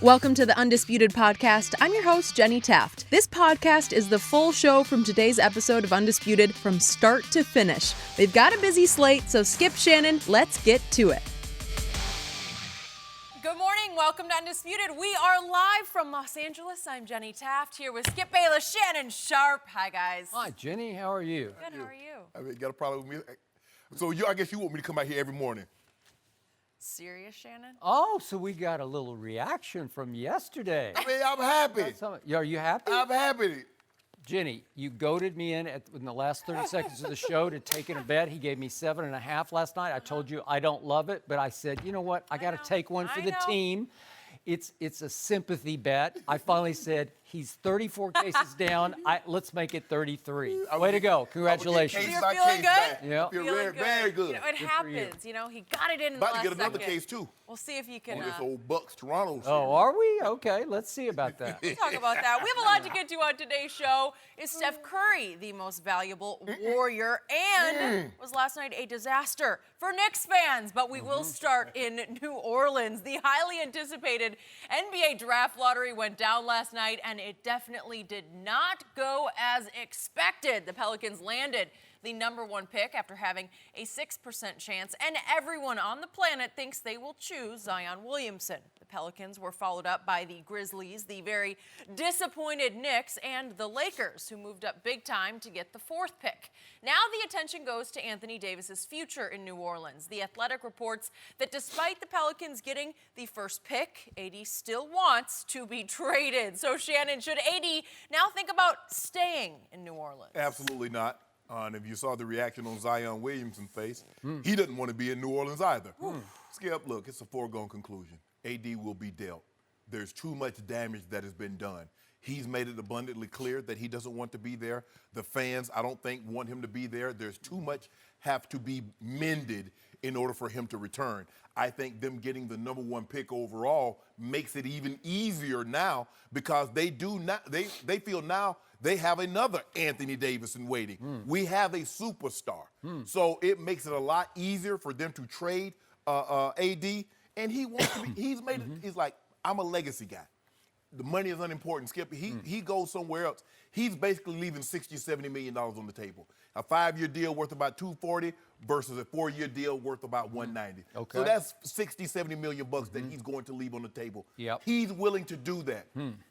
Welcome to the Undisputed podcast. I'm your host, Jenny Taft. This podcast is the full show from today's episode of Undisputed from start to finish. They've got a busy slate, so skip Shannon, let's get to it. Good morning. Welcome to Undisputed. We are live from Los Angeles. I'm Jenny Taft here with Skip Bayless, Shannon Sharpe. Hi, guys. Hi, Jenny. How are you? Good. How are you? I mean, you got a problem with me? So I guess you want me to come out here every morning. Serious, Shannon? Oh, so we got a little reaction from yesterday. I mean, I'm happy. Are you happy? I'm happy. Jenny, you goaded me in the last 30 seconds of the show to take in a bet. He gave me 7.5 last night. I told you I don't love it, but I said, you know what? I got to take one for the team. It's a sympathy bet. I finally said, he's 34 cases down. Let's make it 33. Way to go. Congratulations. You're feeling good? Yeah. Feeling very good. You know, it happens. You know, he got it in the About last to get another second. case, too. We'll see if you can... On this old Bucks Toronto series. Oh, are we? Okay, let's see about that. We'll talk about that. We have a lot to get to on today's show. Is Steph Curry the most valuable Warrior? And was last night a disaster for Knicks fans? But we will start in New Orleans. The highly anticipated NBA draft lottery went down last night, and it definitely did not go as expected. The Pelicans landed the number one pick after having a 6% chance, and everyone on the planet thinks they will choose Zion Williamson. The Pelicans were followed up by the Grizzlies, the very disappointed Knicks, and the Lakers, who moved up big time to get the fourth pick. Now the attention goes to Anthony Davis's future in New Orleans. The Athletic reports that despite the Pelicans getting the first pick, AD still wants to be traded. So Shannon, should AD now think about staying in New Orleans? Absolutely not. And if you saw the reaction on Zion Williamson's face, he doesn't want to be in New Orleans either. Skip, look, it's a foregone conclusion. AD will be dealt. There's too much damage that has been done. He's made it abundantly clear that he doesn't want to be there. The fans, I don't think, want him to be there. There's too much have to be mended in order for him to return. I think them getting the number one pick overall makes it even easier now because they feel now they have another Anthony Davis in waiting. We have a superstar. So it makes it a lot easier for them to trade AD. And he wants to be, he's made it, he's like, I'm a legacy guy. The money is unimportant, Skip. He goes somewhere else. He's basically leaving $60, $70 million on the table. A 5-year deal worth about $240 versus a 4-year deal worth about $190. Okay. So that's $60, $70 million bucks that he's going to leave on the table. Yep. He's willing to do that.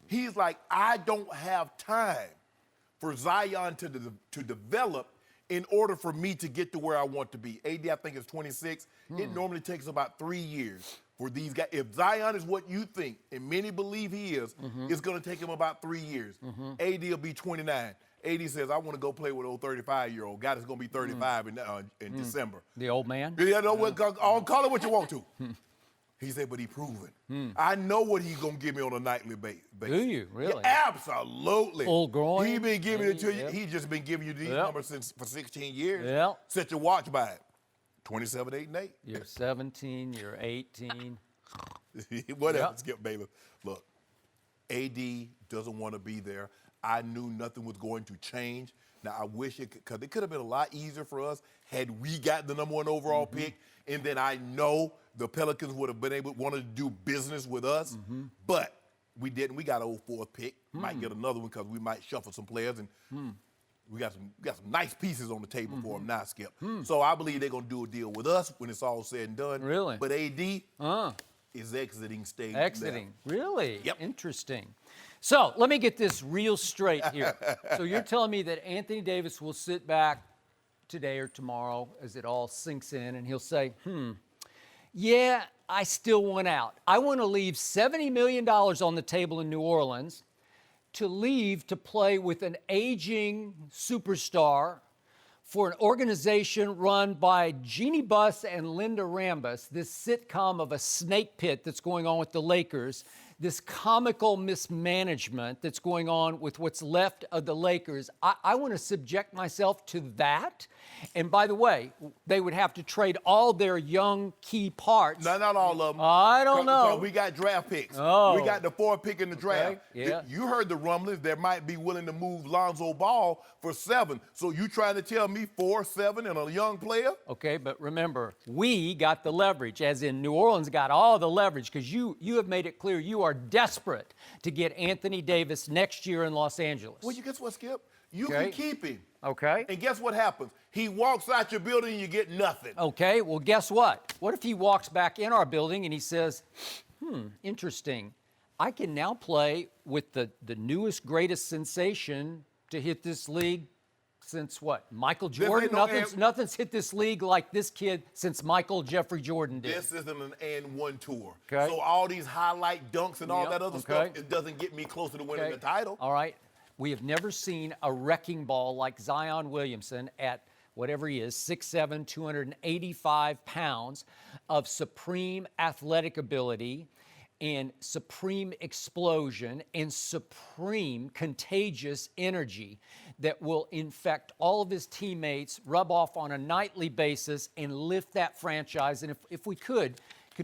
He's like, I don't have time for Zion to develop in order for me to get to where I want to be. AD, I think, is 26. It normally takes about 3 years for these guys. If Zion is what you think, and many believe he is, it's going to take him about 3 years. AD will be 29. AD says, I want to go play with an old 35-year-old guy that's going to be 35 in December. The old man? Yeah, no, call it what you want to. He said, but he proven. I know what he's going to give me on a nightly basis. Do you? Really? Yeah, absolutely. Full groin? He been giving it to you. He's just been giving you these numbers for 16 years. Yeah. Set your watch by it. 27, 8, and 8. You're 17, you're 18. Whatever, Skip Bayless. Look, AD doesn't want to be there. I knew nothing was going to change. Now, I wish because it could have been a lot easier for us had we got the number one overall pick, and then I know the Pelicans would have been wanted to do business with us, but we didn't. We got an 04th pick. Might get another one because we might shuffle some players, and we got some nice pieces on the table for them now, Skip. So I believe they're going to do a deal with us when it's all said and done. Really? But AD is exiting stage. Exiting. Really? Yep. Interesting. So let me get this real straight here. So you're telling me that Anthony Davis will sit back today or tomorrow as it all sinks in and he'll say, yeah, I still want out. I want to leave $70 million on the table in New Orleans to leave to play with an aging superstar for an organization run by Jeannie Buss and Linda Rambus, this sitcom of a snake pit that's going on with the Lakers, this comical mismanagement that's going on with what's left of the Lakers. I want to subject myself to that. And by the way, they would have to trade all their young key parts. No, not all of them. I don't know. We got draft picks. Oh. We got the 4th pick in the draft. Okay. Yeah. You heard the rumblings. They might be willing to move Lonzo Ball for 7. So you trying to tell me 4, 7, and a young player? Okay, but remember, we got the leverage, as in New Orleans got all the leverage, because you have made it clear you are are desperate to get Anthony Davis next year in Los Angeles. Well, you guess what, Skip? You Okay. can keep him. Okay. And guess what happens? He walks out your building and you get nothing. Okay, well, guess what? What if he walks back in our building and he says, interesting. I can now play with the newest, greatest sensation to hit this league since what? Michael Jordan? Nothing's hit this league like this kid since Michael Jeffrey Jordan did. This isn't an and one tour. Okay. So all these highlight dunks and all that other stuff, okay. it doesn't get me closer to winning the title. All right. We have never seen a wrecking ball like Zion Williamson at whatever he is, 6'7", 285 pounds of supreme athletic ability and supreme explosion and supreme contagious energy that will infect all of his teammates, rub off on a nightly basis, and lift that franchise. And if we could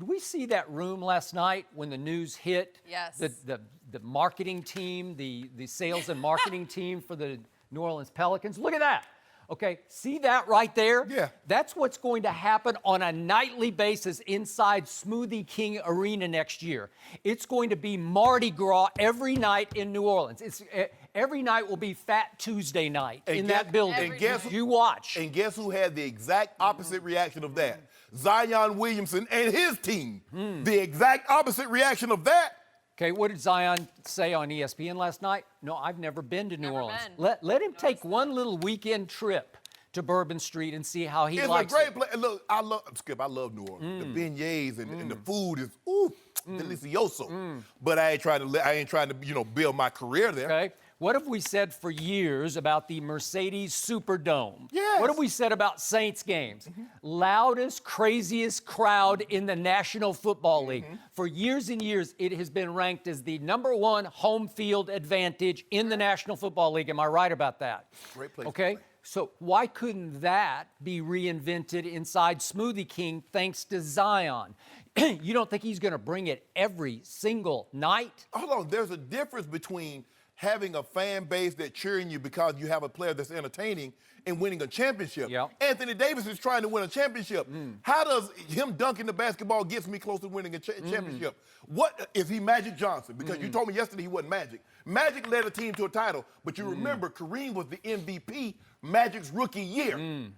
we see that room last night when the news hit? Yes. The marketing team, the sales and marketing team for the New Orleans Pelicans. Look at that. Okay, see that right there? Yeah. That's what's going to happen on a nightly basis inside Smoothie King Arena next year. It's going to be Mardi Gras every night in New Orleans. Every night will be Fat Tuesday night in that building. And guess you watch. And guess who had the exact opposite reaction of that? Zion Williamson and his team. The exact opposite reaction of that. Okay, what did Zion say on ESPN last night? No, I've never been to New Orleans. been. Let him take one little weekend trip to Bourbon Street and see how he It's likes a great it. place. Look, I love New Orleans. The beignets and the food is delicioso. But I ain't trying to build my career there. Okay. What have we said for years about the Mercedes Superdome? Yes. What have we said about Saints games? Loudest, craziest crowd in the National Football League. For years and years, it has been ranked as the #1 home field advantage in the National Football League. Am I right about that? Great place to Okay. play. So why couldn't that be reinvented inside Smoothie King thanks to Zion? You don't think he's going to bring it every single night? Hold on, there's a difference between having a fan base that cheering you because you have a player that's entertaining and winning a championship. Yep. Anthony Davis is trying to win a championship. How does him dunking the basketball gets me close to winning a championship? What is he Magic Johnson? Because you told me yesterday he wasn't Magic. Magic led a team to a title, but you remember Kareem was the MVP Magic's rookie year.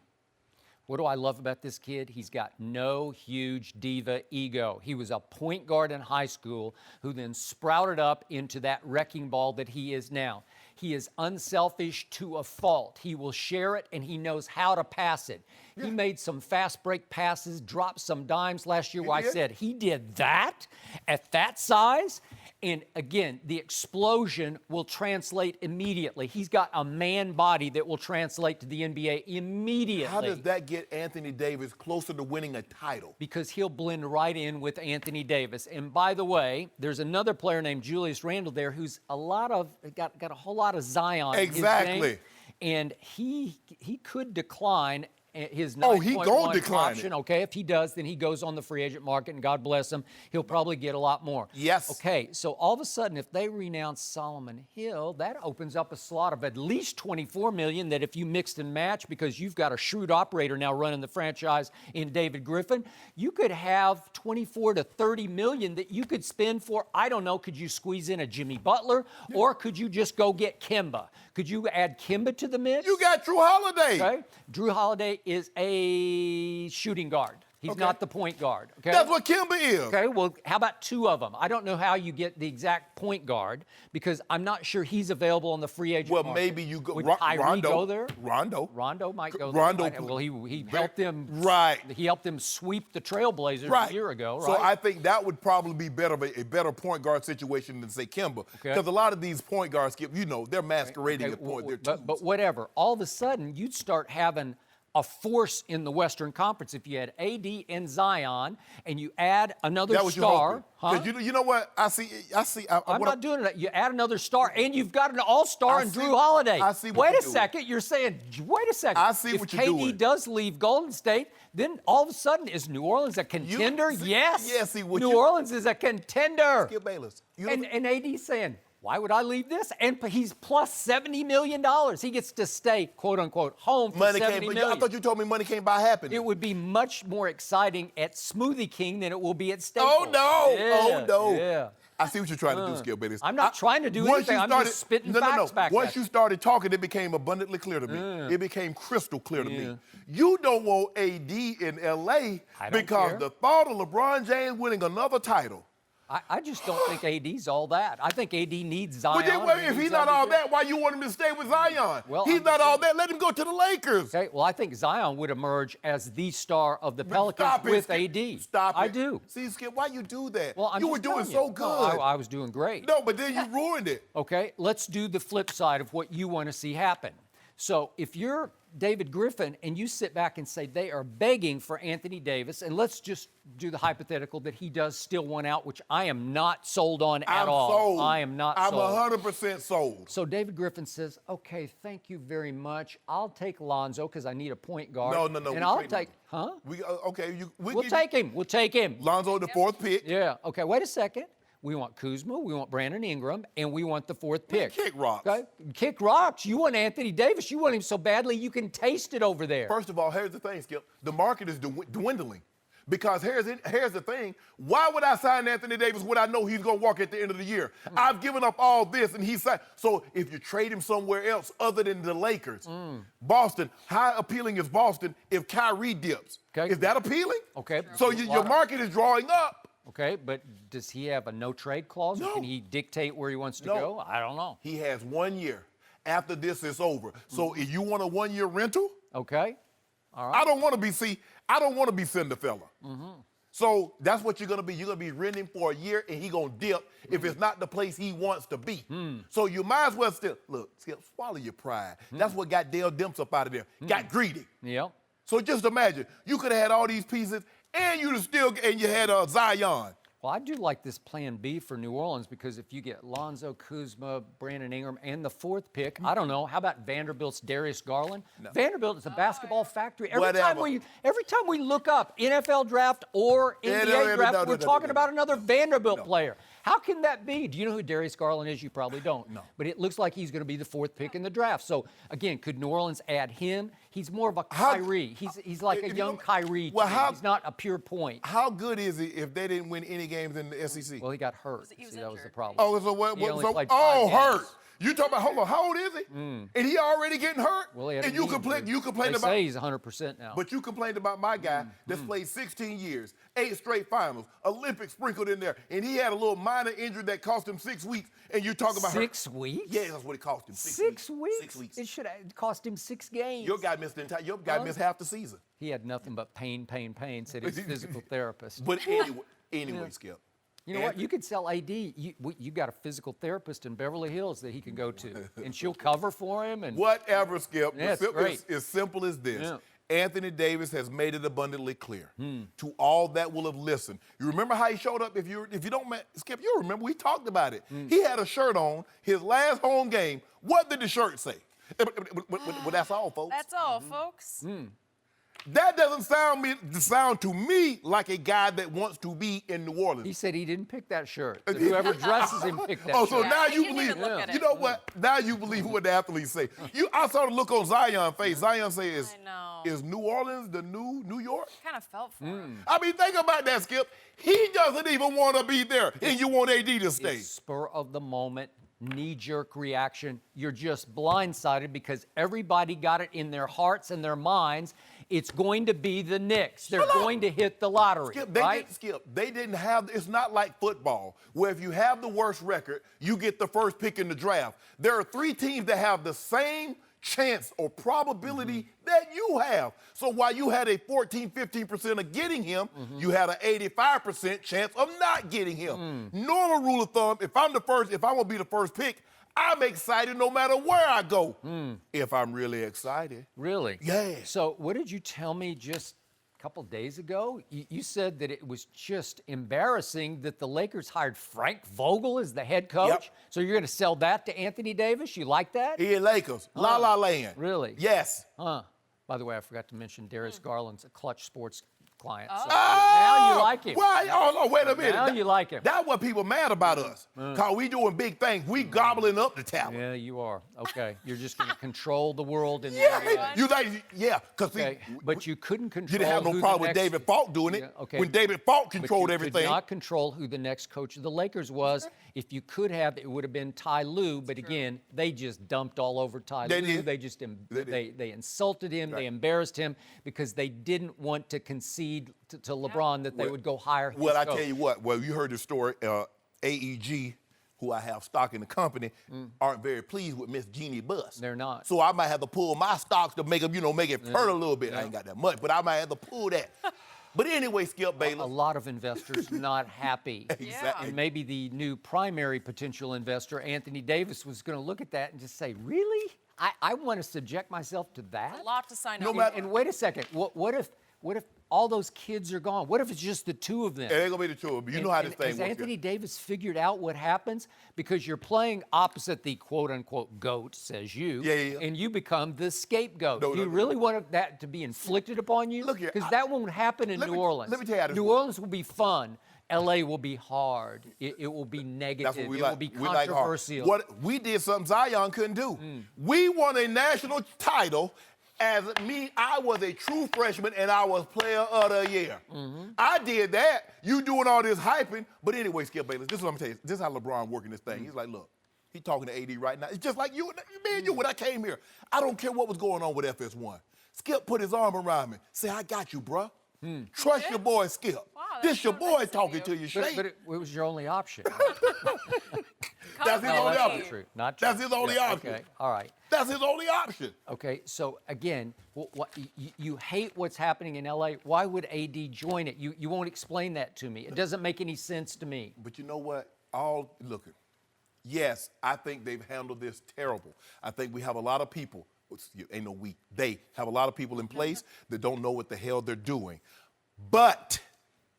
What do I love about this kid? He's got no huge diva ego. He was a point guard in high school who then sprouted up into that wrecking ball that he is now. He is unselfish to a fault. He will share it, and he knows how to pass it. Yeah. He made some fast break passes, dropped some dimes last year where I said he did that at that size. And again, the explosion will translate immediately. He's got a man body that will translate to the NBA immediately. How does that get Anthony Davis closer to winning a title? Because he'll blend right in with Anthony Davis. And by the way, there's another player named Julius Randle there who's got a whole lot of Zion in his game. And he could decline his 9.1 option. Okay, if he does, then he goes on the free agent market, and God bless him, he'll probably get a lot more. Yes. Okay, so all of a sudden, if they renounce Solomon Hill, that opens up a slot of at least $24 million that if you mixed and matched, because you've got a shrewd operator now running the franchise in David Griffin, you could have $24 to $30 million that you could spend for, I don't know, could you squeeze in a Jimmy Butler, or could you just go get Kemba? Could you add Kemba to the mix? You got Drew Holiday. Okay. Drew Holiday is a shooting guard. He's not the point guard. Okay. That's what Kemba is. Okay, well, how about two of them? I don't know how you get the exact point guard because I'm not sure he's available on the free agent market. Well, maybe you go. Would Kyrie go there? Rondo might go there. there. Well, he helped them. Right. He helped them sweep the Trailblazers a year ago. Right. So I think that would probably be a better point guard situation than say Kemba, because a lot of these point guards, they're masquerading at point. But whatever. All of a sudden, you'd start having a force in the Western Conference if you had AD and Zion and you add another star. Because you know what? I'm not doing it. You add another star and you've got an all-star in Drew Holiday. I see what Wait a second. You're saying, wait a second. I see what you're doing. If KD does leave Golden State, then all of a sudden, is New Orleans a contender? Yes. Yeah, New Orleans is a contender. Skip Bayless. And AD saying, why would I leave this? And he's plus $70 million. He gets to stay, quote unquote, home for $70 million. I thought you told me money can't buy happiness. It would be much more exciting at Smoothie King than it will be at Staples. Oh, no. Yeah, Oh, no. Yeah. I see what you're trying to do, Skip Bayless. I'm not trying to do once anything. you I'm started, just spitting no, facts back Once at you you. started talking, it became abundantly clear to me. It became crystal clear to me. You don't want AD in L.A. because care. the thought of LeBron James winning another title. I just don't think AD's all that. I think AD needs Zion. But then, if he's not all that, why you want him to stay with Zion? Well, he's I'm not just all saying- that. Let him go to the Lakers. Okay, well, I think Zion would emerge as the star of the Pelicans Stop it, with Skip. AD. Stop it. I do. See, Skip, why you do that? Well, I'm you just were doing telling so you. good. No, I was doing great. No, but then you ruined it. Okay, let's do the flip side of what you want to see happen. So if you're David Griffin and you sit back and say they are begging for Anthony Davis, and let's just do the hypothetical that he does still want out, which I am not sold on at I'm all. sold. I am not I'm sold. 100% sold. So David Griffin says, okay, thank you very much. I'll take Lonzo because I need a point guard. No. And we I'll trade take, him. huh? We'll Take him. We'll take him. Lonzo, the fourth pick. Yeah. Okay, wait a second. We want Kuzma, we want Brandon Ingram, and we want the fourth pick. Kick rocks. Okay? Kick rocks. You want Anthony Davis. You want him so badly you can taste it over there. First of all, here's the thing, Skip. The market is dwindling. Because here's the thing. Why would I sign Anthony Davis when I know he's going to walk at the end of the year? I've given up all this, and he's signed. So if you trade him somewhere else other than the Lakers, Boston, how appealing is Boston if Kyrie dips? Okay. Is that appealing? Okay. So your market is drawing up. Okay, but does he have a no-trade clause? No. Can he dictate where he wants to No. go? I don't know. He has 1 year. After this is over. So if you want a 1 year rental, Okay. All right. I don't want to be Cinderfella. So that's what you're gonna be. You're gonna be renting for a year, and he gonna dip if it's not the place he wants to be. So you might as well still look. Skip, swallow your pride. That's what got Dale Demps up out of there. Got greedy. Yep. So just imagine you could have had all these pieces, and you had Zion. Well, I do like this plan B for New Orleans because if you get Lonzo, Kuzma, Brandon Ingram, and the fourth pick, I don't know. How about Vanderbilt's Darius Garland? No. Vanderbilt is a basketball factory. Every time we look up NFL draft or NBA draft, we're talking about another Vanderbilt player. How can that be? Do you know who Darius Garland is? You probably don't. No. But it looks like he's going to be the fourth pick in the draft. So, again, could New Orleans add him? He's more of a Kyrie. He's like a young Kyrie. He's not a pure point. How good is he if they didn't win any games in the SEC? Well, he got hurt. He was See, that was the injured. problem. Oh, so what? He only So, played 5 hurt. games. You talking about? Hold on. How old is he? And he already getting hurt. Well, he had and a you knee complain. injury. You complain They about. say he's 100% now. But you complained about my guy that's played 16 years, 8 straight finals, Olympics sprinkled in there, and he had a little minor injury that cost him 6 weeks. And you're talking about 6 weeks? Yeah, that's what it cost him. 6 weeks? 6 weeks. It should have cost him 6 games. Your guy missed the entire. Your guy missed half the season. He had nothing but pain, said his physical therapist. But anyway, Skip. You know what? You could sell AD. You got a physical therapist in Beverly Hills that he can go to, and she'll cover for him. And Whatever, Skip. Yeah, it's great. It's simple as this. Yeah. Anthony Davis has made it abundantly clear to all that will have listened. You remember how he showed up? If you don't, Skip, you remember we talked about it. He had a shirt on his last home game. What did the shirt say? Well, that's all, folks. That's all, folks. That doesn't sound to me like a guy that wants to be in New Orleans. he said he didn't pick that shirt. That whoever dresses him picked that shirt. So now he you didn't believe. even look at You it. know what? Now you believe what the athletes say. I saw the look on Zion's face. Zion says, I know. "Is New Orleans the new New York?" Kind of felt for him. I mean, think about that, Skip. He doesn't even want to be there, and you want AD to stay. It's spur of the moment, knee-jerk reaction. You're just blindsided because everybody got it in their hearts and their minds. It's going to be the Knicks. They're going to hit the lottery, Skip, right? They didn't have. It's not like football, where if you have the worst record, you get the first pick in the draft. There are 3 teams that have the same chance or probability that you have. So while you had a 14, 15% of getting him, you had an 85% chance of not getting him. Normal rule of thumb, if I'm going to be the first pick, I'm excited no matter where I go. If I'm really excited. Really? Yeah. So what did you tell me just a couple days ago? You said that it was just embarrassing that the Lakers hired Frank Vogel as the head coach. Yep. So you're going to sell that to Anthony Davis? You like that? He in Lakers. La La Land. Really? Yes. Huh. By the way, I forgot to mention Darius Garland's a Clutch Sports client. So Oh, now you like him. Why? Oh, no, wait a minute. Now you like him. That's what people mad about us. Because we doing big things. We gobbling up the talent. Yeah, you are. Okay. You're just going to control the world. Yeah. You like, yeah. Because Okay. But you couldn't control. you didn't have no who problem the with next- David Falk doing it. Yeah, okay. When David Falk But controlled you everything. could not control who the next coach of the Lakers was. If you could have, it would have been Ty Lue. But again, they just dumped all over Ty They Lue. did. They just They did. they insulted him. Right. They embarrassed him because they didn't want to concede to LeBron that they Well- would go hire his Well, I coach. tell you what. Well, you heard the story. AEG, who I have stock in the company, aren't very pleased with Miss Jeannie Buss. They're not. So I might have to pull my stocks to make them, make it hurt a little bit. I ain't got that much, but I might have to pull that. But anyway, Skip Bayless. A lot of investors not happy. Exactly. And maybe the new primary potential investor, Anthony Davis, was going to look at that and just say, really? I want to subject myself to that? A lot to sign No up matter- for. And wait a second. What if all those kids are gone? What if it's just the two of them? It ain't gonna be the two of them. You know how this thing Has works. Anthony Davis figured out what happens? Because you're playing opposite the quote-unquote GOAT, says you, Yeah. and you become the scapegoat. No, Do you no, really want that to be inflicted upon you? Look here, Because that won't happen in let New me- Orleans. let me tell you how this New works. Orleans will be fun. LA will be hard. It will be negative. That's what we it like. will be We like hard. controversial. What we did something Zion couldn't do. We won a national title. As me, I was a true freshman and I was player of the year. I did that. You doing all this hyping. But anyway, Skip Bayless, this is what I'm gonna tell you. This is how LeBron working this thing. He's like, look, he talking to AD right now. It's just like you and you when I came here. I don't care what was going on with FS1. Skip put his arm around me. Say, I got you, bruh. Trust your boy, Skip. Wow, this that's your so boy nice of talking you. to you, But, Shane. but it was your only option. That's his Come only on. option. Not true. Not true. That's his only option. Okay. All right. That's his only option. Okay, so again, you hate what's happening in LA. Why would AD join it? You won't explain that to me. It doesn't make any sense to me. But you know what? Look, yes, I think they've handled this terrible. I think we have a lot of people, ain't no we, they have a lot of people in place that don't know what the hell they're doing. But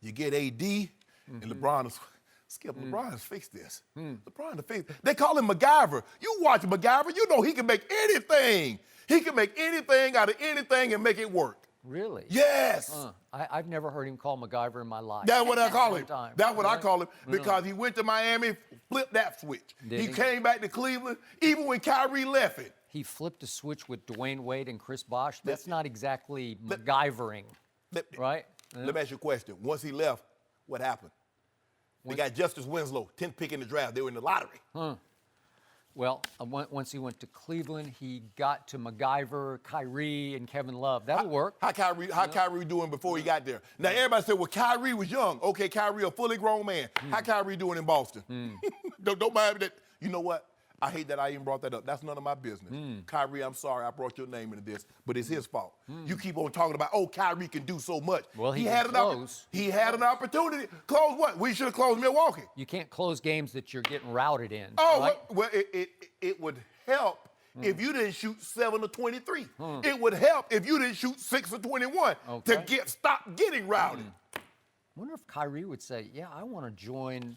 you get AD and LeBron is, Skip, LeBron has fixed this. LeBron has fixed. They call him MacGyver. You watch MacGyver, you know he can make anything. He can make anything out of anything and make it work. Really? Yes. I've never heard him call MacGyver in my life. That's what I call him. Time. That's what I Really? call him because he went to Miami, flipped that switch. Did He he? came back to Cleveland, even when Kyrie left it. He flipped a switch with Dwayne Wade and Chris Bosh. That's not exactly MacGyvering, right? Let me ask you a question. Once he left, what happened? They got Justice Winslow, 10th pick in the draft. They were in the lottery. Well, once he went to Cleveland, he got to MacGyver, Kyrie, and Kevin Love. That'll work. How Kyrie doing before he got there? Now, everybody said, well, Kyrie was young. Okay, Kyrie, a fully grown man. How Kyrie doing in Boston? Don't mind that. You know what? I hate that I even brought that up. That's none of my business. Kyrie, I'm sorry I brought your name into this, but it's his fault. You keep on talking about, oh, Kyrie can do so much. Well, he had can an close. He had an opportunity. Close what? We should have closed Milwaukee. You can't close games that you're getting routed in. Oh, right? well, it would help if you didn't shoot 7 of 23. It would help if you didn't shoot 6 of 21 Okay. to stop getting routed. I wonder if Kyrie would say, yeah, I want to join.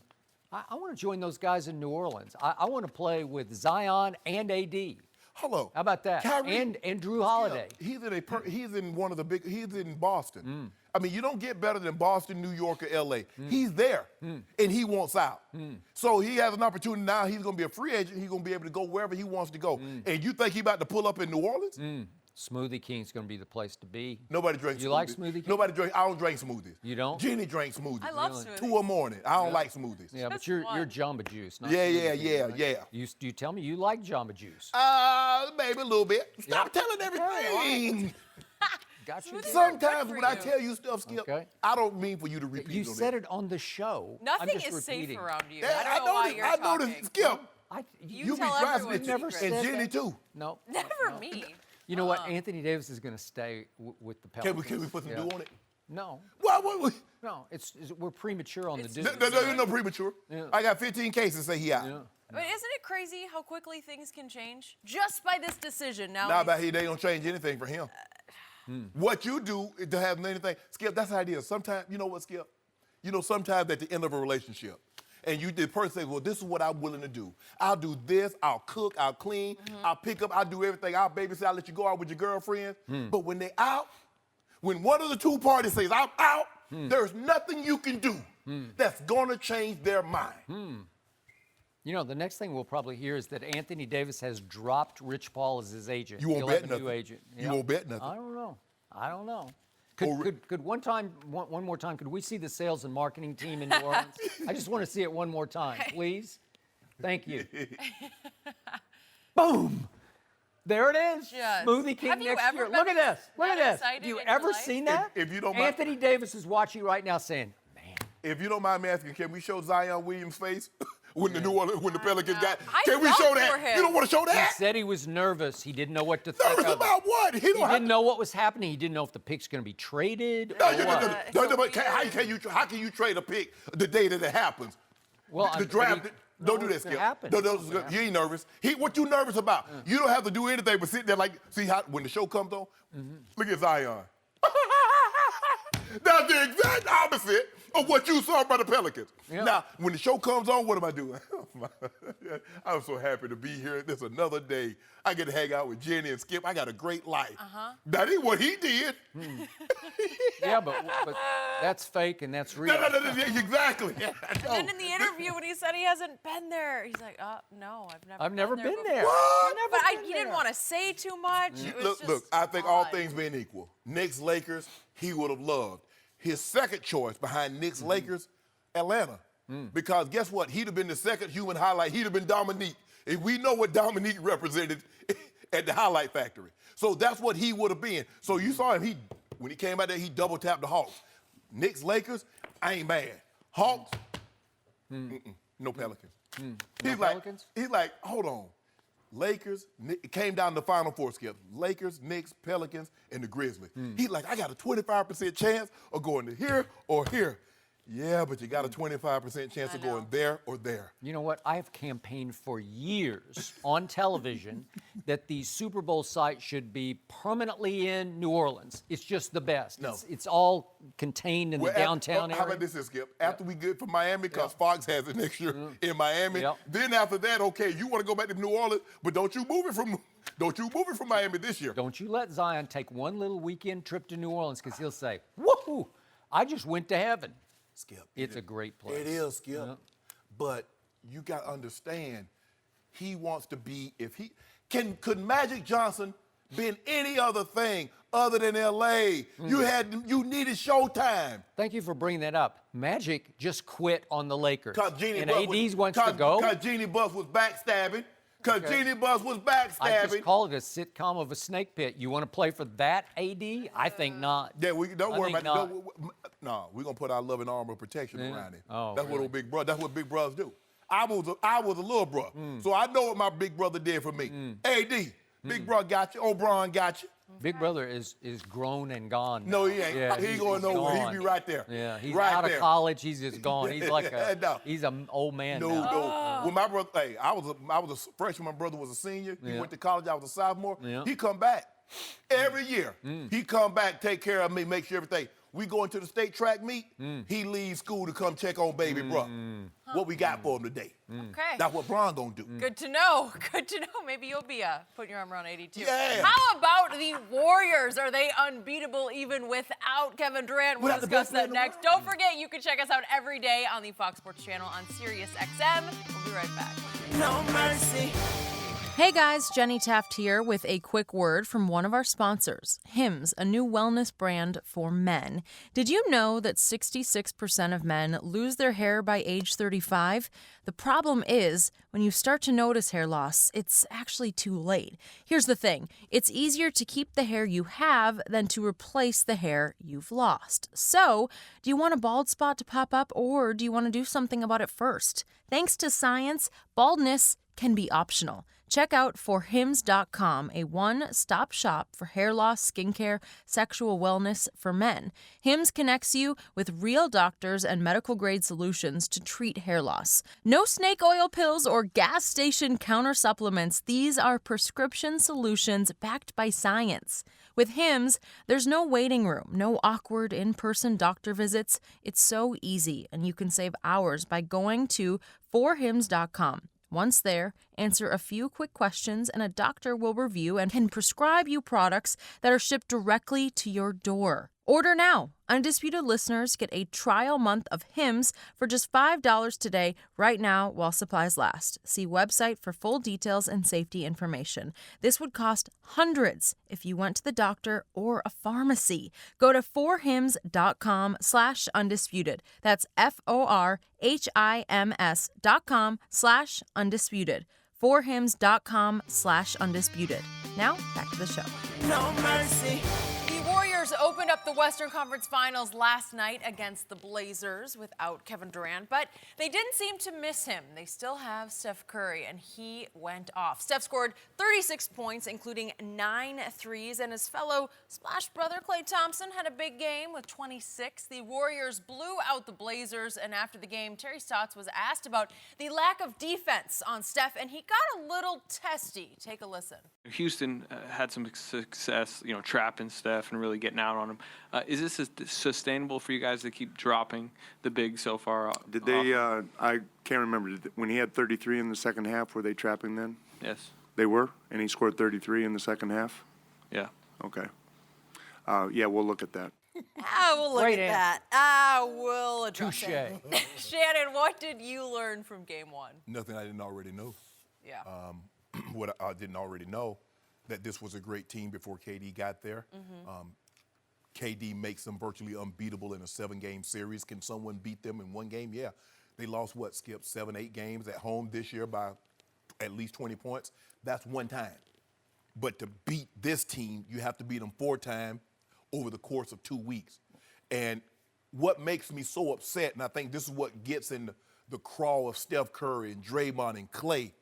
I want to join those guys in New Orleans. I want to play with Zion and AD. Hello. How about that? Kyrie, And Drew Holiday. He's in one of the big. He's in Boston. I mean, you don't get better than Boston, New York, or L.A. He's there, and he wants out. So he has an opportunity now. He's going to be a free agent. He's going to be able to go wherever he wants to go. And you think he's about to pull up in New Orleans? Smoothie King's going to be the place to be. Nobody drinks. You like Smoothie King? Nobody drinks. I don't drink smoothies. You don't? Jenny drinks smoothies. I love smoothies. 2 a morning. I don't like smoothies. Yeah, but Just you're one. Jamba Juice. Not Yeah, Smoothie King, right? yeah. You tell me you like Jamba Juice. Maybe a little bit. Stop telling everything. Got you. Smoothies there. Sometimes for when I you. tell you stuff, Skip, Okay. I don't mean for you to repeat. You on said that. it on the show. I'm Nothing just is repeating. safe around you. Yeah, I don't know why noticed. you're I talking. noticed. Skip, You be tell driving everyone it, never secrets. said and Jenny that. too. No. Never me. You know what? Anthony Davis is going to stay with the Can Pelicans. we put some Yeah. dew on it? No. What? No, we're premature on the It's- Disney. No premature. Yeah. I got 15 cases say he out. Yeah. But isn't it crazy how quickly things can change just by this decision? Now, Now, they don't change anything for him. What you do to have anything, Skip, that's how it is. Sometimes, you know what, Skip? You know, sometimes at the end of a relationship, and the person says, well, this is what I'm willing to do. I'll do this, I'll cook, I'll clean, I'll pick up, I'll do everything. I'll babysit, I'll let you go out with your girlfriend. But when they out, when one of the two parties says, I'm out, There's nothing you can do that's going to change their mind. You know, the next thing we'll probably hear is that Anthony Davis has dropped Rich Paul as his agent. You won't He'll bet have a nothing. new agent. You won't bet nothing. I don't know. Could one more time, could we see the sales and marketing team in New Orleans? I just want to see it one more time, please. Thank you. Boom. There it is. Just- Smoothie King Have you next ever year. been Look at this. Look that at this. excited Have you in your ever life? seen that? If you don't mind- Anthony Davis is watching right now saying, man. If you don't mind me asking, can we show Zion Williams' face when the Pelicans got? I Can we felt show for that? him. You don't want to show He that? said he was nervous. He didn't know what to think Nervous of it. about what? He He don't have didn't know what was happening. He didn't know if the pick's going to be traded No, or what. It's so how can you trade a pick the day that it happens? Well, the draft. Don't do that, it's gonna Skip. happen. No, you ain't nervous. What you nervous about? You don't have to do anything but sit there like, see how when the show comes on? Look at Zion. That's the exact opposite of what you saw by the Pelicans. Yeah. Now, when the show comes on, what am I doing? I'm so happy to be here. This another day. I get to hang out with Jenny and Skip. I got a great life. That ain't what he did. Yeah, but that's fake and that's real. No, exactly. And then in the interview, when he said he hasn't been there, he's like, no, I've never been before." there. What? But he didn't want to say too much. It was just Look, I think all odd. things being equal, Knicks, Lakers, he would have loved. His second choice behind Knicks, Lakers, Atlanta. Because guess what? He'd have been the second human highlight. He'd have been Dominique. And we know what Dominique represented at the highlight factory. So that's what he would have been. So you saw him, when he came out there, he double tapped the Hawks. Knicks, Lakers, I ain't mad. Hawks, no Pelicans. Pelicans? He's like, hold on. Lakers, it came down to the Final Four, Skip. Lakers, Knicks, Pelicans, and the Grizzlies. He's like, I got a 25% chance of going to here or here. Yeah, but you got a 25% chance of going there or there. You know what? I have campaigned for years on television that the Super Bowl site should be permanently in New Orleans. It's just the best. No. It's all contained in the downtown area. How about this, Skip? After we get from Miami, because Fox has it next year in Miami, then after that, okay, you want to go back to New Orleans, but don't you move it from Miami this year. Don't you let Zion take one little weekend trip to New Orleans because he'll say, woohoo, I just went to heaven. Skip. It's a great place. It is, Skip. But you got to understand, he wants to be, could Magic Johnson been any other thing other than L.A.? You needed Showtime. Thank you for bringing that up. Magic just quit on the Lakers. Because Jeannie and Buss AD wants to go. Because Jeannie Buss was backstabbing. Because Jeannie Buss was backstabbing. I just call it a sitcom of a snake pit. You want to play for that, AD? I think not. Yeah, don't worry think about it. No, we're gonna put our loving arm of protection around him. Oh, that's really? that's what big brothers do. I was a little bro, so I know what my big brother did for me. AD, big brother got you. O'Brien got you. Big brother is grown and gone. No, now. he ain't. Yeah, he he's going nowhere. gone. He be right there. Yeah, he's right out there. of college. He's just gone. He's like No. he's an old man No, now. no. When my brother, I was a freshman. My brother was a senior. He went to college. I was a sophomore. Yeah. He come back every year. He come back, take care of me, make sure everything. We go into the state track meet. He leaves school to come check on baby bro. What we got for him today? Okay. That's what Bron gonna do. Good to know. Good to know. Maybe you'll be putting your arm around 82. Yeah. How about the Warriors? Are they unbeatable even without Kevin Durant? We'll Without the discuss best player that in the next. Don't forget, you can check us out every day on the Fox Sports channel on Sirius XM. We'll be right back. No mercy. Hey guys, Jenny Taft here with a quick word from one of our sponsors, Hims, a new wellness brand for men. Did you know that 66% of men lose their hair by age 35? The problem is, when you start to notice hair loss, it's actually too late. Here's the thing, it's easier to keep the hair you have than to replace the hair you've lost. So, do you want a bald spot to pop up, or do you want to do something about it first? Thanks to science, baldness can be optional. Check out forhims.com, a one-stop shop for hair loss, skincare, sexual wellness for men. Hims connects you with real doctors and medical-grade solutions to treat hair loss. No snake oil pills or gas station counter supplements. These are prescription solutions backed by science. With Hims, there's no waiting room, no awkward in-person doctor visits. It's so easy, and you can save hours by going to forhims.com. Once there, answer a few quick questions and a doctor will review and can prescribe you products that are shipped directly to your door. Order now. Undisputed listeners get a trial month of Hims for just $5 today, right now, while supplies last. See website for full details and safety information. This would cost hundreds if you went to the doctor or a pharmacy. Go to forhims.com/undisputed. That's forhims.com/undisputed. forhims.com/undisputed. Now, back to the show. No mercy. The Warriors opened up the Western Conference Finals last night against the Blazers without Kevin Durant, but they didn't seem to miss him. They still have Steph Curry, and he went off. Steph scored 36 points, including 9 threes, and his fellow Splash brother Klay Thompson had a big game with 26. The Warriors blew out the Blazers, and after the game, Terry Stotts was asked about the lack of defense on Steph, and he got a little testy. Take a listen. Houston had some success, trapping Steph and really getting out on him. Is this sustainable for you guys to keep dropping the big so far? Did they? I can't remember. When he had 33 in the second half, were they trapping then? Yes. They were, and he scored 33 in the second half. Yeah. Okay. Yeah, we'll look at that. We'll look Great at that. We'll address it. Shannon, what did you learn from game one? Nothing I didn't already know. Yeah. What I didn't already know, that this was a great team before KD got there. KD makes them virtually unbeatable in a 7-game series. Can someone beat them in one game? Yeah. They lost, Skip, 7, 8 games at home this year by at least 20 points. That's one time. But to beat this team, you have to beat them 4 times over the course of 2 weeks. And what makes me so upset, and I think this is what gets in the crawl of Steph Curry and Draymond and Klay,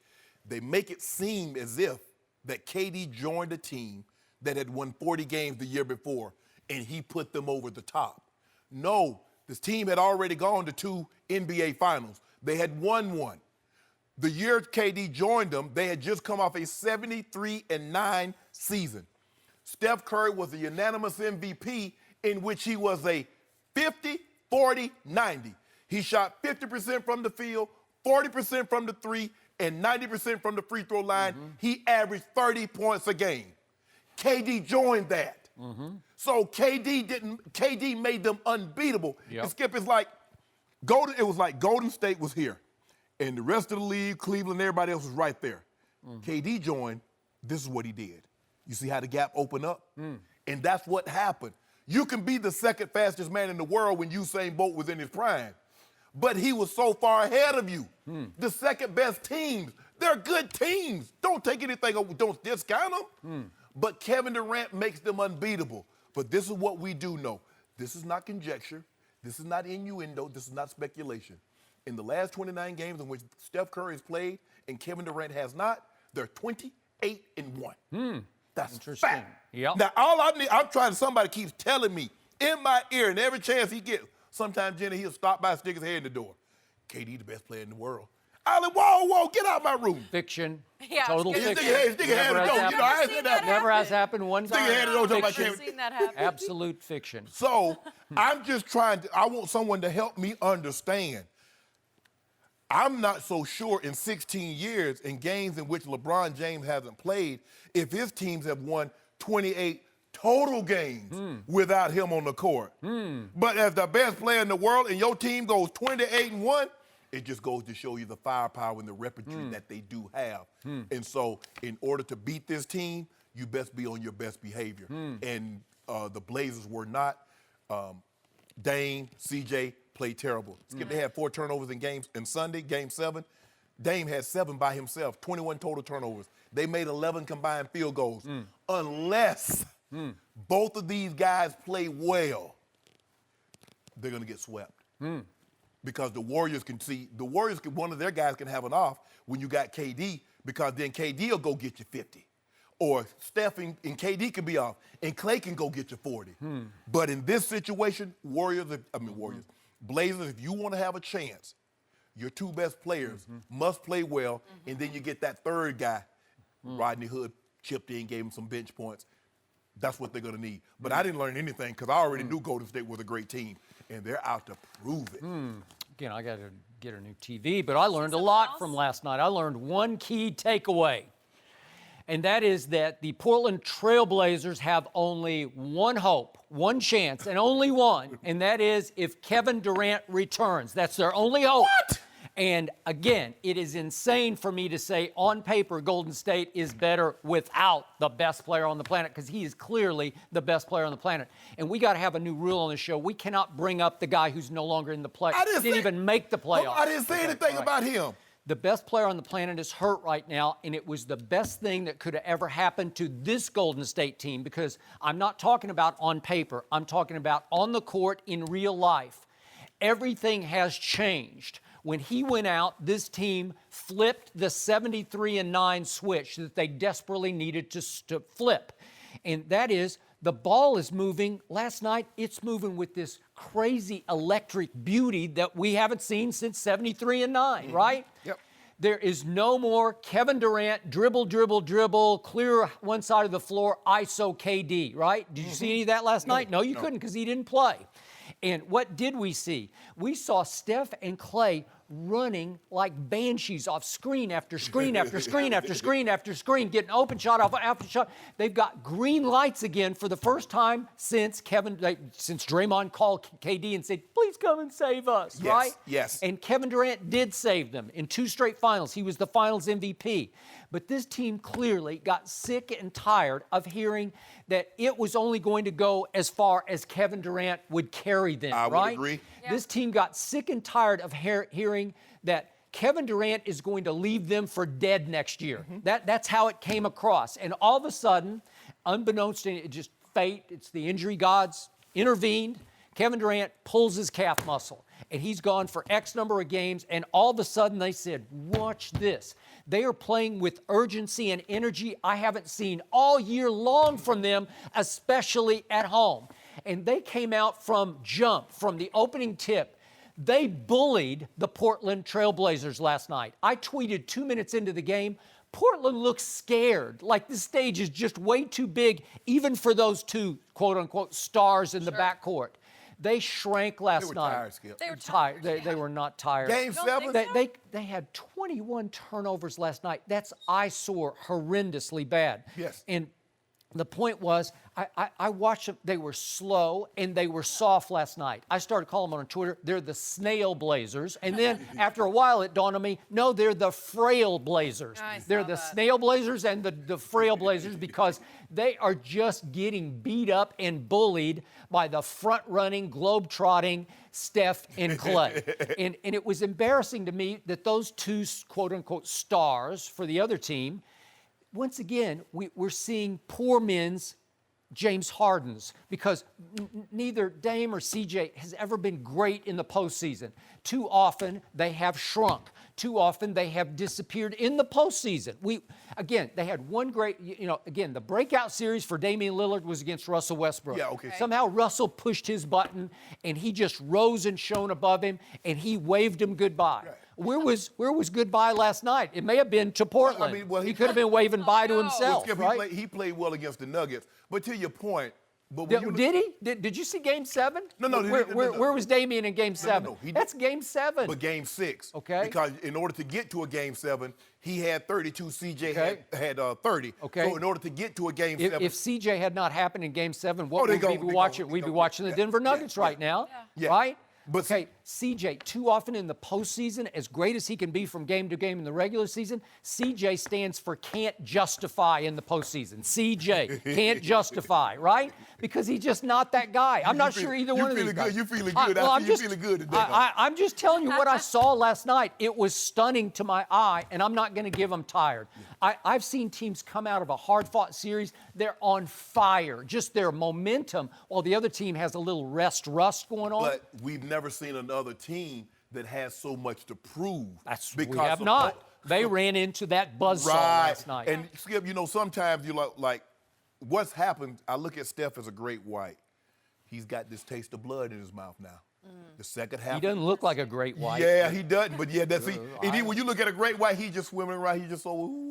they make it seem as if that KD joined a team that had won 40 games the year before, and he put them over the top. No, this team had already gone to 2 NBA Finals. They had won 1. The year KD joined them, they had just come off a 73-9 season. Steph Curry was a unanimous MVP in which he was a 50-40-90. He shot 50% from the field, 40% from the 3, and 90% from the free throw line. He averaged 30 points a game. KD joined that. So KD made them unbeatable. Yep. And Skip, it was like Golden State was here, and the rest of the league, Cleveland, everybody else was right there. KD joined, this is what he did. You see how the gap opened up? And that's what happened. You can be the second fastest man in the world when Usain Bolt was in his prime, but he was so far ahead of you. The second best teams, they're good teams. Don't take anything, don't discount them. But Kevin Durant makes them unbeatable. But this is what we do know. This is not conjecture. This is not innuendo. This is not speculation. In the last 29 games in which Steph Curry has played and Kevin Durant has not, they're 28-1. That's Interesting. fact. Yep. Now, all I need, somebody keeps telling me in my ear, and every chance he gets, sometimes, Jenny, he'll stop by and stick his head in the door. KD, the best player in the world. I like, whoa, get out of my room. Fiction. Yeah, Total it's good. fiction. Stick your head in the door. I said that. Never has happened one Stick your head in the door. time. Talking about I've seen that happen. Absolute fiction. So I'm just I want someone to help me understand. I'm not so sure in 16 years in games in which LeBron James hasn't played, if his teams have won 28 total games without him on the court. But as the best player in the world and your team goes 28-1, it just goes to show you the firepower and the repertory that they do have. And so in order to beat this team, you best be on your best behavior. And the Blazers were not. Dame, CJ played terrible. Skip, they had 4 turnovers in Sunday, game 7. Dame had 7 by himself, 21 total turnovers. They made 11 combined field goals. Unless both of these guys play well, they're going to get swept. Because the Warriors one of their guys can have an off when you got KD, because then KD will go get you 50. Or Steph and KD can be off, and Klay can go get you 40. But in this situation, Blazers, if you want to have a chance, your 2 best players must play well, and then you get that third guy, Rodney Hood, chipped in, gave him some bench points. That's what they're going to need. But I didn't learn anything because I already knew Golden State was a great team, and they're out to prove it. Again, I got to get a new TV, but I learned a lot from last night. I learned one key takeaway. and that is that the Portland Trail Blazers have only one hope, one chance, and only one, and that is if Kevin Durant returns. That's their only hope. What? And again, it is insane for me to say on paper Golden State is better without the best player on the planet, because he is clearly the best player on the planet. And we got to have a new rule on the show. We cannot bring up the guy who's no longer in the play. Didn't even make the playoffs. I didn't say anything about him. The best player on the planet is hurt right now, and it was the best thing that could have ever happened to this Golden State team, because I'm not talking about on paper. I'm talking about on the court in real life. Everything has changed. When he went out, this team flipped the 73-9 switch that they desperately needed to flip. And that is, the ball is moving. Last night, it's moving with this crazy electric beauty that we haven't seen since 73-9, right? Yep. There is no more Kevin Durant, dribble, dribble, dribble, clear one side of the floor, ISO KD, right? Did you see any of that last night? No, you couldn't, because he didn't play. And what did we see? We saw Steph and Clay running like banshees off screen after screen after screen after screen after screen, getting open shot after shot. They've got green lights again for the first time since Draymond called KD and said, please come and save us, Yes, right? yes. And Kevin Durant did save them in 2 straight finals. He was the finals MVP. But this team clearly got sick and tired of hearing that it was only going to go as far as Kevin Durant would carry them, I right? would agree. Yeah. This team got sick and tired of hearing that Kevin Durant is going to leave them for dead next year. That's how it came across. And all of a sudden, unbeknownst to just fate, it's the injury gods intervened. Kevin Durant pulls his calf muscle, and he's gone for X number of games, and all of a sudden they said, watch this. They are playing with urgency and energy I haven't seen all year long from them, especially at home. And they came out from the opening tip. They bullied the Portland Trail Blazers last night. I tweeted 2 minutes into the game, Portland looks scared, like the stage is just way too big, even for those two, quote-unquote, stars in the backcourt. They shrank last They were night. tired, Skip. They were tired. They were not tired. Game Don't 7? think They had 21 turnovers last night. That's eyesore, horrendously bad. Yes. And the point was, I watched them. They were slow and they were soft last night. I started calling them on Twitter, they're the snail Blazers. And then after a while, it dawned on me, no, they're the frail Blazers. They're the snail Blazers and the frail Blazers, because they are just getting beat up and bullied by the front-running, globe-trotting Steph and Clay. and it was embarrassing to me that those two, quote-unquote, stars for the other team, once again, we're seeing poor men's James Harden's, because neither Dame or CJ has ever been great in the postseason. Too often, they have shrunk. Too often, they have disappeared in the postseason. They had one great, the breakout series for Damian Lillard was against Russell Westbrook. Yeah, okay. Somehow Russell pushed his button, and he just rose and shone above him, and he waved him goodbye. Right. Where was goodbye last night? It may have been to Portland. He could have been waving bye to himself, Skip, right? he played well against the Nuggets. But to your point, Did he? Did you see Game 7? No. Where was Damian in Game 7? That's Game 7. But Game 6. Okay. Because in order to get to a Game 7, he had 32. CJ Okay. had 30. Okay. So in order to get to a Game 7. If CJ had not happened in Game 7, what would we be watching? We'd be watching the Yeah, Denver Nuggets right now, Yeah. right? But okay, CJ, too often in the postseason, as great as he can be from game to game in the regular season, CJ stands for can't justify in the postseason. CJ, can't justify, right? Because he's just not that guy. I'm not sure either one of these guys. You feeling good. I see you feeling good today. I'm just telling you what I saw last night. It was stunning to my eye, and I'm not going to give them tired. I've seen teams come out of a hard-fought series. They're on fire, just their momentum, while the other team has a little rust going on. But we've never seen another team that has so much to prove. We have not. They ran into that buzzsaw last night. And Skip, sometimes you're like, what's happened? I look at Steph as a great white. He's got this taste of blood in his mouth now. The second half. He doesn't look like a great white. Yeah, he doesn't. But yeah, that's when you look at a great white, he's just swimming around. He's just so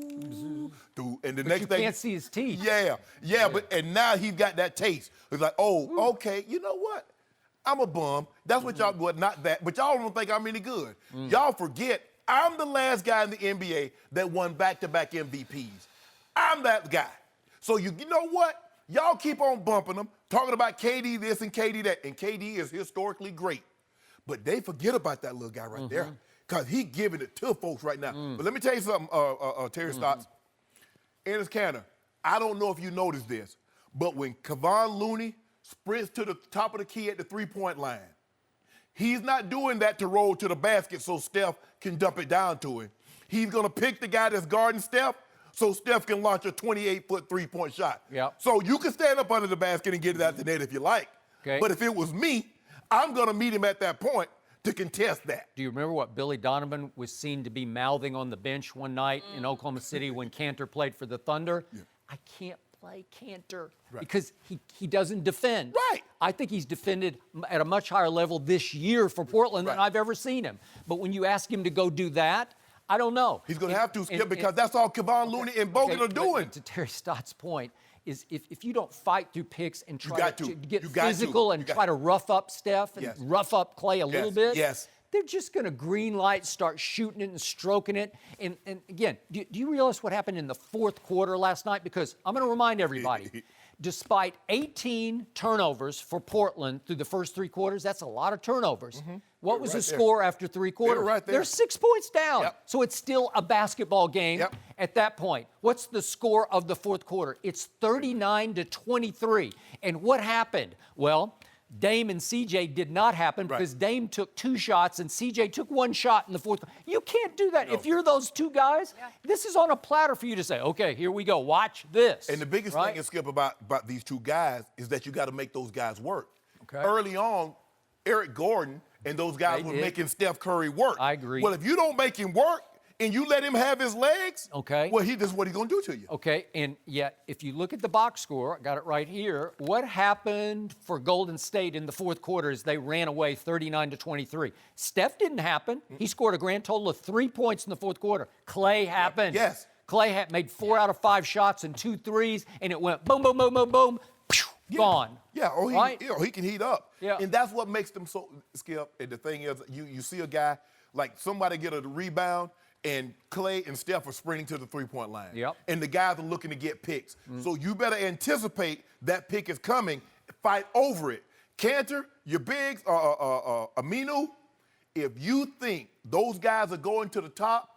and the next thing you can't see his teeth. Yeah. But now he's got that taste. It's like, okay, you know what? I'm a bum. That's what y'all, not that, but y'all don't think I'm any good. Y'all forget I'm the last guy in the NBA that won back-to-back MVPs. I'm that guy. So you know what? Y'all keep on bumping them, talking about KD this and KD that, and KD is historically great. But they forget about that little guy right there, because he giving it to folks right now. But let me tell you something, Terry Stotts. Ennis Canner, I don't know if you noticed this, but when Kevon Looney sprints to the top of the key at the three-point line, he's not doing that to roll to the basket so Steph can dump it down to him. He's going to pick the guy that's guarding Steph so Steph can launch a 28-foot three-point shot. Yep. So you can stand up under the basket and get it out the net if you like. Okay. But if it was me, I'm going to meet him at that point to contest that. Do you remember what Billy Donovan was seen to be mouthing on the bench one night in Oklahoma City when Cantor played for the Thunder? Yeah. I can't play Cantor because he doesn't defend. Right. I think he's defended at a much higher level this year for Portland than I've ever seen him. But when you ask him to go do that, I don't know. He's going to have to, Skip, because that's all Kevon Looney and Bogut are doing. But to Terry Stott's point, is if you don't fight through picks and try to get You physical and try to rough up Steph and rough up Clay a little bit, they're just going to green light, start shooting it and stroking it. And again, do you realize what happened in the fourth quarter last night? Because I'm going to remind everybody, despite 18 turnovers for Portland through the first three quarters, that's a lot of turnovers. What was the score after three quarters? They're 6 points down. So it's still a basketball game at that point. What's the score of the fourth quarter? It's 39-23. And what happened? Well, Dame and CJ did not happen because Dame took 2 shots and CJ took 1 shot in the fourth. You can't do that. No. If you're those 2 guys, this is on a platter for you to say, okay, here we go, watch this. And the biggest thing is, Skip, about these 2 guys is that you got to make those guys work. Early on, Eric Gordon and those guys were making Steph Curry work. I agree. Well, if you don't make him work and you let him have his legs, well, this is what he's going to do to you. Okay, and yet, if you look at the box score, I got it right here, what happened for Golden State in the fourth quarter as they ran away 39-23? Steph didn't happen. He scored a grand total of 3 points in the fourth quarter. Clay happened. Yes. Clay made 4 out of 5 shots and 2 threes, and it went boom, boom, boom, boom, boom, gone. He can heat up. And that's what makes them so, Skip. And the thing is, you see a guy, like somebody get a rebound, and Clay and Steph are sprinting to the three-point line. And the guys are looking to get picks. So you better anticipate that pick is coming, fight over it. Cantor, your bigs, Aminu, if you think those guys are going to the top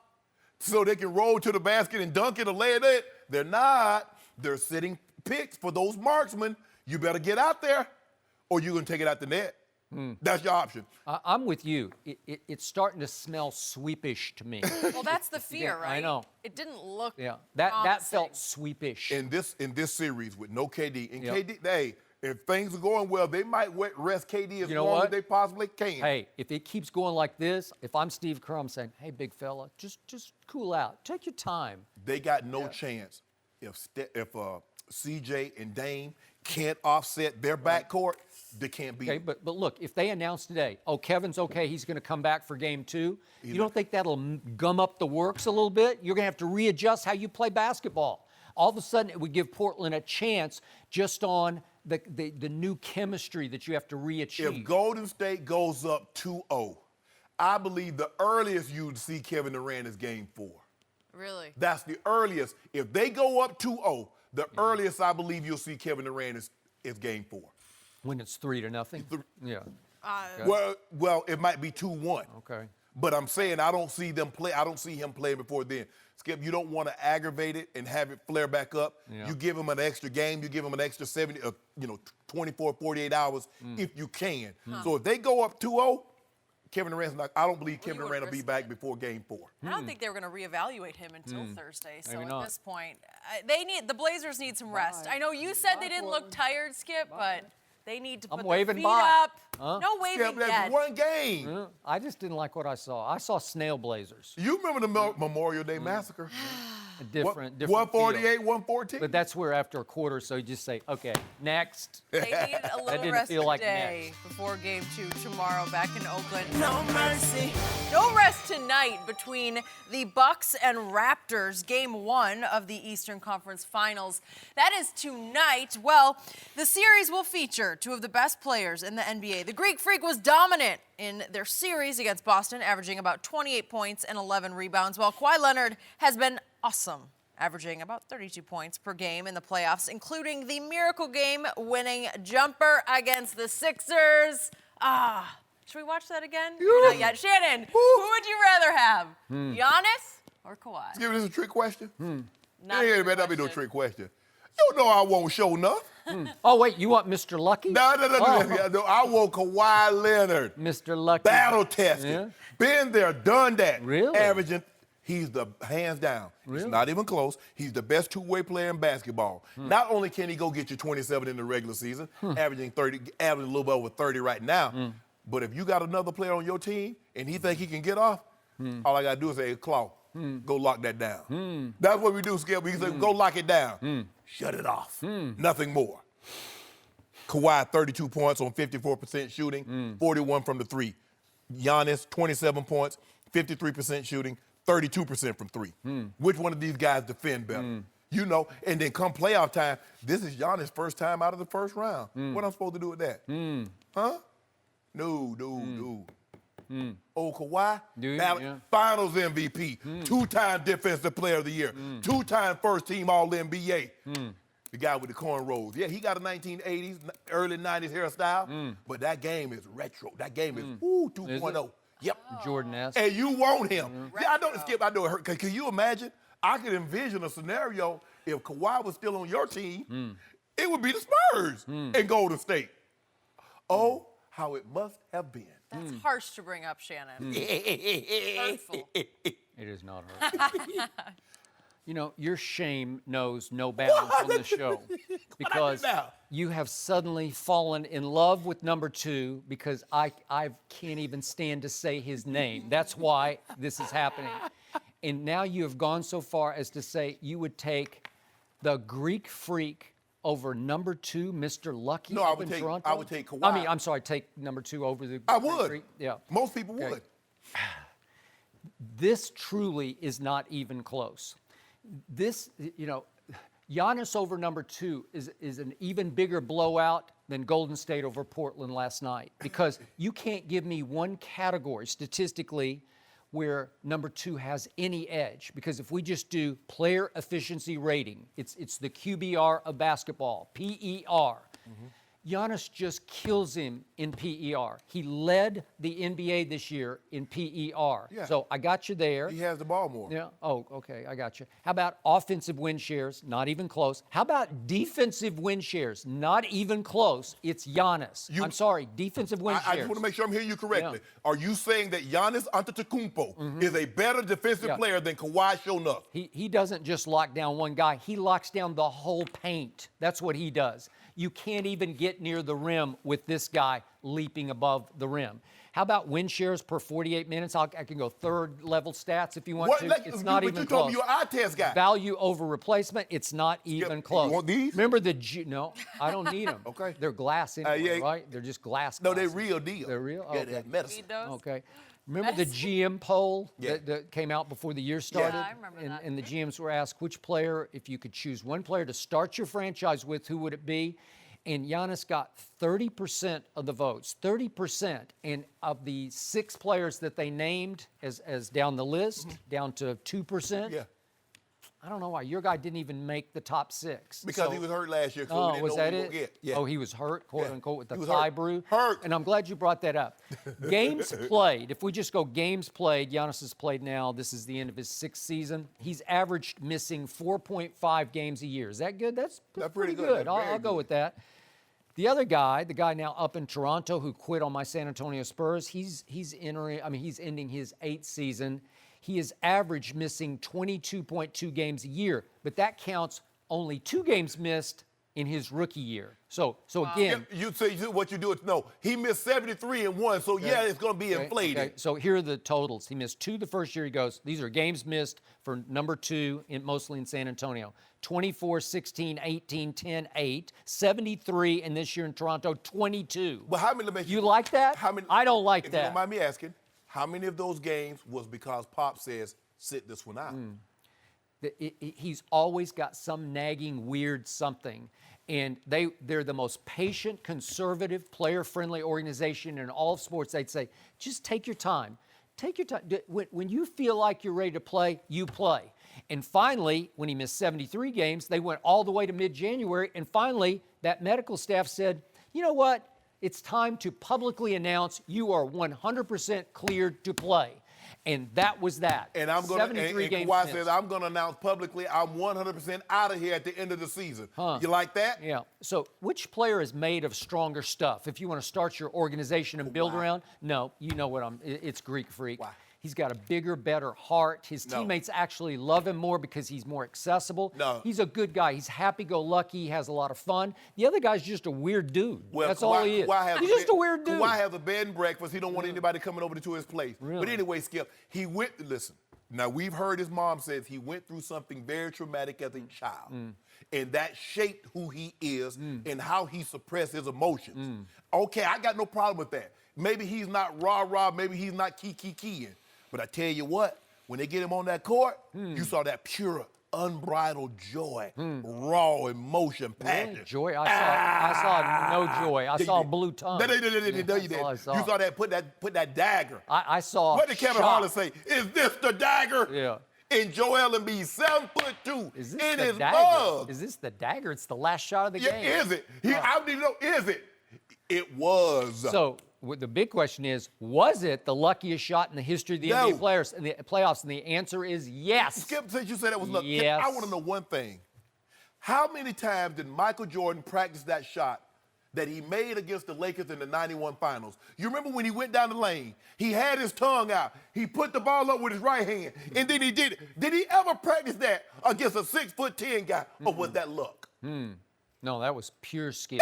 so they can roll to the basket and dunk it or lay it in, they're not. They're sitting picks for those marksmen. You better get out there or you're going to take it out the net. That's your option. I'm with you. It's starting to smell sweepish to me. Well, that's the fear, right? I know. It didn't look that felt sweepish. In this series with no KD, and KD, if things are going well, they might rest KD as long as they possibly can. Hey, if it keeps going like this, if I'm Steve Kerr, I'm saying, hey, big fella, just cool out. Take your time. They got no chance if CJ and Dame can't offset their backcourt. They can't beat. Okay, but look, if they announce today, Kevin's okay, he's going to come back for game 2, you don't think that'll gum up the works a little bit? You're going to have to readjust how you play basketball. All of a sudden, it would give Portland a chance just on the new chemistry that you have to re-achieve. If Golden State goes up 2-0, I believe the earliest you'd see Kevin Durant is game 4. Really? That's the earliest. If they go up 2-0, the earliest I believe you'll see Kevin Durant is game 4. When it's 3-0? Yeah. Well, it might be 2-1. Okay. But I'm saying I don't see them play. I don't see him playing before then. Skip, you don't want to aggravate it and have it flare back up. Yeah. You give him an extra game. You give him an extra 24, 48 hours if you can. So if they go up 2-0, Kevin Durant's not. I don't believe Kevin Durant will be back before game 4. I don't think they were going to reevaluate him until Thursday. So at this point, the Blazers need some rest. I know you said they didn't look tired, Skip, but they need to put their feet up. No waving yet. That's one game. I just didn't like what I saw. I saw snail blazers. You remember the Memorial Day Massacre? Different 148, feel. 114. But that's where after a quarter, so you just say, okay, next. They need a little rest today before game 2 tomorrow back in Oakland. No mercy. No rest tonight between the Bucks and Raptors, game 1 of the Eastern Conference Finals. That is tonight. Well, the series will feature 2 of the best players in the NBA. The Greek Freak was dominant in their series against Boston, averaging about 28 points and 11 rebounds, while Kawhi Leonard has been awesome averaging about 32 points per game in the playoffs, including the miracle game-winning jumper against the Sixers. Should we watch that again? Not yet. Shannon, who would you rather have, Giannis or Kawhi? Let's give this a trick question. Not It a better not be no question. trick question. You know I won't show enough. Oh, wait, you want Mr. Lucky? No. Oh. No, I want Kawhi Leonard. Mr. Lucky. Battle tested. Yeah. Been there, done that. Really? Averaging, he's the hands down. Really? It's not even close. He's the best two-way player in basketball. Not only can he go get you 27 in the regular season, averaging a little bit over 30 right now, but if you got another player on your team and he think he can get off, all I got to do is say, Claw, go lock that down. That's what we do, Skip. We say, go lock it down. Shut it off. Nothing more. Kawhi, 32 points on 54% shooting, 41 from the three. Giannis, 27 points, 53% shooting, 32% from three. Which one of these guys defend better? You know, and then come playoff time, this is Giannis' first time out of the first round. What am I supposed to do with that? Huh? No. Oh, Kawhi, Finals MVP, two-time Defensive Player of the Year, two-time first-team All-NBA. The guy with the cornrows. Yeah, he got a 1980s, early 90s hairstyle, but that game is retro. That game is 2.0. Yep. Jordan-esque. And you want him. Yeah, I know, Skip, I know it hurt. Can you imagine? I could envision a scenario if Kawhi was still on your team, it would be the Spurs and Golden State. Oh, how it must have been. That's harsh to bring up, Shannon. Hurtful. It is not hurtful. You know, your shame knows no bounds on the show because you have suddenly fallen in love with number 2 because I can't even stand to say his name. That's why this is happening. And now you have gone so far as to say you would take the Greek Freak over number 2, Mr. Lucky No, up in Toronto? I would take Kawhi. I mean, I'm sorry, take number 2 over the I Greek would. Freak? Yeah. Most people Okay. would. This truly is not even close. This, you know, Giannis over number 2 is an even bigger blowout than Golden State over Portland last night because you can't give me one category statistically where number 2 has any edge because if we just do player efficiency rating, it's the QBR of basketball, PER. Giannis just kills him in PER. He led the NBA this year in PER. Yeah. So I got you there. He has the ball more. Yeah. Oh, okay. I got you. How about offensive win shares? Not even close. How about defensive win shares? Not even close. It's Giannis. I'm sorry. Defensive win shares. I just want to make sure I'm hearing you correctly. Yeah. Are you saying that Giannis Antetokounmpo is a better defensive player than Kawhi showing up? He doesn't just lock down one guy. He locks down the whole paint. That's what he does. You can't even get near the rim with this guy leaping above the rim. How about win shares per 48 minutes? I can go third level stats if you want to. It's not even you close. told me you're an eye test guy. Value over replacement, it's not even close. You want these? Remember no, I don't need them. Okay. They're glass anyway, yeah. right? They're just glass. No, they're glasses. real deal. They're real? Yeah, Okay. that medicine. Need those? Okay. Remember the GM poll Yeah. that came out before the year started? Yeah, I remember that. And the GMs were asked which player, if you could choose one player to start your franchise with, who would it be? And Giannis got 30% of the votes, 30%. And of the 6 players that they named as down the list, down to 2%. Yeah. I don't know why. Your guy didn't even make the top 6. Because he was hurt last year. So we Oh, didn't was know that what we it? were gonna get. Yeah. Oh, he was hurt, quote Yeah. unquote, with the He was thigh hurt. brew. Hurt. And I'm glad you brought that up. Games played. If we just go games played, Giannis has played now. This is the end of his 6th season. He's averaged missing 4.5 games a year. Is that good? That's pretty good. That's I'll very go good. with that. The other guy, the guy now up in Toronto who quit on my San Antonio Spurs, he's ending his 8th season. He is average missing 22.2 games a year, but that counts only 2 games missed in his rookie year. So again, You say what you do is no. He missed 73 and 1, so yeah, it's going to be inflated. Okay, so here are the totals. He missed 2 the first year. He goes, these are games missed for number 2, mostly in San Antonio. 24, 16, 18, 10, 8, 73, and this year in Toronto, 22. But how many? You like that? How many? I don't like if that. You don't mind me asking, how many of those games was because Pop says sit this one out? He's always got some nagging weird something. And they're the most patient, conservative, player-friendly organization in all of sports. They'd say, just take your time. Take your time. When you feel like you're ready to play, you play. And finally, when he missed 73 games, they went all the way to mid-January. And finally, that medical staff said, you know what? It's time to publicly announce you are 100% cleared to play. And that was that. And I'm going to, and games Kawhi missed. says, I'm going to announce publicly I'm 100% out of here at the end of the season. You like that? Yeah. So which player is made of stronger stuff? If you want to start your organization and build around, no, you know what it's Greek Freak. Why? He's got a bigger, better heart. His No. teammates actually love him more because he's more accessible. No. He's a good guy. He's happy-go-lucky. He has a lot of fun. The other guy's just a weird dude. Well, That's Kawhi, all he is. Kawhi has He's just a weird dude. Kawhi has a bed and breakfast. He don't want anybody coming over to his place. Really? But anyway, Skip, he went, listen, now we've heard his mom says he went through something very traumatic as a child. And that shaped who he is and how he suppressed his emotions. Okay, I got no problem with that. Maybe he's not rah-rah, maybe he's not keying. But I tell you what, when they get him on that court, you saw that pure, unbridled joy, raw emotion, passion. Really? Joy? I saw no joy. I saw a blue tongue. No, you didn't. You saw that put that dagger. I saw What did Kevin shock. Harlan say? Is this the dagger? Yeah. And Joel Embiid, 7'2", Is this in the his dagger? mug. Is this the dagger? It's the last shot of the game. Yeah, is it? I don't even know, is it? It was. So the big question is, was it the luckiest shot in the history of the NBA players in the playoffs? And the answer is yes. Skip, since you said that was lucky, Yes. I want to know one thing. How many times did Michael Jordan practice that shot that he made against the Lakers in the 91 finals? You remember when he went down the lane, he had his tongue out, he put the ball up with his right hand, and then he did it. Did he ever practice that against a 6'10" guy, or was that luck? No, that was pure skill.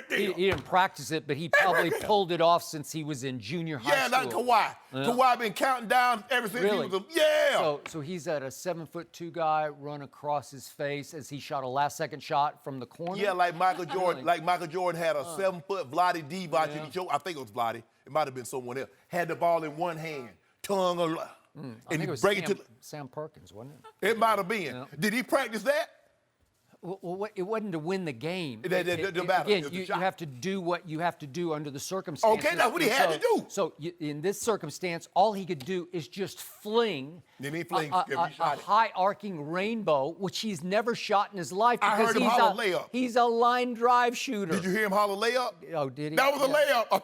He He didn't practice it, but he probably pulled it off since he was in junior high school. Not Kawhi. Kawhi been counting down ever since Really? he was So he's at a 7'2" guy run across his face as he shot a last-second shot from the corner. Yeah, like Michael Jordan. Like Michael Jordan had a 7-foot Vlade Divac in the show. I think it was Vlade. It might have been someone else. Had the ball in one hand, tongue, I and think he it was break it to. Sam Perkins, wasn't it? It might have been. Yeah. Did he practice that? Well, it wasn't to win the game. The battle. Again, It's a you shot. have to do what you have to do under the circumstances. Okay, that's what he had to do. So in this circumstance, all he could do is just fling Then he flings. a He shot it. high arcing rainbow, which he's never shot in his life. I because heard him he's holler layup. He's a line drive shooter. Did you hear him holler layup? Oh, did he? That was a layup, a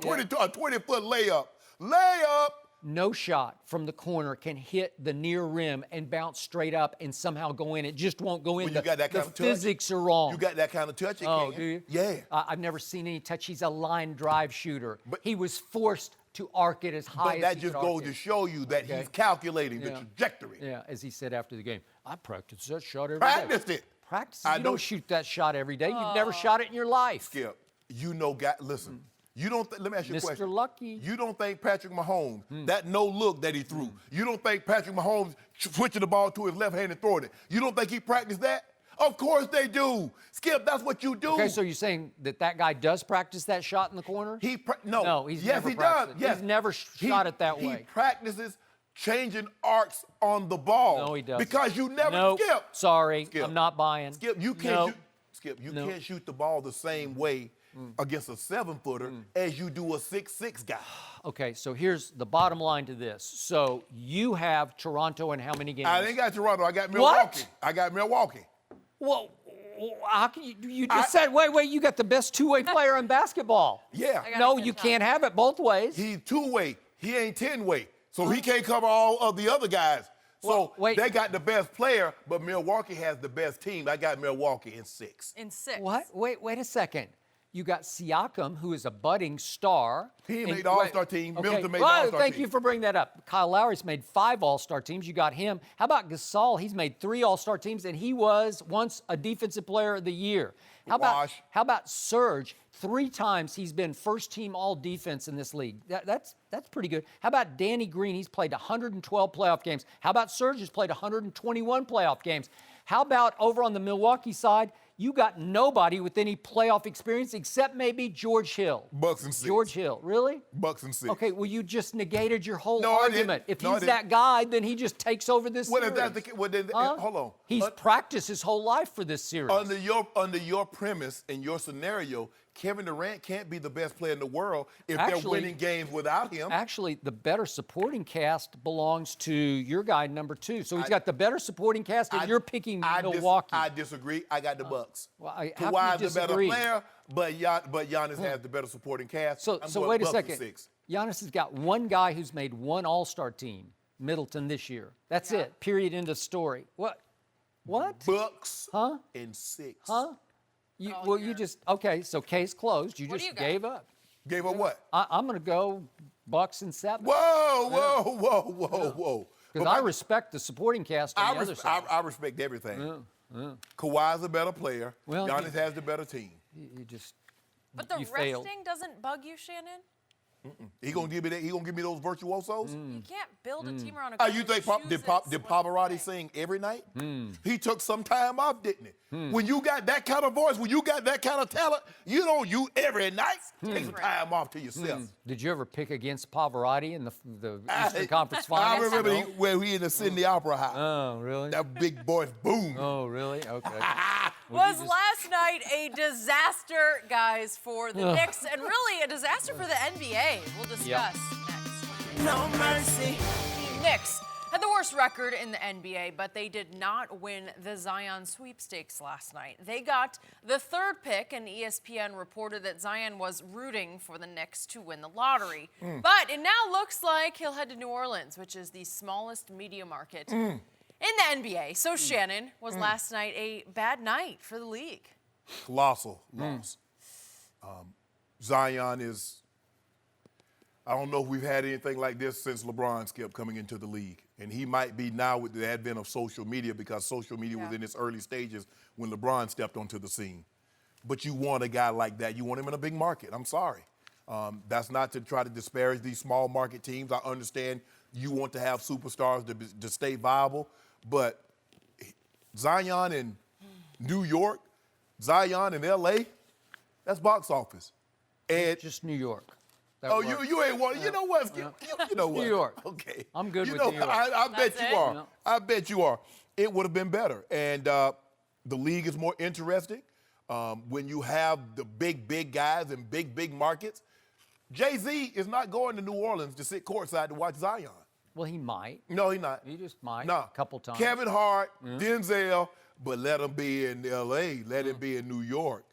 20-foot layup. Layup. No shot from the corner can hit the near rim and bounce straight up and somehow go in. It just won't go in. When you got that kind the of touch, physics are wrong. You got that kind of touch, it Oh, can. do you? Yeah. I've never seen any touch. He's a line drive shooter. But- he was forced to arc it as high But as that he just could goes arc to it. show you that Okay. he's calculating the Yeah. trajectory. Yeah, as he said after the game, I practiced that shot every day. Practiced it. Practice. I You don't know- shoot that shot every day. You've never shot it in your life. Skip, you know, listen. You don't. Let me ask you a Mr. question. Lucky. You don't think Patrick Mahomes, that no look that he threw, you don't think Patrick Mahomes switching the ball to his left hand and throwing it, you don't think he practiced that? Of course they do. Skip, that's what you do. Okay, so you're saying that guy does practice that shot in the corner? No, he's yes, never he practiced does. it. Yes. He's never shot it that He way. practices changing arcs on the ball. No, he doesn't. Because you never Nope. Skip. Sorry, Skip. I'm not buying. Skip, you can't Nope. shoot. Skip, you Nope. can't shoot the ball the same way against a 7-footer as you do a 6'6" guy. Okay, so here's the bottom line to this. So you have Toronto in how many games? I ain't got Toronto. I got Milwaukee. I got Milwaukee. Well, how can you just said, wait, you got the best two-way player in basketball. Yeah. I got No, it you 10 can't have it both ways. He's 2-way. He ain't 10-way. So he can't cover all of the other guys. So Well, wait. they got the best player, but Milwaukee has the best team. I got Milwaukee in 6. In 6. What? Wait a second. You got Siakam, who is a budding star. He And- made the All-Star team. Okay. Middleton made the Well, All-Star thank team. you for bringing that up. Kyle Lowry's made 5 All-Star teams. You got him. How about Gasol? He's made 3 All-Star teams, and he was once a Defensive Player of the Year. Wash. How about Serge? 3 times he's been first-team All-Defense in this league. That's pretty good. How about Danny Green? He's played 112 playoff games. How about Serge? He's played 121 playoff games. How about over on the Milwaukee side? You got nobody with any playoff experience except maybe George Hill. Bucks and 6. George Hill, really? Bucks and 6. Okay, well, you just negated your whole No, I didn't. argument. If No, I he's didn't. that guy, then he just takes over this Well, if series. that's the case, well, then, Huh? hold on. He's practiced his whole life for this series. Under your premise and your scenario, Kevin Durant can't be the best player in the world if they're Actually- winning games without him. Actually, the better supporting cast belongs to your guy, number 2. So he's got the better supporting cast, and you're picking Milwaukee. I disagree. I got the Bucks. Well, how can Kawhi's you the better disagree? player, but Giannis has the better supporting cast. So I'm going wait a Bucks in second. 6. Giannis has got one guy who's made one All-Star team, Middleton, this year. That's it. Period. End of story. What? Bucks Huh? in 6. Huh? You just okay. So case closed. You What do just you got? gave up. Gave up what? I'm going to go Bucks in 7. Whoa. Because I respect the supporting cast on the other side. I respect everything. Kawhi's a better player. Well, Giannis has the better team. You just. But the you failed. resting doesn't bug you, Shannon? He gonna give me that. He gonna give me those virtuosos. You can't build a team around a guy You who think did chooses what to Pavarotti play. sing every night? He took some time off, didn't he? When you got that kind of voice, when you got that kind of talent, you don't every night take some time off to yourself. Did you ever pick against Pavarotti in the Eastern Conference I Finals? remember where we in the Sydney Opera House. Oh, really? That big voice boom. Oh, really? Okay. Was last night a disaster, guys, for the Knicks, and really a disaster for the NBA? We'll discuss next. No mercy. The Knicks had the worst record in the NBA, but they did not win the Zion sweepstakes last night. They got the 3rd pick, and ESPN reported that Zion was rooting for the Knicks to win the lottery. But it now looks like he'll head to New Orleans, which is the smallest media market in the NBA. So, Shannon, was last night a bad night for the league? Colossal loss. Zion is, I don't know if we've had anything like this since LeBron kept coming into the league. And he might be now with the advent of social media, because social media was in its early stages when LeBron stepped onto the scene. But you want a guy like that. You want him in a big market. I'm sorry. That's not to try to disparage these small market teams. I understand you want to have superstars to stay viable. But Zion in New York, Zion in L.A., that's box office. And Just New York. That oh, works. you ain't one. You know what? You know what? New York. Okay. I'm good you with know, New York. I bet That's you it? are. Yeah. I bet you are. It would have been better. And the league is more interesting when you have the big guys in big markets. Jay-Z is not going to New Orleans to sit courtside to watch Zion. Well, he might. No, he's not. He just might. No. A couple times. Kevin Hart, Denzel, but let him be in L.A. Let him be in New York.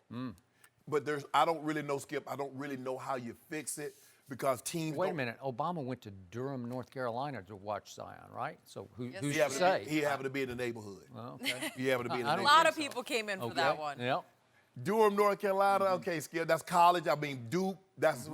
But I don't really know, Skip. I don't really know how you fix it, because teams Wait a don't- minute. Obama went to Durham, North Carolina to watch Zion, right? So who's He to happened say? he happened to be in the neighborhood. Well, okay. He happened to be in the I A don't neighborhood. lot of people came in for Okay. that one. Yep. Durham, North Carolina, okay, Skip, that's college. I mean, Duke, that's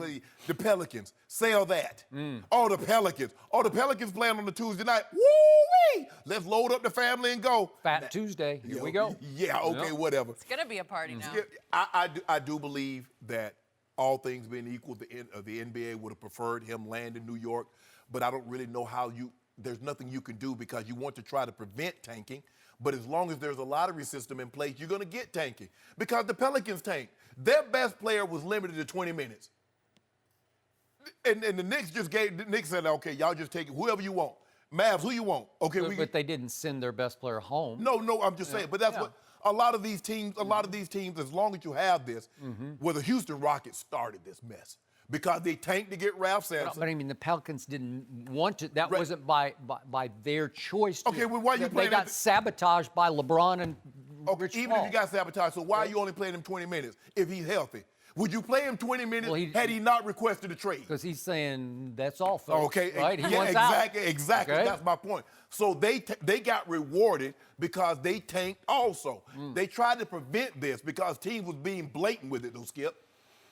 the Pelicans. Sell that. Oh, the Pelicans. Oh, the Pelicans playing on the Tuesday night. Woo-wee! Let's load up the family and go. Fat Tuesday. Here we go. Yeah, okay, Yep. whatever. It's going to be a party now. Skip, I do believe that all things being equal, the NBA would have preferred him land in New York, but I don't really know how there's nothing you can do, because you want to try to prevent tanking. But as long as there's a lottery system in place, you're going to get tanking. Because the Pelicans tanked. Their best player was limited to 20 minutes. And the Knicks said, okay, y'all just take it, whoever you want. Mavs, who you want? Okay, But they didn't send their best player home. No, I'm just saying. But that's what a lot of these teams, as long as you have this, where the Houston Rockets started this mess. Because they tanked to get Ralph Sampson. But I mean, the Pelicans didn't want to. That Right. wasn't by their choice. Okay, well, why you They playing got at sabotaged by LeBron and Okay, Rich even Paul. if you got sabotaged, so why are you only playing him 20 minutes if he's healthy? Would you play him 20 minutes Well, had he not requested a trade? Because he's saying that's all, folks. Okay, right? He yeah, wants exactly. Okay? That's my point. So they got rewarded because they tanked also. They tried to prevent this because teams was being blatant with it, though, Skip.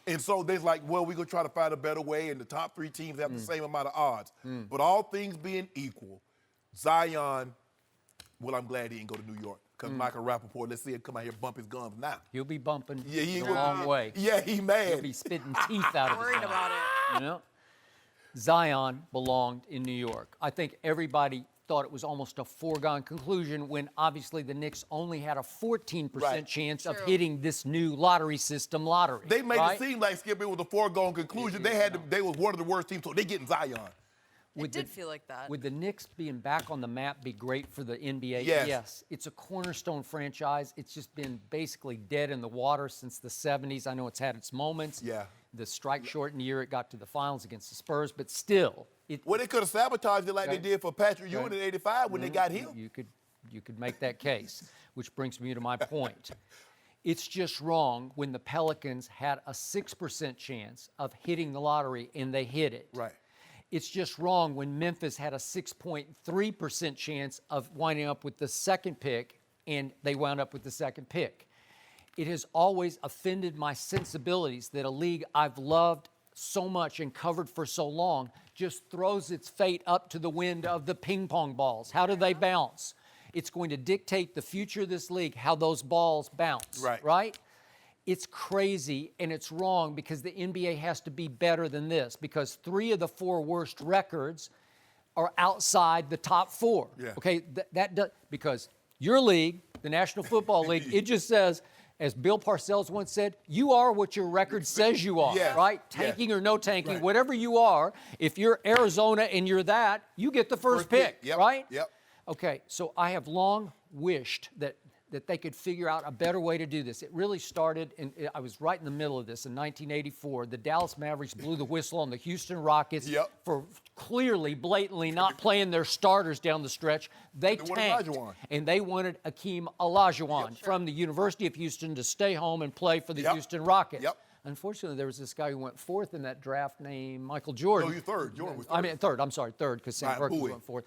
And so they're like, well, we're going to try to find a better way, and the top 3 teams have the same amount of odds. But all things being equal, Zion, well, I'm glad he didn't go to New York, because Michael Rapaport, let's see him come out here bump his gums now. He'll be bumping he the will. long way. Yeah, he mad. He'll be spitting teeth out of his Worried mouth. about it. You know? Zion belonged in New York. I think everybody thought it was almost a foregone conclusion when obviously the Knicks only had a 14% Right. chance of True. hitting this new lottery system lottery. They made right? it seem like, Skip, it was a foregone conclusion. They was one of the worst teams, so they getting Zion. It did feel like that. Would the Knicks being back on the map be great for the NBA? Yes. It's a cornerstone franchise. It's just been basically dead in the water since the 70s. I know it's had its moments. Yeah. The strike-shortened year, it got to the finals against the Spurs, but still. Well, they could have sabotaged it like they did for Patrick Ewing in '85 when they got him. You could make that case, which brings me to my point. It's just wrong when the Pelicans had a 6% chance of hitting the lottery and they hit it. Right. It's just wrong when Memphis had a 6.3% chance of winding up with the second pick and they wound up with the second pick. It has always offended my sensibilities that a league I've loved so much and covered for so long just throws its fate up to the wind of the ping pong balls. How do they bounce? It's going to dictate the future of this league, how those balls bounce, right? It's crazy and it's wrong because the NBA has to be better than this because 3 of the 4 worst records are outside the top 4. Yeah. Okay, because your league, the National Football League, it just says, as Bill Parcells once said, you are what your record says you are, right? Tanking or no tanking, whatever you are, if you're Arizona and you're that, you get the first pick, right? Yep. Okay, so I have long wished that they could figure out a better way to do this. It really started, I was right in the middle of this in 1984. The Dallas Mavericks blew the whistle on the Houston Rockets for clearly, blatantly not playing their starters down the stretch. They tanked, and they wanted Akeem Olajuwon from the University of Houston to stay home and play for the Houston Rockets. Unfortunately, there was this guy who went 4th in that draft named Michael Jordan. No, you're 3rd. Jordan was 3rd. I mean, 3rd. I'm sorry, 3rd, because Sam Perkins went 4th.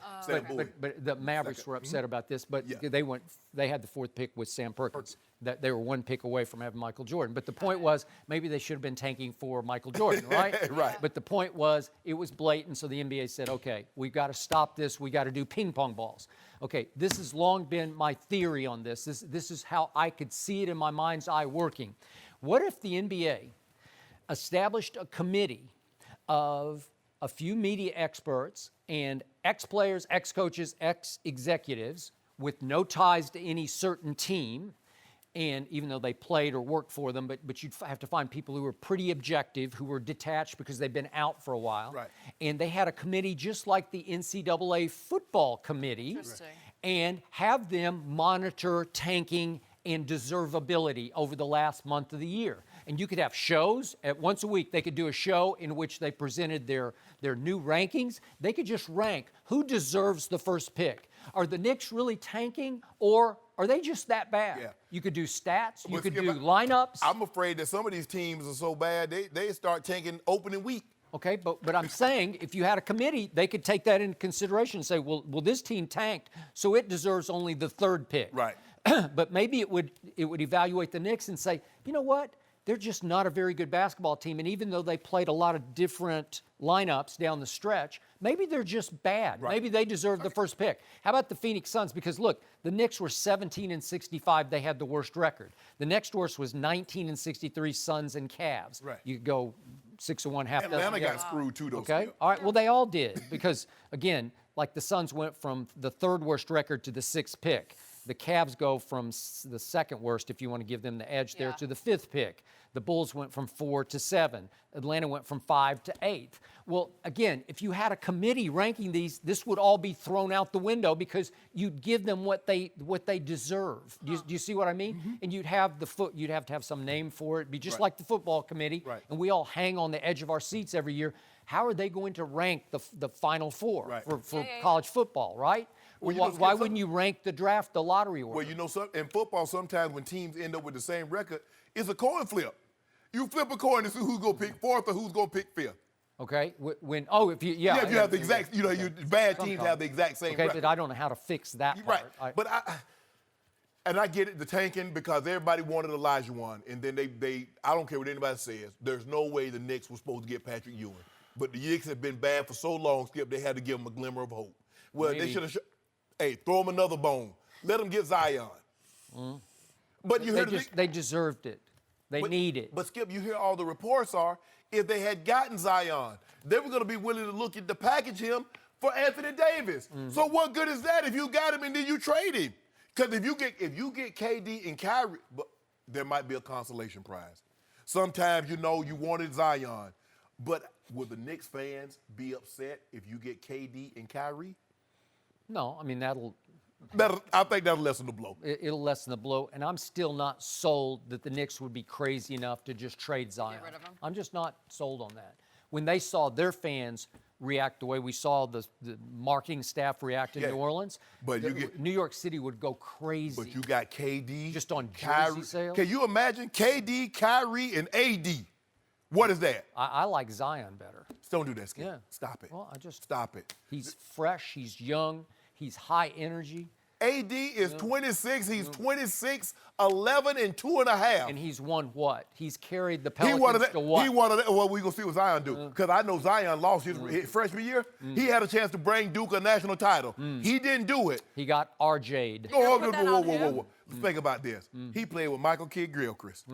But the Mavericks were upset about this. But they had the 4th pick with Sam Perkins. That they were 1 pick away from having Michael Jordan. But the point was, maybe they should have been tanking for Michael Jordan, right? Right. But the point was, it was blatant. So the NBA said, okay, we've got to stop this. We got to do ping pong balls. Okay, this has long been my theory on this. This is how I could see it in my mind's eye working. What if the NBA established a committee of a few media experts and ex-players, ex-coaches, ex-executives with no ties to any certain team, and even though they played or worked for them, but you'd have to find people who were pretty objective, who were detached because they've been out for a while. Right. And they had a committee just like the NCAA football committee, and have them monitor tanking and deservability over the last month of the year. And you could have shows once a week. They could do a show in which they presented their new rankings. They could just rank who deserves the first pick. Are the Knicks really tanking, or are they just that bad? Yeah. You could do stats. You could Skip, do lineups. I'm afraid that some of these teams are so bad, they start tanking opening week. Okay, but I'm saying if you had a committee, they could take that into consideration and say, well, this team tanked, so it deserves only the 3rd pick. Right. But maybe it would evaluate the Knicks and say, you know what? They're just not a very good basketball team. And even though they played a lot of different lineups down the stretch, maybe they're just bad. Right. Maybe they deserve the first pick. How about the Phoenix Suns? Because look, the Knicks were 17-65. They had the worst record. The next worst was 19-63 Suns and Cavs. Right. You could go 6-1, half dozen. Atlanta got screwed too, though. Okay. All right. Well, they all did because, again, like the Suns went from the 3rd worst record to the 6th pick. The Cavs go from the 2nd worst, if you want to give them the edge there, to the 5th pick. The Bulls went from 4 to 7. Atlanta went from 5 to 8. Well, again, if you had a committee ranking these, this would all be thrown out the window because you'd give them what they deserve. Do you see what I mean? Mm-hmm. And you'd have to have some name for it. It'd be just like the football committee. Right. And we all hang on the edge of our seats every year. How are they going to rank the Final Four for college football, right? Well, why wouldn't you rank the draft, the lottery order? Well, you know, in football, sometimes when teams end up with the same record, it's a coin flip. You flip a coin to see who's going to pick 4th or who's going to pick 5th. Okay. If you if you have the exact, bad teams have the exact same record. Okay, but I don't know how to fix that part. Right. But I get it, the tanking, because everybody wanted Olajuwon, and then I don't care what anybody says, there's no way the Knicks were supposed to get Patrick Ewing. But the Knicks have been bad for so long, Skip, they had to give him a glimmer of hope. Well, they should have, throw him another bone. Let him get Zion. Mm. But they deserved it. They need it. But Skip, you hear all the reports are, if they had gotten Zion, they were going to be willing to look at the package him for Anthony Davis. Mm-hmm. So what good is that if you got him and then you trade him? Because if you get KD and Kyrie, but there might be a consolation prize. Sometimes you wanted Zion, but will the Knicks fans be upset if you get KD and Kyrie? No, I mean, I think that'll lessen the blow. it'll lessen the blow. And I'm still not sold that the Knicks would be crazy enough to just trade Zion. rid of him? I'm just not sold on that. When they saw their fans react the way we saw the marketing staff react in Yeah, New Orleans, but New York City would go crazy. But you got KD. Just on Kyrie. jersey sales? Can you imagine KD, Kyrie, and AD? What is that? I like Zion better. Don't do that, Skip. Yeah. Stop it. Well, Stop it. He's fresh, he's young, he's high energy, AD is 26. He's 26, 11, and 2.5. and he's won what? He's carried the He Pelicans wanted that. to what? He wanted that. Well, we gonna see what Zion do, because I know Zion lost his freshman year. He had a chance to bring Duke a national title. He didn't do it. He got RJ'd. Oh, put that on him? whoa. Think about this. He played with Michael Kidd-Gilchrist.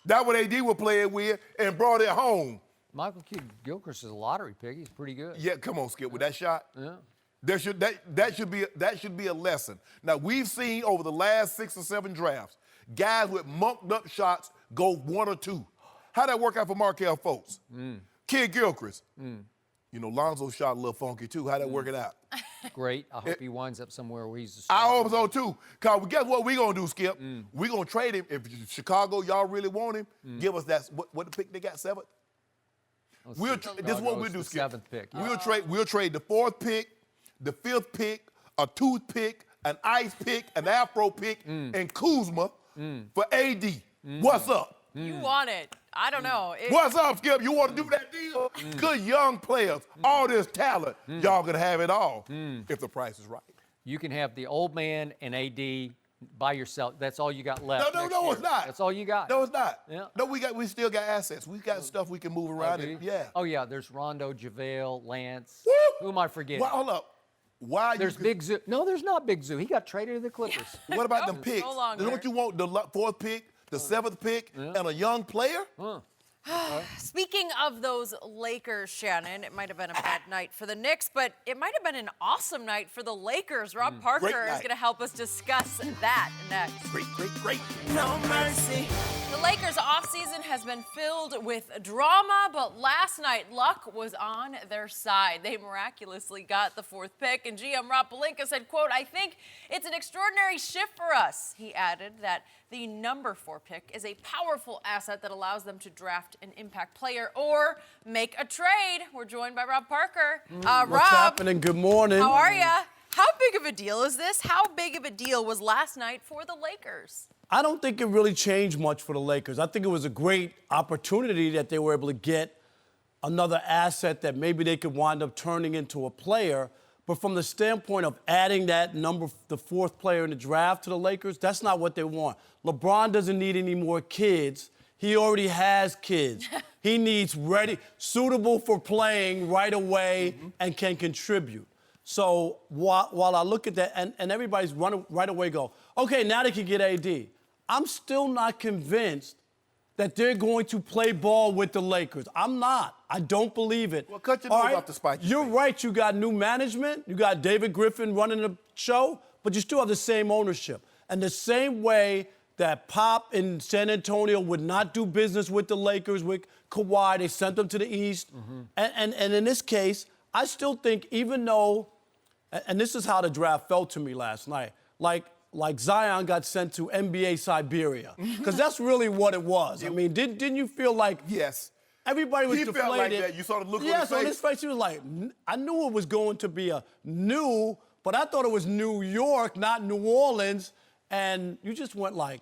That's what AD was playing with, and brought it home. Michael Kidd-Gilchrist is a lottery pick. He's pretty good. Yeah, come on, Skip, with that shot. Yeah. That should be a lesson. Now we've seen over the last 6 or 7 drafts, guys with mucked up shots go 1 or 2. How'd that work out for Markelle Fultz? Kidd-Gilchrist. You know, Lonzo's shot a little funky too. How'd that work it out? Great. I hope he winds up somewhere where he's I hope so too. Cause guess what we gonna do, Skip? We gonna trade him. If Chicago, y'all really want him, give us that. What the pick they got, 7th? This is what we'll do, Skip. 7th pick. We'll trade the 4th pick, the 5th pick, a tooth pick, an ice pick, an afro pick, and Kuzma for AD. What's up? You want it. I don't know. What's up, Skip? You want to do that deal? Good young players, all this talent. Y'all can have it all if the price is right. You can have the old man and AD by yourself. That's all you got left. No, next year. it's not. That's all you got. No, it's not. Yeah. No, we still got assets. We got stuff we can move around. do you? Yeah. Oh, yeah. There's Rondo, JaVale, Lance. Woo! Who am I forgetting? Well, hold up. Why There's Big Zoo. No, there's not Big Zoo. He got traded to the Clippers. What about them Nope, picks? no longer. Don't you want the 4th pick, the 7th pick, and a young player? Speaking of those Lakers, Shannon, it might have been a bad night for the Knicks, but it might have been an awesome night for the Lakers. Rob Parker is night. going to help us discuss that next. Great. No mercy. The Lakers' offseason has been filled with drama, but last night, luck was on their side. They miraculously got the 4th pick, and GM Rob Pelinka said, quote, "I think it's an extraordinary shift for us." He added that the number 4 pick is a powerful asset that allows them to draft an impact player or make a trade. We're joined by Rob Parker. What's Rob, happening? Good morning. how are ya? How big of a deal is this? How big of a deal was last night for the Lakers? I don't think it really changed much for the Lakers. I think it was a great opportunity that they were able to get another asset that maybe they could wind up turning into a player. But from the standpoint of adding that the 4th player in the draft to the Lakers, that's not what they want. LeBron doesn't need any more kids. He already has kids. He needs suitable for playing right away and can contribute. So while I look at that, and everybody's right away go, okay, now they can get AD. I'm still not convinced that they're going to play ball with the Lakers. I'm not. I don't believe it. Well, cut your All nose off to spite your You're face. right. You got new management. You got David Griffin running the show, but you still have the same ownership. And the same way that Pop in San Antonio would not do business with the Lakers, with Kawhi, they sent them to the East. And in this case, I still think even though, and this is how the draft felt to me last night, like Zion got sent to NBA Siberia, because that's really what it was. I mean, didn't you feel like Yes. everybody was He deflated? felt like that. You saw the look on his Yes, on face? his face, he was like, I knew it was going to be a new, but I thought it was New York, not New Orleans. And you just went like,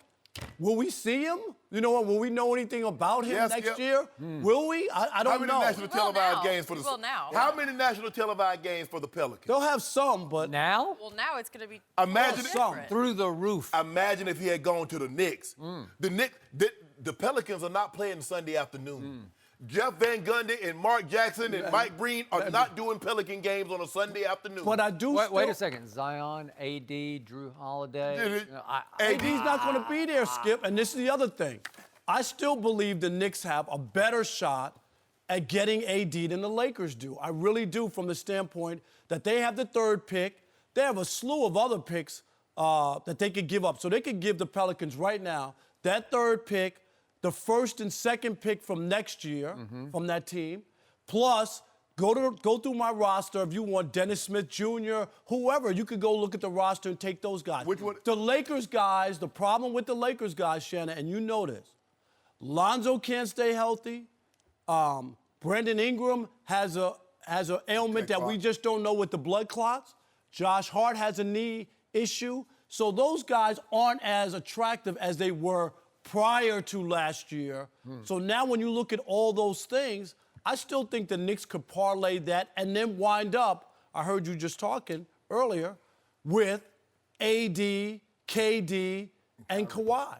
will we see him? You know what? Will we know anything about him Yes, next yep. year? Will we? I How don't many know. national We will televised now. games for the We will now. How many national televised games for the Pelicans? They'll have some, but Now? Well, now it's going to be Imagine some. different. Through the roof. Imagine if he had gone to the Knicks. The Pelicans are not playing Sunday afternoon. Jeff Van Gundy and Mark Jackson and Mike Breen are not doing Pelican games on a Sunday afternoon. but I do Wait a second. Zion, AD, Drew Holiday. Did it- You know, I- AD's not going to be there, Skip. And this is the other thing. I still believe the Knicks have a better shot at getting AD than the Lakers do. I really do, from the standpoint that they have the 3rd pick. They have a slew of other picks that they could give up. So they could give the Pelicans right now that 3rd pick, the 1st and 2nd pick from next year from that team, Plus, go through my roster. If you want Dennis Smith Jr., whoever, you could go look at the roster and take those guys. Which one? The Lakers guys, the problem with the Lakers guys, Shannon, and you know this, Lonzo can't stay healthy. Brandon Ingram has an ailment that we just don't know with the blood clots. Josh Hart has a knee issue. So those guys aren't as attractive as they were prior to last year. So now when you look at all those things, I still think the Knicks could parlay that and then wind up, I heard you just talking earlier, with AD, KD, and Kawhi.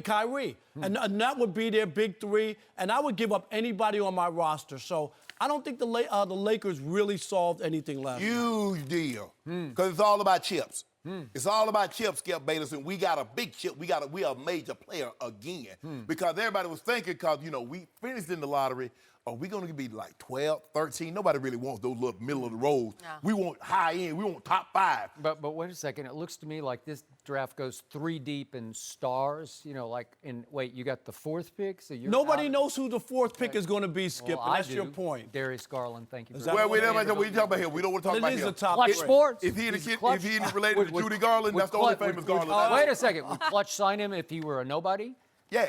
Kyrie. And that would be their big three, and I would give up anybody on my roster. So I don't think the Lakers really solved anything last night. Huge deal. Because it's all about chips. It's all about chips, Skip Bayless, and we got a big chip. We are a major player again. Because everybody was thinking, because, we finished in the lottery, are we going to be like 12, 13? Nobody really wants those little middle of the road. No. We want high end. We want top 5. But wait a second. It looks to me like this draft goes 3 deep in stars. You got the 4th pick. So you're Nobody out. knows who the 4th pick is going to be, Skip, Well, and I that's your do. point. Darius Garland, thank you. Is very that much. What are you talking about here? We don't want to talk It about is him. a top Clutch three. Sports. If he He's ain't Clutch. related to Judy Garland, that's the only famous Garland. Wait a second. Would Clutch sign him if he were a nobody? Yeah.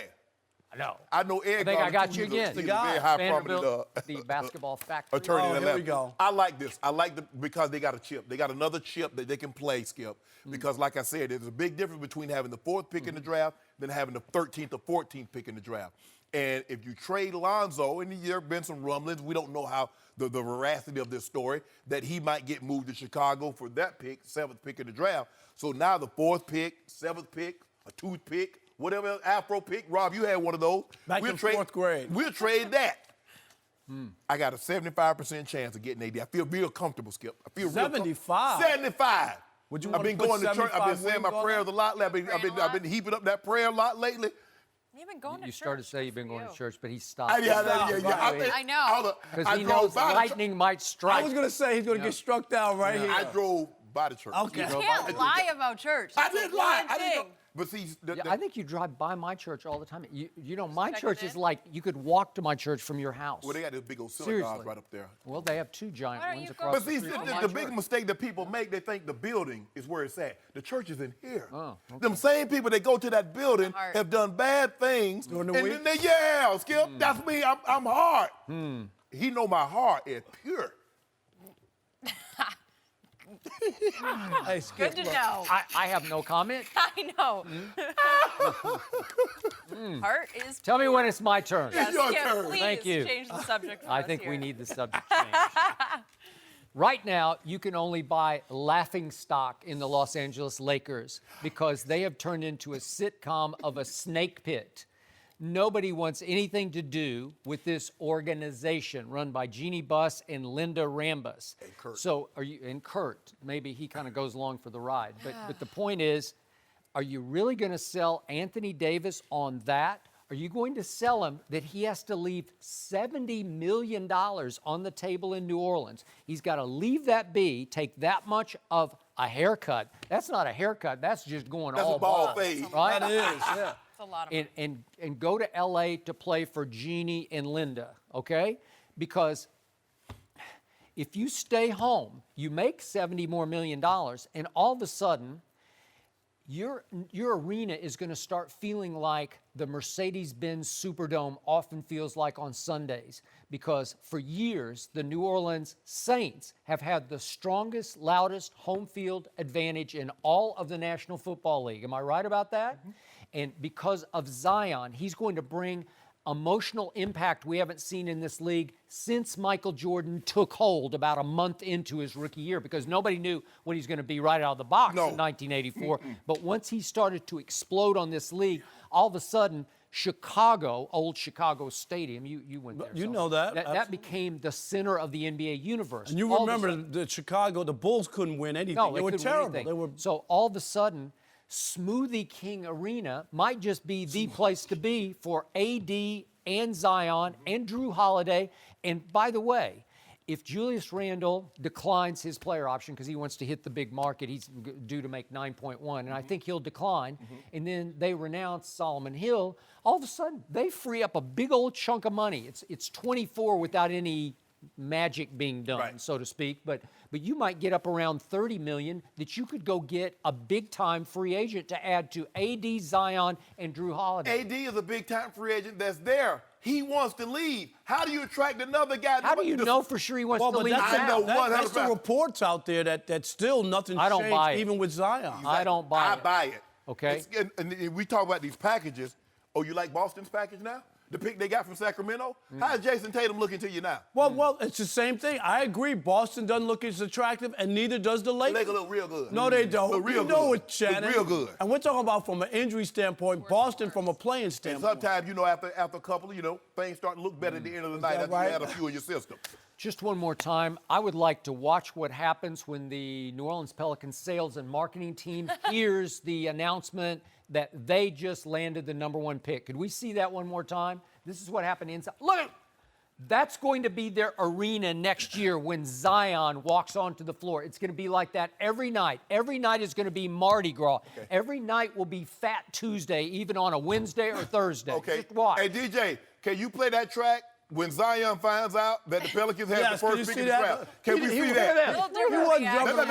No. I know Ed I think I Garland, got too. you He's again. He's a very high Vanderbilt, prominent the basketball factory. attorney. Oh, in here LA. we go. I like this. I like because they got a chip. They got another chip that they can play, Skip. Because like I said, there's a big difference between having the 4th pick in the draft than having the 13th or 14th pick in the draft. And if you trade Lonzo, and there have been some rumblings, we don't know how the veracity of this story, that he might get moved to Chicago for that pick, 7th pick in the draft. So now the 4th pick, 7th pick, a 2th pick, whatever Afro pick. Rob, you had one of those. Back in 4th grade. We'll trade that. I got a 75% chance of getting AD. I feel real comfortable, Skip. I feel 75? 75. Would you I've wanna been put going to church. I've been 75 saying my wings on prayers it? a lot. I've been heaping up that prayer a lot lately. You've been going to You church. started to say Good you've been for going to you. church, but he stopped. I know. Because he knows lightning might strike. I was going to say he's going to get struck down right here. I drove by the church. Okay. You You can't lie about church. I That's didn't the lie. one I didn't thing. know. But see, I think you drive by my church all the time. My Check church it is in. like you could walk to my church from your house. well, they got this big old Seriously. synagogue right up there. Well, they have 2 giant Why don't ones you go across But the see, street from the my big church. mistake that people make, they think the building is where it's at. The church is in here. Oh, okay. Them same people that go to that building Heart. have done bad things. During the and week? then Skip, that's me. I'm hard. He know my heart is pure. Hey, Skip, Good to know. I have no comment. I know. Heart is. Tell me when it's my turn. Yes, your Skip, turn. please Thank you. change the subject. For I us think we here. need the subject changed. Right now, you can only buy laughing stock in the Los Angeles Lakers because they have turned into a sitcom of a snake pit. Nobody wants anything to do with this organization run by Jeannie Buss and Linda Rambus. And Kurt. So and Kurt, maybe he kind of goes along for the ride. But the point is, are you really going to sell Anthony Davis on that? Are you going to sell him that he has to leave $70 million on the table in New Orleans? He's got to leave that be, take that much of a haircut. That's not a haircut. That's just going That's all a ball bald, fade. right? that is, yeah. It's a lot of money. And go to LA to play for Jeannie and Linda, okay? Because if you stay home, you make $70 more million, and all of a sudden, your arena is going to start feeling like the Mercedes-Benz Superdome often feels like on Sundays, because for years, the New Orleans Saints have had the strongest, loudest home field advantage in all of the National Football League. Am I right about that? Mm-hmm. And because of Zion, he's going to bring emotional impact we haven't seen in this league since Michael Jordan took hold about a month into his rookie year, because nobody knew what he's going to be right out of the box in 1984. But once he started to explode on this league, all of a sudden, Chicago, old Chicago Stadium, you went there. You so know that. That became the center of the NBA universe. And you All of a remember sudden- the Chicago, the Bulls couldn't win anything. no, they were couldn't win terrible. anything. They were So all of a sudden, Smoothie King Arena might just be the place to be for AD and Zion and Drew Holiday. And by the way, if Julius Randle declines his player option because he wants to hit the big market, he's due to make 9.1, and I think he'll decline, and then they renounce Solomon Hill, all of a sudden they free up a big old chunk of money. It's 24 without any magic being done, Right. so to speak. But you might get up around $30 million that you could go get a big-time free agent to add to AD, Zion, and Drew Holiday. AD is a big-time free agent that's there. He wants to leave. How do you attract another guy? How do you know for sure he wants Well, to but leave that's, I now? know that's the 100%. reports out there that still nothing's I don't changed, buy it. even with Zion. I don't buy I it. buy it. Okay. And we talk about these packages. Oh, you like Boston's package now? The pick they got from Sacramento? How's Jason Tatum looking to you now? Well, it's the same thing. I agree. Boston doesn't look as attractive, and neither does the Lakers. They look real good. No, they don't. Look real you know good. it, Shannon. Look real good. And we're talking about from an injury standpoint, Boston from a playing And standpoint. sometimes, after a couple, things start to look better at the end of the night that after right? you had a few in your system. Just one more time, I would like to watch what happens when the New Orleans Pelicans sales and marketing team hears the announcement that they just landed the #1 pick. Could we see that one more time? This is what happened inside. Look, that's going to be their arena next year when Zion walks onto the floor. It's going to be like that every night. Every night is going to be Mardi Gras. Okay. Every night will be Fat Tuesday, even on a Wednesday or Thursday. Okay. Just watch. Hey, DJ, can you play that track when Zion finds out that the Pelicans have Yes, the can you first pick see in the that? draft? Can we He see was- that? A little different He wasn't reaction. jumping No.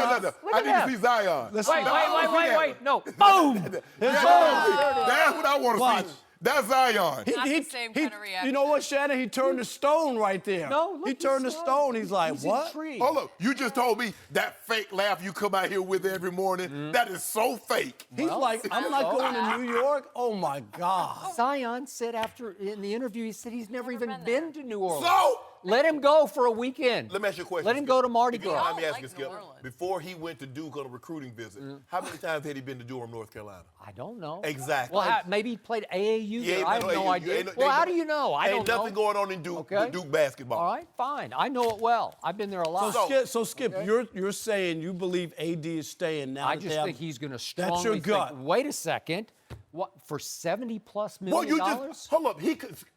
Look I at need that. to see Zion. Let's Wait, see. wait. No. Boom! That's what I want to Watch. see. That's Zion. Not the same kind of reaction. You know what, Shannon? He turned to stone right there. No, look, he turned to he's stone. He's like, He's what? intrigued. Hold up. You just told me that fake laugh you come out here with every morning, that is so fake. He's like, I'm not going to New York. Oh my God. Zion said in the interview, he said he's never even been to New Orleans. So, Let him go for a weekend. let me ask you a question. Let him Skip. go to Mardi If you Gras. don't mind me I asking, like Skip, New Orleans. before he went to Duke on a recruiting visit, how many times had he been to Durham, North Carolina? I don't know. Exactly. Well, maybe he played AAU there. I have no idea. Ain't Well, how do you know? I Ain't don't nothing know. going on in Duke Okay. with Duke basketball. All right, fine. I know it well. I've been there a lot. So Skip, you're saying you believe AD is staying now? I that they just have- think he's going to That's your strongly gut. think, wait a second, what, for $70+ Well, million? you just hold up.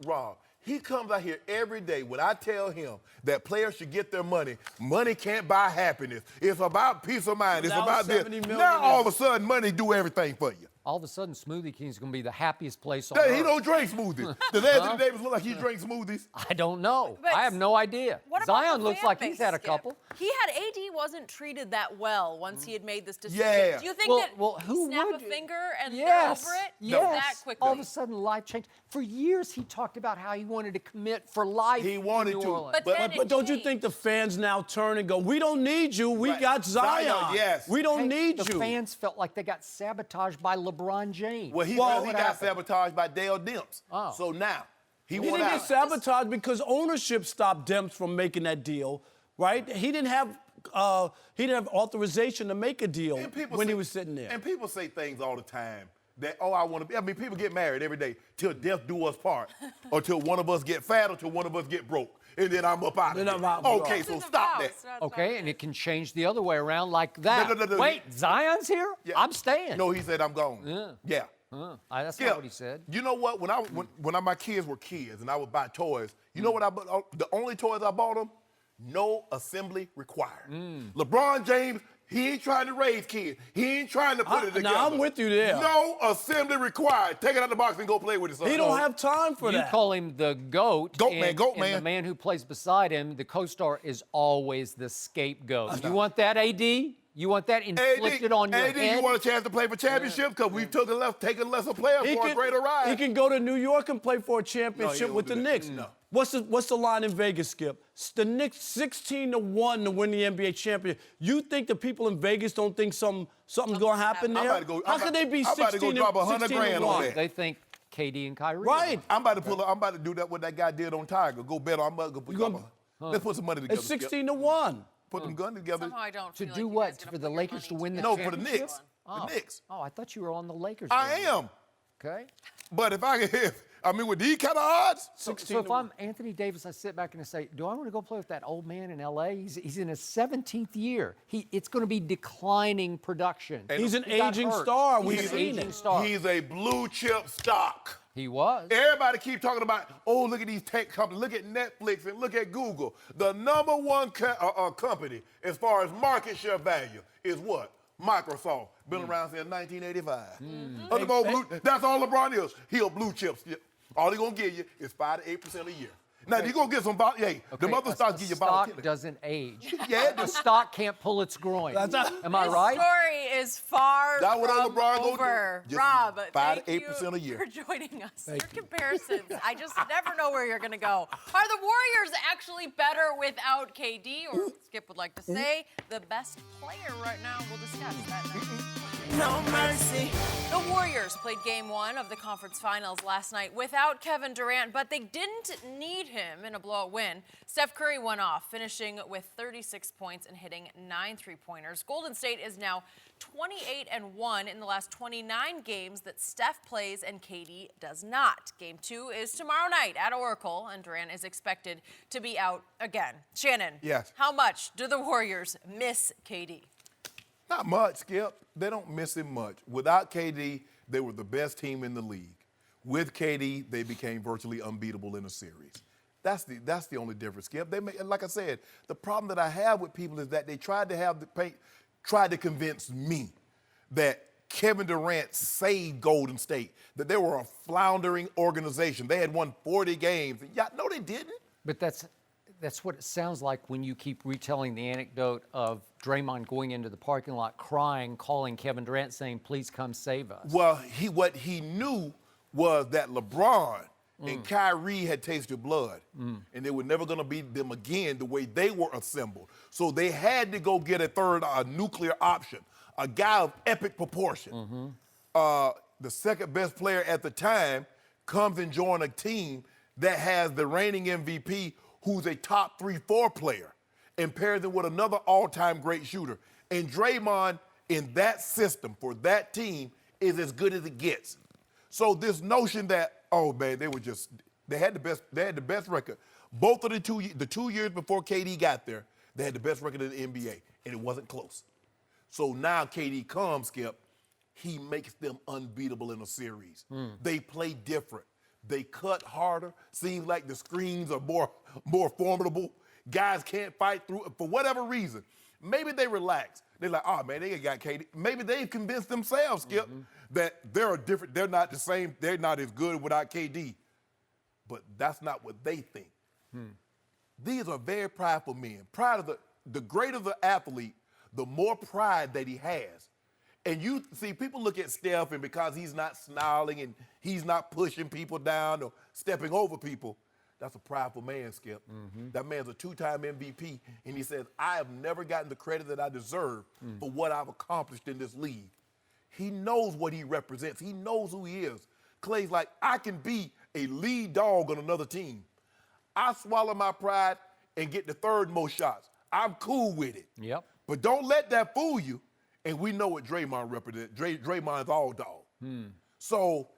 Rob. He comes out here every day when I tell him that players should get their money. Money can't buy happiness. It's about peace of mind. It's Now about this. 70 million Now all is- of a sudden, money do everything for you. All of a sudden, Smoothie King's going to be the happiest place on He earth. don't drink smoothies. Does Anthony Davis look like he drinks smoothies? I don't know. But I have no idea. What about Zion the looks fan like he's base, had a Skip? couple. AD wasn't treated that well once he had made this decision. Yeah. Do you think Well, that well, who snap would? a finger and Yes. they're over it? Yes. That quickly. All of a sudden, life changed. For years, he talked about how he wanted to commit for life. He wanted in New to. Orleans. But then But don't you think the fans now turn and go, we don't need you. We Right. got Zion. Zion, yes. We don't Hey, need the you. fans felt like they got sabotaged by LeBron James. Well, he What got happened? sabotaged by Dale Demps. Oh. So now he He won didn't out. get sabotaged because ownership stopped Demps from making that deal, right? He didn't have authorization to make a deal And people when he say- was sitting there. And people say things all the time that, I want to be. I mean, people get married every day till death do us part, or till one of us get fat, or till one of us get broke, and then I'm up out of Then here. I'm out. Okay, This so is a stop vow. that. It's not- Okay, and it can change the other way around like that. No. Wait, Zion's here? Yeah. I'm staying. No, he said I'm gone. Yeah. That's Yeah. not what he said. You know what? When my kids were kids and I would buy toys, you know what I bought? The only toys I bought them, no assembly required. LeBron James, he ain't trying to raise kids. He ain't trying to put it together. Now, I'm with you there. No assembly required. Take it out of the box and go play with it. son. He don't have time for You that. call him the GOAT. Goat and, man, goat and man. the man who plays beside him, the co-star, is always the scapegoat. You want that, AD? You want that inflicted on your AD, head? you want a chance to play for championships? Because we've taken lesser players for a greater ride. He can go to New York and play for a championship won't with do the that. Knicks. No. What's the line in Vegas, Skip? The Knicks 16-1 to win the NBA championship. You think the people in Vegas don't think something's going to happen I'm there? about to go- How I'm could they be about to 16 go drop 100 grand on 16-1? that. They think KD and Kyrie. Right. I'm about to do that what that guy did on Tiger. Go bet on. I'm about to go let's put some money together. It's Skip. 16-1. Put them guns together. Somehow I don't To feel do like you what? guys gonna For put the your Lakers to money win the No, together. for the championship? Knicks. Oh. The Knicks. Oh, I thought you were on the Lakers. I then. am. Okay. But with these kind of odds, So if I'm Anthony Davis, I sit back and I say, do I want to go play with that old man in L.A.? He's in his 17th year. It's going to be declining production. He's an He got aging hurt. star. He's We've an seen aging it. star. he's a blue chip stock. He was. Everybody keep talking about, look at these tech companies. Look at Netflix and look at Google. The number one company as far as market share value is what? Microsoft. Been around since 1985. That's all LeBron is. He a blue chip. All he gonna give you is 5 to 8% a year. Now, you're going to get some volatility. Hey, the other stocks give you stock volatility. doesn't age. Yeah, The stock can't pull its groin. Am I This right? story is far That what from LeBron gonna do? over. Just Rob, 5 to thank 8% you a year. for joining us. Your comparisons, I just never know where you're going to go. Are the Warriors actually better without KD? Or Skip would like to say, the best player right now. We'll discuss that next. No mercy. The Warriors played game 1 of the conference finals last night without Kevin Durant, but they didn't need him in a blowout win. Steph Curry went off, finishing with 36 points and hitting 9 3-pointers. Golden State is now 28-1 in the last 29 games that Steph plays and KD does not. Game 2 is tomorrow night at Oracle, and Durant is expected to be out again. Shannon, Yes. How much do the Warriors miss KD? Not much, Skip. They don't miss him much. Without KD, they were the best team in the league. With KD, they became virtually unbeatable in a series. That's the only difference, Skip. Like I said, the problem that I have with people is that they tried to convince me that Kevin Durant saved Golden State, that they were a floundering organization. They had won 40 games. Yeah, no, they didn't. But that's what it sounds like when you keep retelling the anecdote of Draymond going into the parking lot crying, calling Kevin Durant, saying, please come save us. Well, what he knew was that LeBron and Kyrie had tasted blood, and they were never going to beat them again the way they were assembled. So they had to go get a nuclear option, a guy of epic proportion. The second best player at the time comes and joins a team that has the reigning MVP, who's a top 3-4 player, and pairs him with another all-time great shooter. And Draymond, in that system, for that team, is as good as it gets. So this notion that, oh man, they had the best record. Both of the 2 years before KD got there, they had the best record in the NBA, and it wasn't close. So now KD comes, Skip, he makes them unbeatable in a series. They play different. They cut harder. Seems like the screens are more formidable. Guys can't fight through it for whatever reason. Maybe they relax. They're like, oh man, they got KD. Maybe they've convinced themselves, Skip, that they're different. They're not the same. They're not as good without KD. But that's not what they think. These are very prideful men. The greater the athlete, the more pride that he has. And you see, people look at Steph, and because he's not snarling and he's not pushing people down or stepping over people, that's a prideful man, Skip. That man's a 2-time MVP, and he says, I have never gotten the credit that I deserve for what I've accomplished in this league. He knows what he represents. He knows who he is. Clay's like, I can be a lead dog on another team. I swallow my pride and get the third most shots. I'm cool with it. Yep. But don't let that fool you. And we know what Draymond represents. Draymond's all dog. So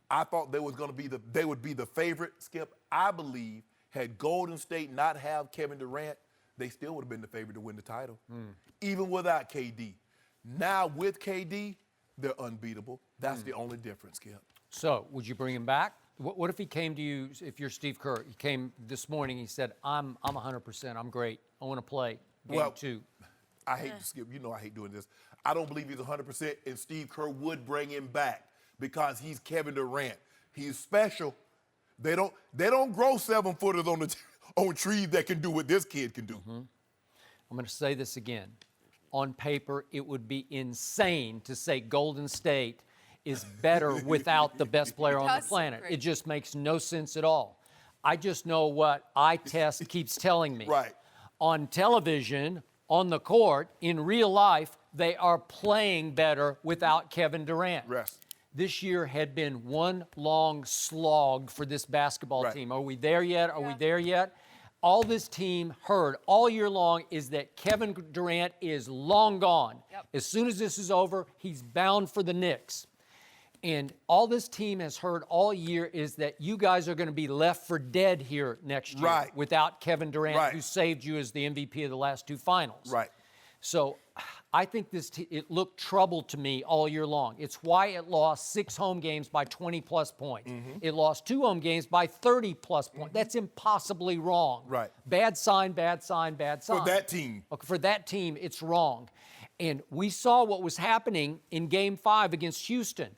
I thought they would be the favorite, Skip. I believe had Golden State not have Kevin Durant, they still would have been the favorite to win the title, even without KD. Now with KD, they're unbeatable. That's the only difference, Skip. So would you bring him back? What if he came to you, if you're Steve Kerr, he came this morning, he said, I'm 100%, I'm great, I want to play game 2. I hate to Skip. You know I hate doing this. I don't believe he's 100%, and Steve Kerr would bring him back because he's Kevin Durant. He's special. They don't grow 7-footers on trees that can do what this kid can do. I'm going to say this again. On paper, it would be insane to say Golden State is better without the best player on the planet. It just makes no sense at all. I just know what eye test keeps telling me. Right. On television, on the court, in real life, they are playing better without Kevin Durant. Rest. This year had been one long slog for this basketball team. Are we there yet? Are we there yet? All this team heard all year long is that Kevin Durant is long gone. As soon as this is over, he's bound for the Knicks. And all this team has heard all year is that you guys are going to be left for dead here next year without Kevin Durant, who saved you as the MVP of the last 2 finals. Right. So I think it looked troubled to me all year long. It's why it lost 6 home games by 20-plus points. It lost 2 home games by 30-plus points. That's impossibly wrong. Right. Bad sign, bad sign, bad sign. For that team. Okay, for that team, it's wrong. And we saw what was happening in Game 5 against Houston.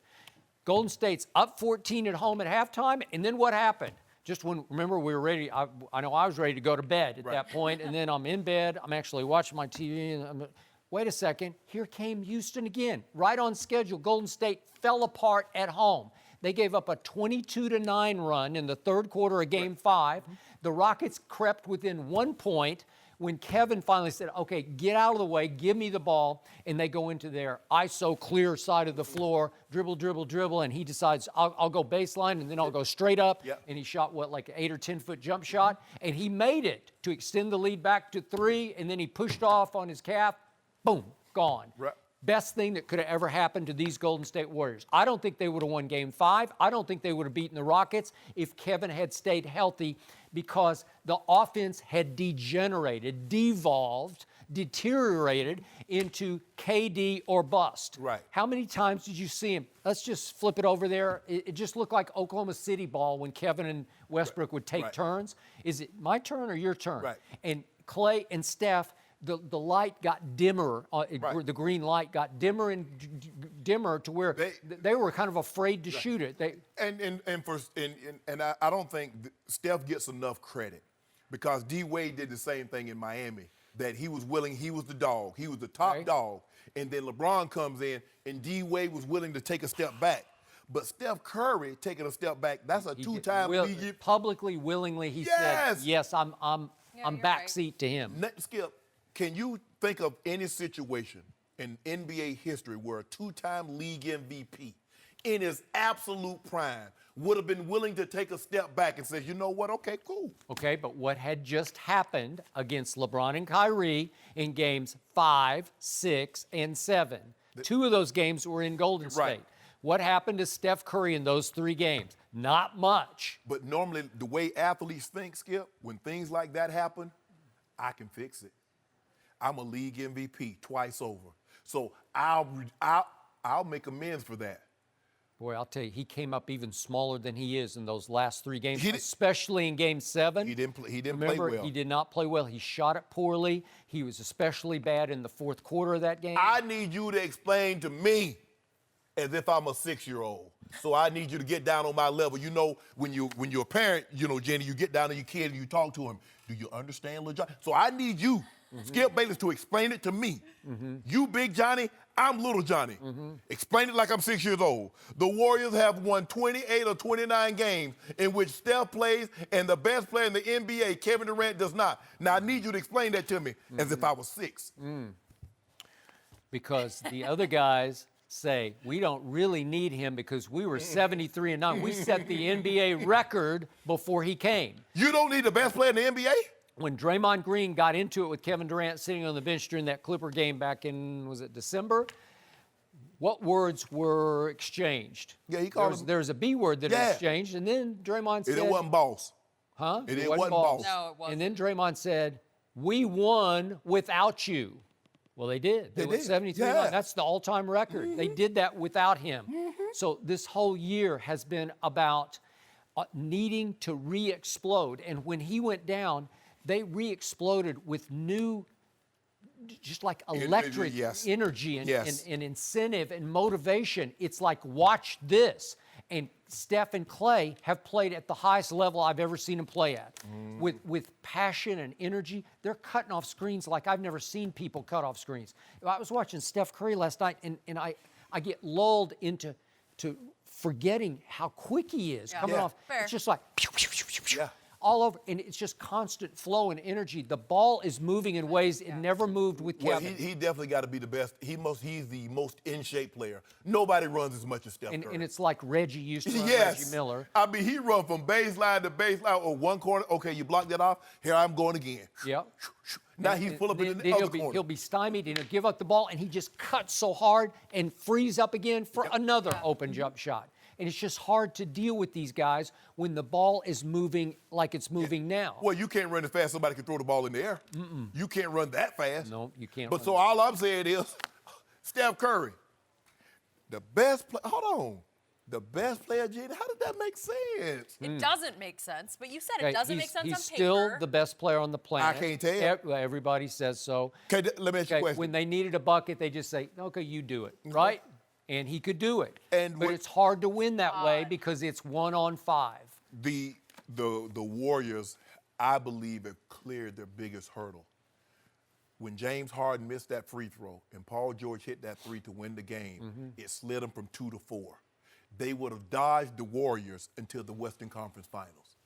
Golden State's up 14 at home at halftime, and then what happened? Just when, remember, we were ready, I know I was ready to go to bed at that point, and then I'm in bed, I'm actually watching my TV, and wait a second, here came Houston again, right on schedule. Golden State fell apart at home. They gave up a 22-9 run in the third quarter of Game 5. The Rockets crept within 1 point when Kevin finally said, okay, get out of the way, give me the ball, and they go into their ISO clear side of the floor, dribble, dribble, dribble, and he decides, I'll go baseline, and then I'll go straight up, and he shot, like an 8 or 10-foot jump shot, and he made it to extend the lead back to 3, and then he pushed off on his calf, boom, gone. Best thing that could have ever happened to these Golden State Warriors. I don't think they would have won Game 5. I don't think they would have beaten the Rockets if Kevin had stayed healthy, because the offense had degenerated, devolved, deteriorated into KD or bust. How many times did you see him? Let's just flip it over there. It just looked like Oklahoma City ball when Kevin and Westbrook would take turns. Is it my turn or your turn? And Clay and Steph, the light got dimmer, the green light got dimmer and dimmer to where they were kind of afraid to shoot it. And I don't think Steph gets enough credit, because D. Wade did the same thing in Miami, that he was willing, he was the dog, he was the top dog, and then LeBron comes in and D. Wade was willing to take a step back. But Steph Curry taking a step back, that's a two-time league. Publicly, willingly, he said, yes, I'm backseat to him. Skip, can you think of any situation in NBA history where a two-time league MVP in his absolute prime would have been willing to take a step back and say, you know what, okay, cool. Okay, but what had just happened against LeBron and Kyrie in games 5, 6, and 7? 2 of those games were in Golden State. What happened to Steph Curry in those 3 games? Not much. But normally, the way athletes think, Skip, when things like that happen, I can fix it. I'm a league MVP twice over. So I'll make amends for that. Boy, I'll tell you, he came up even smaller than he is in those last 3 games, especially in Game 7. He didn't play Remember, well. He did not play well. He shot it poorly. He was especially bad in the fourth quarter of that game. I need you to explain to me as if I'm a 6-year-old. So I need you to get down on my level. You know, when you're a parent, you know, Jenny, you get down to your kid and you talk to him. Do you understand, little Johnny? So I need you, Skip Bayless, to explain it to me. You, Big Johnny, I'm Little Johnny. Explain it like I'm 6 years old. The Warriors have won 28 or 29 games in which Steph plays and the best player in the NBA, Kevin Durant, does not. Now, I need you to explain that to me as if I was 6. Because the other guys say, we don't really need him because we were 73-9. We set the NBA record before he came. You don't need the best player in the NBA? When Draymond Green got into it with Kevin Durant sitting on the bench during that Clipper game back in, was it December? What words were exchanged? Yeah, he called him. There was a B word that was exchanged, and then Draymond said... It wasn't boss. Huh? It wasn't boss. No, it wasn't. And then Draymond said, we won without you. Well, they did. They went 73-9. That's the all-time record. They did that without him. So this whole year has been about needing to re-explode. And when he went down, they re-exploded with new, just like electric energy and incentive and motivation. It's like, watch this. And Steph and Clay have played at the highest level I've ever seen them play at. With passion and energy. They're cutting off screens like I've never seen people cut off screens. I was watching Steph Curry last night, and I get lulled into forgetting how quick he is coming off. It's just like pew, pew, pew, pew, pew, all over, and it's just constant flow and energy. The ball is moving in ways it never moved with Kevin. Well, he definitely got to be the best. He's the most in-shape player. Nobody runs as much as Steph Curry. And it's like Reggie used to run, Reggie Miller. I mean, he run from baseline to baseline or one corner. Okay, you block that off. Here I'm going again. Yep. Now he's pull up in the other corner. He'll be stymied and he'll give up the ball, and he just cuts so hard and frees up again for another open jump shot. And it's just hard to deal with these guys when the ball is moving like it's moving now. Well, you can't run as fast as somebody can throw the ball in the air. You can't run that fast. No, you can't. But so all I'm saying is, Steph Curry, the best player. Hold on. The best player, Gina, how did that make sense? It doesn't make sense, but you said it doesn't make sense on paper. He's still the best player on the planet. I can't tell. Everybody says so. Okay, let me ask you a question. When they needed a bucket, they just say, okay, you do it, right? and he could do it. And it's hard to win that way because it's 1-on-5. The Warriors, I believe, have cleared their biggest hurdle. When James Harden missed that free throw and Paul George hit that three to win the game, it slid them from 2 to 4. They would have dodged the Warriors until the Western Conference Finals.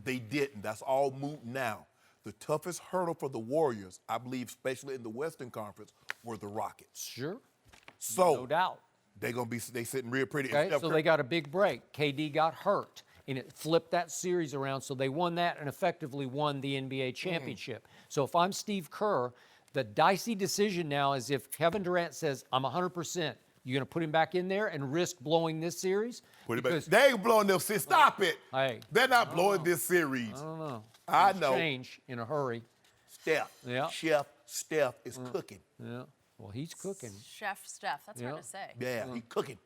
They didn't. That's all moot now. The toughest hurdle for the Warriors, I believe, especially in the Western Conference, were the Rockets. Sure. So No doubt. they sitting real pretty. Okay, so they got a big break. KD got hurt, and it flipped that series around, so they won that and effectively won the NBA championship. So if I'm Steve Kerr, the dicey decision now is if Kevin Durant says, I'm 100%, you're going to put him back in there and risk blowing this series? Put it back. They ain't blowing this series. Stop it. Hey, They're not blowing this series. I don't know. I Things know. change in a hurry. Chef Steph is cooking. Yeah. Well, he's cooking. Chef Steph. That's hard to say. Yeah, he cooking.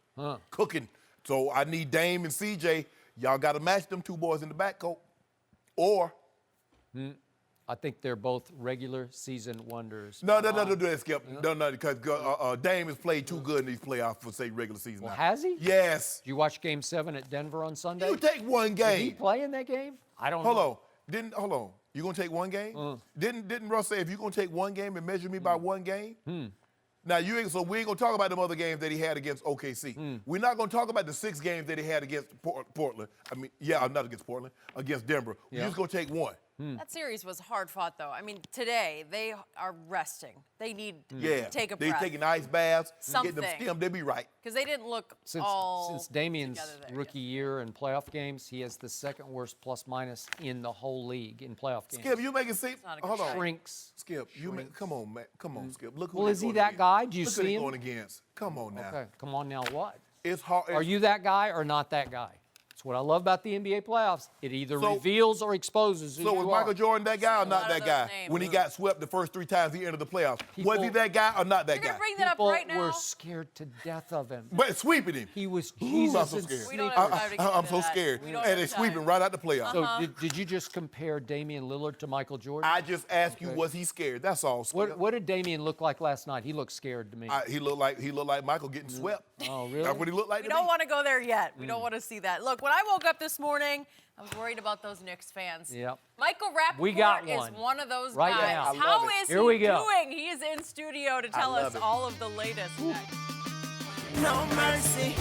Cooking. So I need Dame and CJ. Y'all got to match them two boys in the backcourt. Or I think they're both regular season wonders. no, do that, Skip. No, because Dame has played too good in these playoffs for, say, regular season. Well, now. has he? Yes. Did you watch Game 7 at Denver on Sunday? You take one Did he game. play in that game? I don't know. Hold on. You gonna take one game? Didn't Russ say if you're gonna take one game and measure me by one game? Now we ain't gonna talk about them other games that he had against OKC. We're not gonna talk about the 6 games that he had against Portland. Not against Portland, against Denver. We're just gonna take one. That series was hard fought, though. I mean, today they are resting. They need to take a breath. They taking ice baths, Something. getting them stemmed. They'll be right. Because they didn't look Since Damian's together there rookie year in playoff games, he has the second worst plus-minus in the whole league in playoff games. Skip, you make it seem. not a good Hold on. sign. Shrinks. Skip, come on, man. Come on, Skip. Look who Well, they're is he going that against. guy? Do you Look who see they're him? going against. Come on now. Okay, come on now, what? It's hard. Are you that guy or not that guy? That's what I love about the NBA playoffs. It either reveals or exposes who So you was are. Michael Jordan that guy or A not lot that of guy? those names. When he got swept the first 3 times he entered the playoffs. Was he People- that guy or not that You're guy? going to bring that up People right now? were scared to death of him. But sweeping him. He was I'm Jesus so and scared. We don't sneakers. have time to get I'm into so that. scared. We don't And have they're sweeping time. right out the playoffs. So did you just compare Damian Lillard to Michael Jordan? I just asked you, was he scared? That's all. Skip. What did Damian look like last night? He looked scared to me. He looked like Michael getting swept. Oh, really? That's what he looked like We to don't me. want to go there yet. We don't want to see that. Look, when I woke up this morning, I was worried about those Knicks fans. Yep. Michael Rapaport We got is one. one of those Right guys. now. I love How it. is Here he we go. doing? He is in studio to tell love us it. all of the latest. Next. No mercy.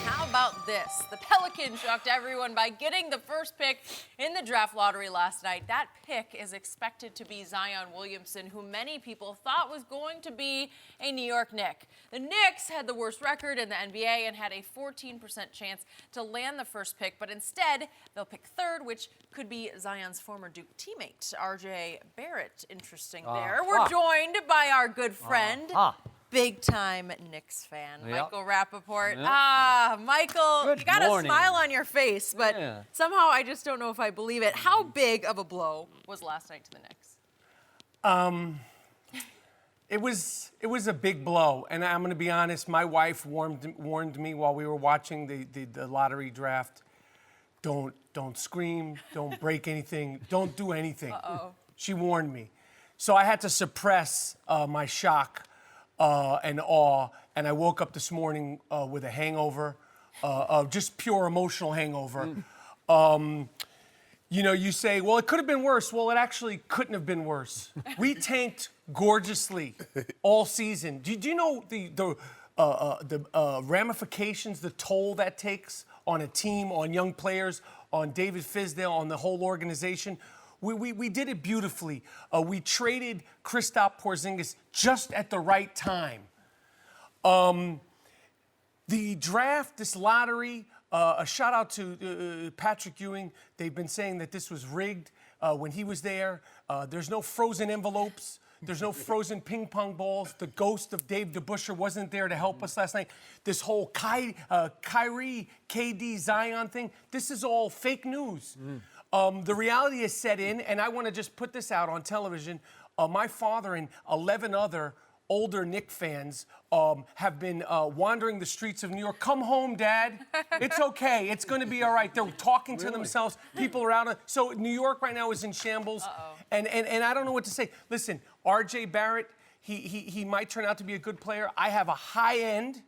How about this? The Pelicans shocked everyone by getting the first pick in the draft lottery last night. That pick is expected to be Zion Williamson, who many people thought was going to be a New York Knick. The Knicks had the worst record in the NBA and had a 14% chance to land the first pick, but instead they'll pick third, which could be Zion's former Duke teammate, RJ Barrett. Interesting there. We're joined by our good friend, big-time Knicks fan, Yep. Michael Rapaport. Yep. Michael, Good you got a morning. smile on your face, but Yeah. somehow I just don't know if I believe it. How big of a blow was last night to the Knicks? It was a big blow, and I'm going to be honest. My wife warned me while we were watching the lottery draft. Don't scream. Don't break anything. Don't do anything. She warned me, so I had to suppress my shock and awe. And I woke up this morning with a hangover, just pure emotional hangover. You know, you say, well, it could have been worse. Well, it actually couldn't have been worse. We tanked gorgeously all season. Do you know the ramifications, the toll that takes on a team, on young players, on David Fizdale, on the whole organization? We did it beautifully. We traded Kristaps Porzingis just at the right time. The draft, this lottery, a shout out to Patrick Ewing. They've been saying that this was rigged when he was there. There's no frozen envelopes. There's no frozen ping pong balls. The ghost of Dave DeBusschere wasn't there to help us last night. This whole Kyrie, KD, Zion thing, this is all fake news. The reality is set in, and I want to just put this out on television. My father and 11 other older Knick fans have been wandering the streets of New York. Come home, Dad. It's okay. It's going to be all right. They're talking to themselves. People are out. So New York right now is in shambles. And I don't know what to say. Listen, RJ Barrett, he might turn out to be a good player. I have a high-end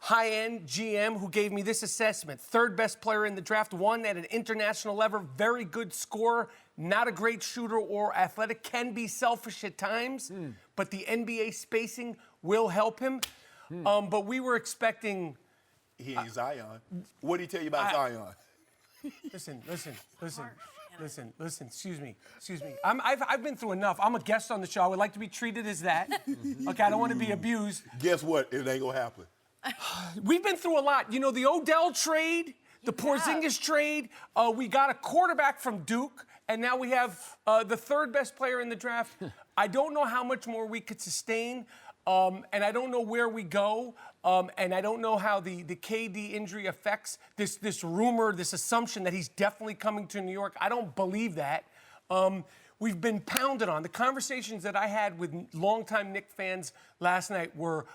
high-end GM who gave me this assessment. Third best player in the draft, one at an international level, very good scorer, not a great shooter or athletic, can be selfish at times, but the NBA spacing will help him. But we were expecting... He ain't Zion. What did he tell you about Zion? Listen, excuse me. I've been through enough. I'm a guest on the show. I would like to be treated as that. Okay, I don't want to be abused. Guess what? It ain't gonna happen. We've been through a lot. You know, the Odell trade, the Porzingis trade, we got a quarterback from Duke, and now we have the third best player in the draft. I don't know how much more we could sustain, and I don't know where we go, and I don't know how the KD injury affects this rumor, this assumption that he's definitely coming to New York. I don't believe that. We've been pounded on. The conversations that I had with longtime Knicks fans last night were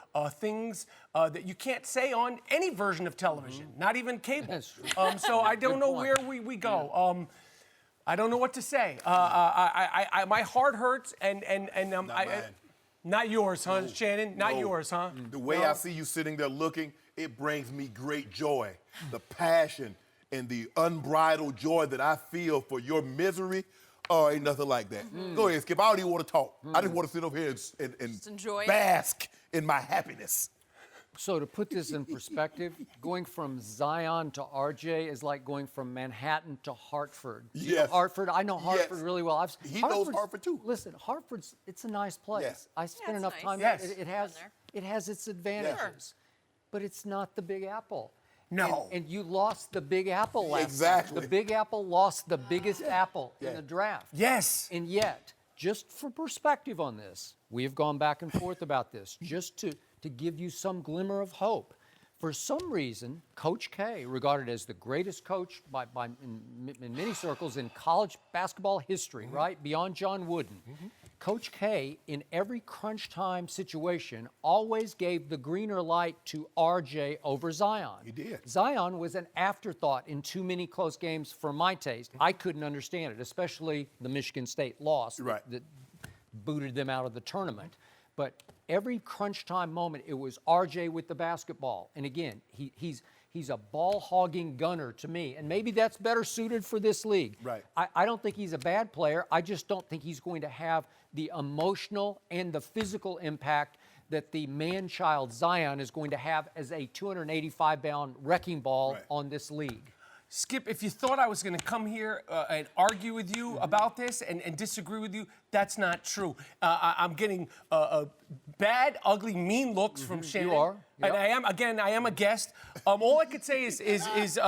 things that you can't say on any version of television, not even cable. So I don't know where we go. I don't know what to say. My heart hurts, and not yours, huh, Shannon? Not yours, huh? The way I see you sitting there looking, it brings me great joy. The passion and the unbridled joy that I feel for your misery. Oh, ain't nothing like that. Go ahead, Skip. I don't even want to talk. I just want to sit over here and enjoy bask in my happiness. So to put this in perspective, going from Zion to RJ is like going from Manhattan to Hartford. You know Yes. Hartford, I know Hartford really well. He knows Hartford too. Listen, Hartford's, it's a nice place. Yes. I spent it's enough nice. time Yes. there. It Been has its advantages. But it's not the Big Apple. No. And you lost the Big Apple last Exactly. night. The Big Apple lost the biggest apple in the draft. Yes. And yet, just for perspective on this, we have gone back and forth about this, just to give you some glimmer of hope. For some reason, Coach K, regarded as the greatest coach in many circles in college basketball history, right, beyond John Wooden, Coach K, in every crunch time situation, always gave the greener light to RJ over Zion. He did. Zion was an afterthought in too many close games for my taste. I couldn't understand it, especially the Michigan State loss that booted them out of the tournament. But every crunch time moment, it was RJ with the basketball. And again, he's a ball-hogging gunner to me. And maybe that's better suited for this league. Right. I don't think he's a bad player. I just don't think he's going to have the emotional and the physical impact that the man-child Zion is going to have as a 285-pound wrecking ball on this league. Skip, if you thought I was going to come here and argue with you about this and disagree with you, that's not true. I'm getting bad, ugly, mean looks from Shannon. You are. Yep. And I am a guest. All I could say is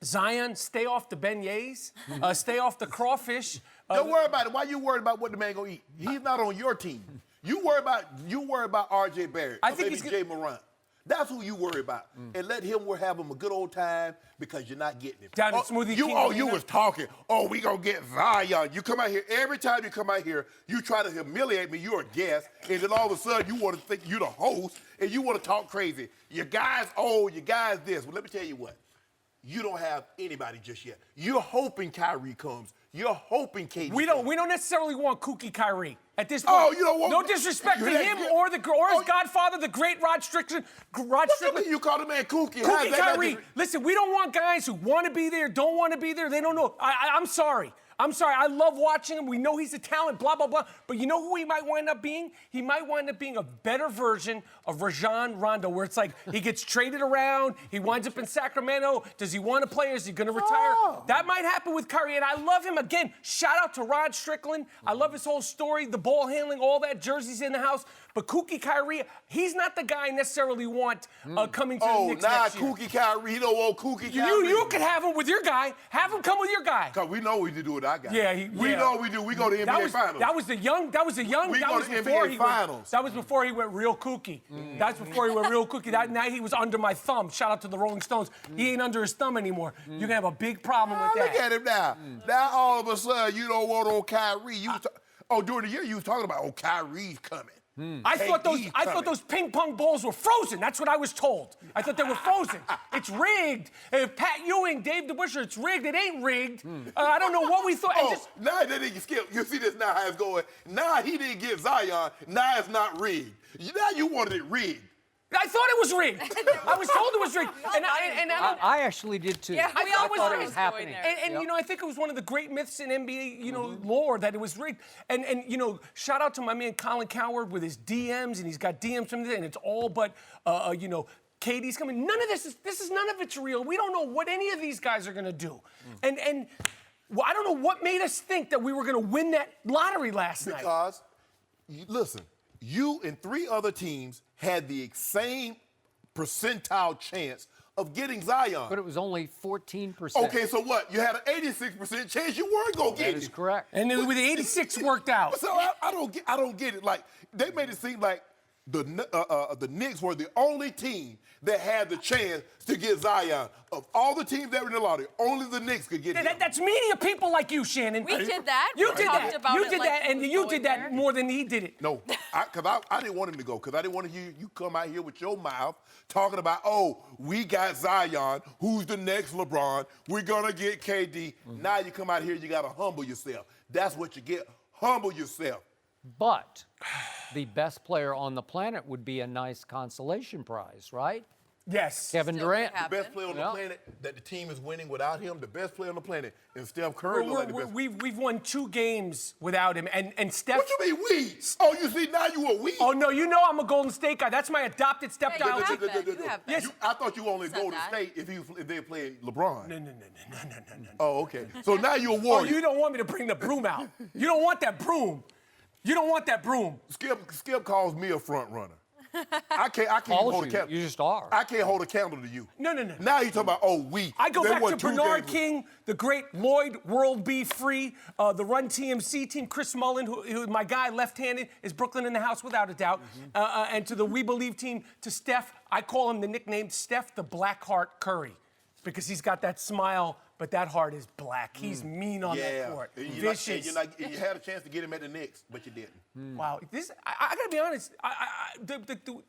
Zion, stay off the beignets, stay off the crawfish. Don't worry about it. Why you worried about what the man gonna eat? He's not on your team. You worry about R.J. Barrett. I think maybe Jay Morant. That's who you worry about. And let him have him a good old time because you're not getting him. Down at Smoothie King you Arena? was talking. Oh, we gonna get Zion. You come out here, every time you come out here, you try to humiliate me. You're a guest. And then all of a sudden you want to think you're the host and you want to talk crazy. Your guy's old, your guy's this. Well, let me tell you what. You don't have anybody just yet. You're hoping Kyrie comes. You're hoping KD. We don't necessarily want kooky Kyrie at this point. Oh, you don't want. No disrespect to him or his godfather, the great Rod Strickland. What you mean you call the man kooky? Kooky Kyrie. Listen, we don't want guys who want to be there, don't want to be there. They don't know. I'm sorry. I love watching him. We know he's a talent, blah, blah, blah. But you know who he might wind up being? He might wind up being a better version of Rajon Rondo, where it's like he gets traded around, he winds up in Sacramento. Does he want to play or is he going to retire? That might happen with Kyrie, and I love him. Again, shout out to Rod Strickland. I love his whole story, the ball handling, all that, jerseys in the house. But Kooky Kyrie, he's not the guy I necessarily want coming to the Knicks next year. Kooky Kyrie, you don't want Kooky Kyrie. You could have him with your guy. Have him come with your guy. Because we know what to do with our guy. Yeah, we know what we do. We go to NBA Finals. That was the young. We go to NBA Finals. That was before he went real kooky. That's before he went real kooky. Now he was under my thumb. Shout out to the Rolling Stones. He ain't under his thumb anymore. You're gonna have a big problem with that. Look at him now. Now all of a sudden you don't want old Kyrie. During the year you was talking about Kyrie's coming. I thought those ping pong balls were frozen. That's what I was told. I thought they were frozen. It's rigged. Pat Ewing, Dave DeBusschere, it's rigged. It ain't rigged. I don't know what we thought. Now they didn't skip. You see this now how it's going. Now he didn't get Zion. Now it's not rigged. Now you wanted it rigged. I thought it was rigged. I was told it was rigged. I actually did too. Yeah, I we thought all it was thought rigged. it was happening. And you know, I think it was one of the great myths in NBA, lore that it was rigged. And you know, shout out to my man Colin Cowherd with his DMs, and he's got DMs from there, and it's all but, you know, KD's coming. None of this is none of it's real. We don't know what any of these guys are gonna do. And well, I don't know what made us think that we were gonna win that lottery last night. Because, listen, you and 3 other teams had the same percentile chance of getting Zion. But it was only 14%. Okay, so what? You had an 86% chance you weren't going to get it. That is correct. And then with the 86 worked out. So I don't get it. Like, they made it seem like the Knicks were the only team that had the chance to get Zion. Of all the teams that were in the lottery, only the Knicks could get him. That's media people like you, Shannon. We did that. You We did talked that. about You it did like that, he and was you going did that there. more than he did it. No, because I didn't want him to go, because I didn't want to hear you come out here with your mouth talking about, oh, we got Zion, who's the next LeBron, we're going to get KD. Now you come out here, you got to humble yourself. That's what you get. Humble yourself. But the best player on the planet would be a nice consolation prize, right? Yes. Kevin Still Durant. could happen. The best player on the Yeah. planet that the team is winning without him, the best player on the planet, and Steph Curry look like the best. We've won 2 games without him, and Steph. What you mean we? Oh, you see, now you a we? Oh no, you know I'm a Golden State guy. That's my adopted Yeah, you stepchild. have been. You have been. Yes. I thought you only Said go to that. state if they're playing LeBron. No. Oh, okay. So now you're a Oh, warrior. you don't want me to bring the broom out. You don't want that broom. You don't want that broom. Skip calls me a front runner. I can't Calls hold a you. candle. You just are. I can't hold a candle to you. No. Now you talking about, oh, we. I go They back won to 2 Bernard games. King, the great Lloyd World Be Free, the Run TMC team, Chris Mullen, who my guy left-handed, is Brooklyn in the house without a doubt, and to the We Believe team, to Steph, I call him the nickname Steph the Blackheart Curry, because he's got that smile, but that heart is black. He's mean on that court. Vicious. You had a chance to get him at the Knicks, but you didn't. Wow, I gotta be honest.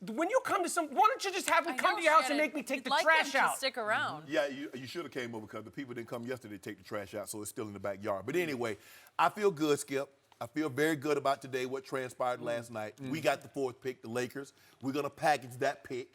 When you come to why don't you just have him I come know, to your house Shannon. and make me take You'd the like trash him out? To stick around. Yeah, you should have came over because the people didn't come yesterday to take the trash out, so it's still in the backyard. But anyway, I feel good, Skip. I feel very good about today, what transpired last night. We got the 4th pick, the Lakers. We're going to package that pick,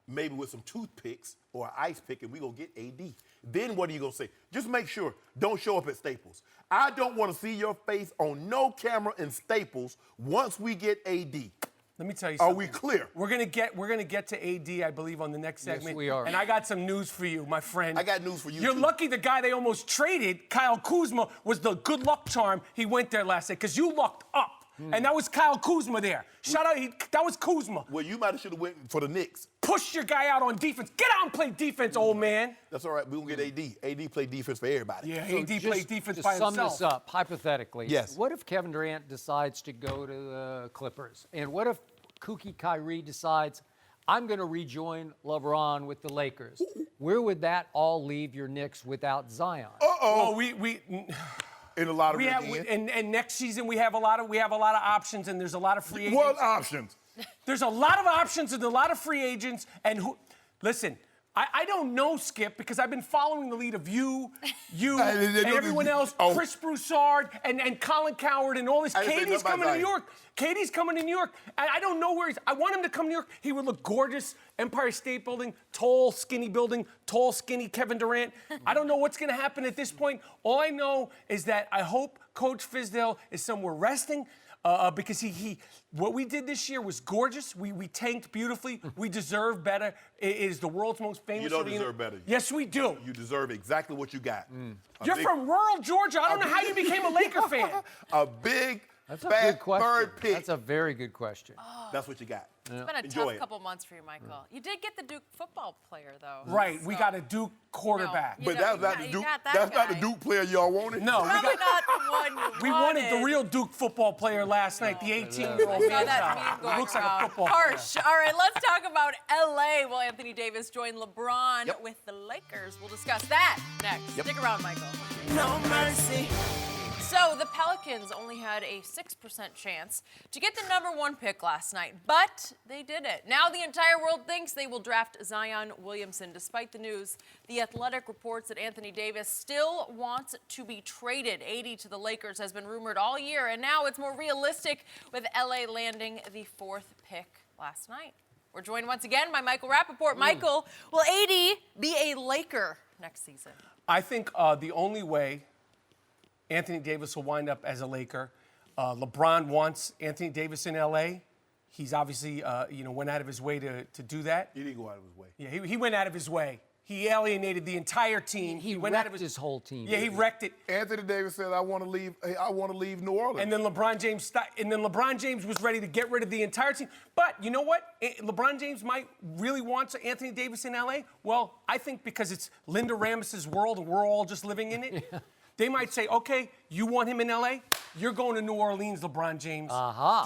maybe with some toothpicks or an ice pick, and we're going to get AD. Then what are you going to say? Just make sure, don't show up at Staples. I don't want to see your face on no camera in Staples once we get AD. Let me tell you Are something. we clear? We're gonna get to AD, I believe, on the next segment. we are. And I got some news for you, my friend. I got news for you, You're too. lucky the guy they almost traded, Kyle Kuzma, was the good luck charm. He went there last night because you lucked up. And that was Kyle Kuzma there. Shout out, that was Kuzma. Well, you might have should have went for the Knicks. Push your guy out on defense. Get out and play defense, old man. That's all right. We're going to get AD. AD play defense for everybody. Yeah, So AD just plays defense to by sum himself. this up, hypothetically, Yes. what if Kevin Durant decides to go to the Clippers? And what if kooky Kyrie decides, I'm going to rejoin LeBron with the Lakers? Where would that all leave your Knicks without Zion? Oh, we In the lottery have, again. and next season we have a lot of options, and there's a lot of free agents. What options? There's a lot of options and a lot of free agents. And listen, I don't know, Skip, because I've been following the lead of you, and everyone else, Oh. Chris Broussard, and Colin Cowherd, and all this. I didn't say Katie's nothing coming about to New Zion. York. Katie's coming to New York. And I don't know where he's. I want him to come to New York. He would look gorgeous. Empire State Building, tall, skinny building, tall, skinny Kevin Durant. I don't know what's going to happen at this point. All I know is that I hope Coach Fizdale is somewhere resting. Because what we did this year was gorgeous. We tanked beautifully. We deserve better. It is the world's most famous You don't arena. deserve better. Yes, we do. You deserve exactly what you got. You're from rural Georgia. I don't know how you became a Laker fan. A big, That's a fat good question. third pick. That's a very good question. That's what you got. It's been a Enjoy tough it. couple months for you, Michael. You did get the Duke football player, though. Right. We So- got a Duke quarterback. You But know, that's not yeah, the you Duke. got that That's not the guy. Duke player y'all wanted. No, Probably not the one you we wanted the real Duke football player last night, the 18-year-old We saw that meme man. going Looks like a around. football Harsh. All right, let's talk about LA. Will Anthony Davis join LeBron Yep. with the Lakers? We'll discuss that next. Stick around, Michael. No mercy. So the Pelicans only had a 6% chance to get the #1 pick last night, but they did it. Now the entire world thinks they will draft Zion Williamson. Despite the news, The Athletic reports that Anthony Davis still wants to be traded. 80 to the Lakers has been rumored all year, and now it's more realistic with LA landing the 4th pick last night. We're joined once again by Michael Rapaport. Michael, will AD be a Laker next season? I think the only way Anthony Davis will wind up as a Laker, LeBron wants Anthony Davis in L.A. He's obviously, went out of his way to do that. He didn't go out of his way. Yeah, he went out of his way. He alienated the entire team. He went wrecked out of his whole team. Yeah, he wrecked it. Anthony Davis said, "I want to leave. I want to leave New Orleans." And then LeBron James was ready to get rid of the entire team. But you know what? LeBron James might really want Anthony Davis in LA. Well, I think because it's Linda Rambis's world and we're all just living in it. Yeah. They might say, okay, you want him in LA? You're going to New Orleans, LeBron James.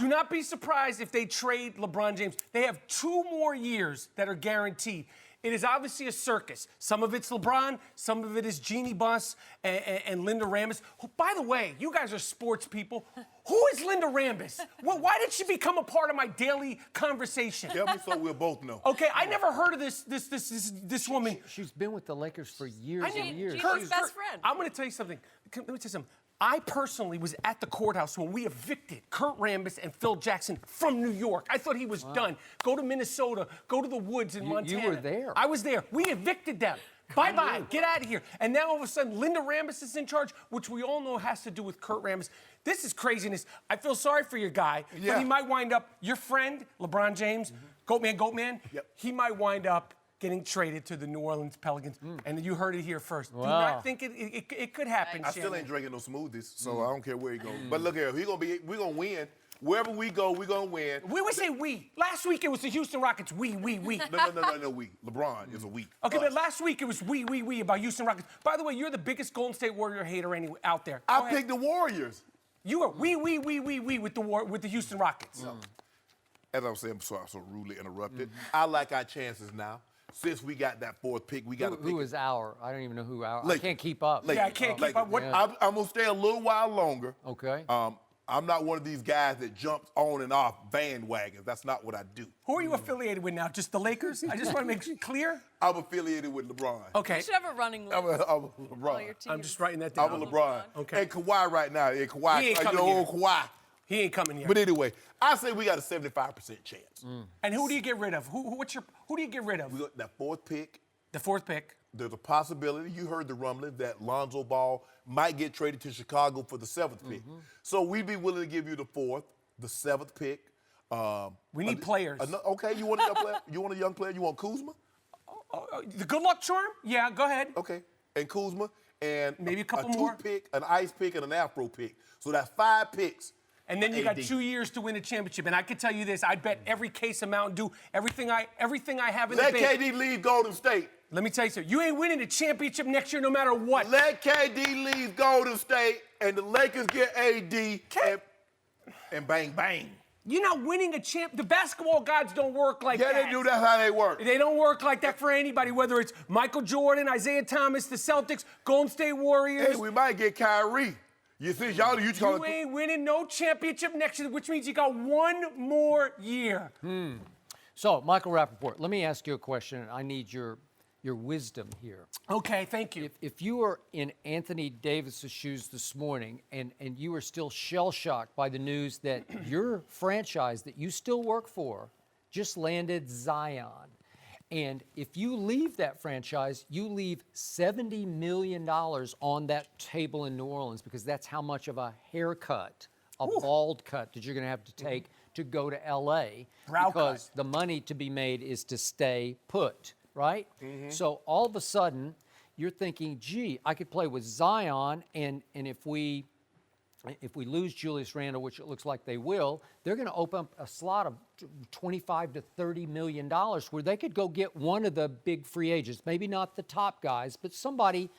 Do not be surprised if they trade LeBron James. They have 2 more years that are guaranteed. It is obviously a circus. Some of it's LeBron, some of it is Jeannie Buss and Linda Rambis. Who, by the way, you guys are sports people. Who is Linda Rambis? Well, why did she become a part of my daily conversation? Tell me so we'll both know. Okay, I never heard of this woman. She's been with the Lakers for years and years. She's his best friend. I'm going to tell you something. Let me tell you something. I personally was at the courthouse when we evicted Kurt Rambis and Phil Jackson from New York. I thought he was done. Go to Minnesota. Go to the woods in Montana. You were there. I was there. We evicted them. Bye-bye. Get out of here. And now all of a sudden, Linda Rambis is in charge, which we all know has to do with Kurt Rambis. This is craziness. I feel sorry for your guy, but he might wind up, your friend, LeBron James, Goatman, he might wind up getting traded to the New Orleans Pelicans. And you heard it here first. Wow. Do not think it could happen, I still ain't drinking no smoothies, so I don't care where he goes. But look here, we're gonna win. Wherever we go, we're gonna win. We would say we. Last week it was the Houston Rockets. We. No, we. LeBron is a we. Okay, but last week it was we about Houston Rockets. By the way, you're the biggest Golden State Warrior hater out there. I picked the Warriors. You are we with the Houston Rockets. As I was saying, sorry, I'm so rudely interrupted. I like our chances now. Since we got that 4th pick, we got to pick. Who is our? I don't even know who our. I can't keep up. Yeah, I can't keep up. I'm going to stay a little while longer. Okay. I'm not one of these guys that jumps on and off bandwagons. That's not what I do. Who are you affiliated with now? Just the Lakers? I just want to make it clear. I'm affiliated with LeBron. Okay. You should have a running list. I'm LeBron. I'm just writing that down. I'm a LeBron. Okay. And Kawhi right now. And Kawhi, He ain't coming here. Kawhi. He ain't coming here. But anyway, I say we got a 75% chance. And who do you get rid of? Who do you get rid of? We got that 4th pick. The 4th pick. There's a possibility, you heard the rumbling, that Lonzo Ball might get traded to Chicago for the 7th pick. So we'd be willing to give you the 4th, the 7th pick. We need players. Okay, you want a young player? You want a young player? You want Kuzma? The good luck charm? Yeah, go ahead. Okay, and Kuzma, and maybe a couple a 2 more. pick, an ice pick, and an afro pick. So that's 5 picks. And then you got 2 years to win a championship. And I can tell you this, I bet every case of Mountain Dew, everything I have in the bank. Let KD leave Golden State. Let me tell you something. You ain't winning a championship next year no matter what. Let KD leave Golden State and the Lakers get AD and bang, bang. You're not winning a champ. The basketball gods don't work like that. Yeah, they do. That's how they work. They don't work like that for anybody, whether it's Michael Jordan, Isaiah Thomas, the Celtics, Golden State Warriors. Hey, we might get Kyrie. You see, you ain't winning no championship next year, which means you got 1 more year. So, Michael Rapaport, let me ask you a question. I need your wisdom here. Okay, thank you. If you were in Anthony Davis's shoes this morning and you were still shell-shocked by the news that your franchise that you still work for just landed Zion, and if you leave that franchise, you leave $70 million on that table in New Orleans because that's how much of a haircut, a bald cut that you're going to have to take to go to L.A. because the money to be made is to stay put, right? So all of a sudden, you're thinking, gee, I could play with Zion, and if we lose Julius Randle, which it looks like they will, they're going to open up a slot of $25 to $30 million where they could go get one of the big free agents, maybe not the top guys, but somebody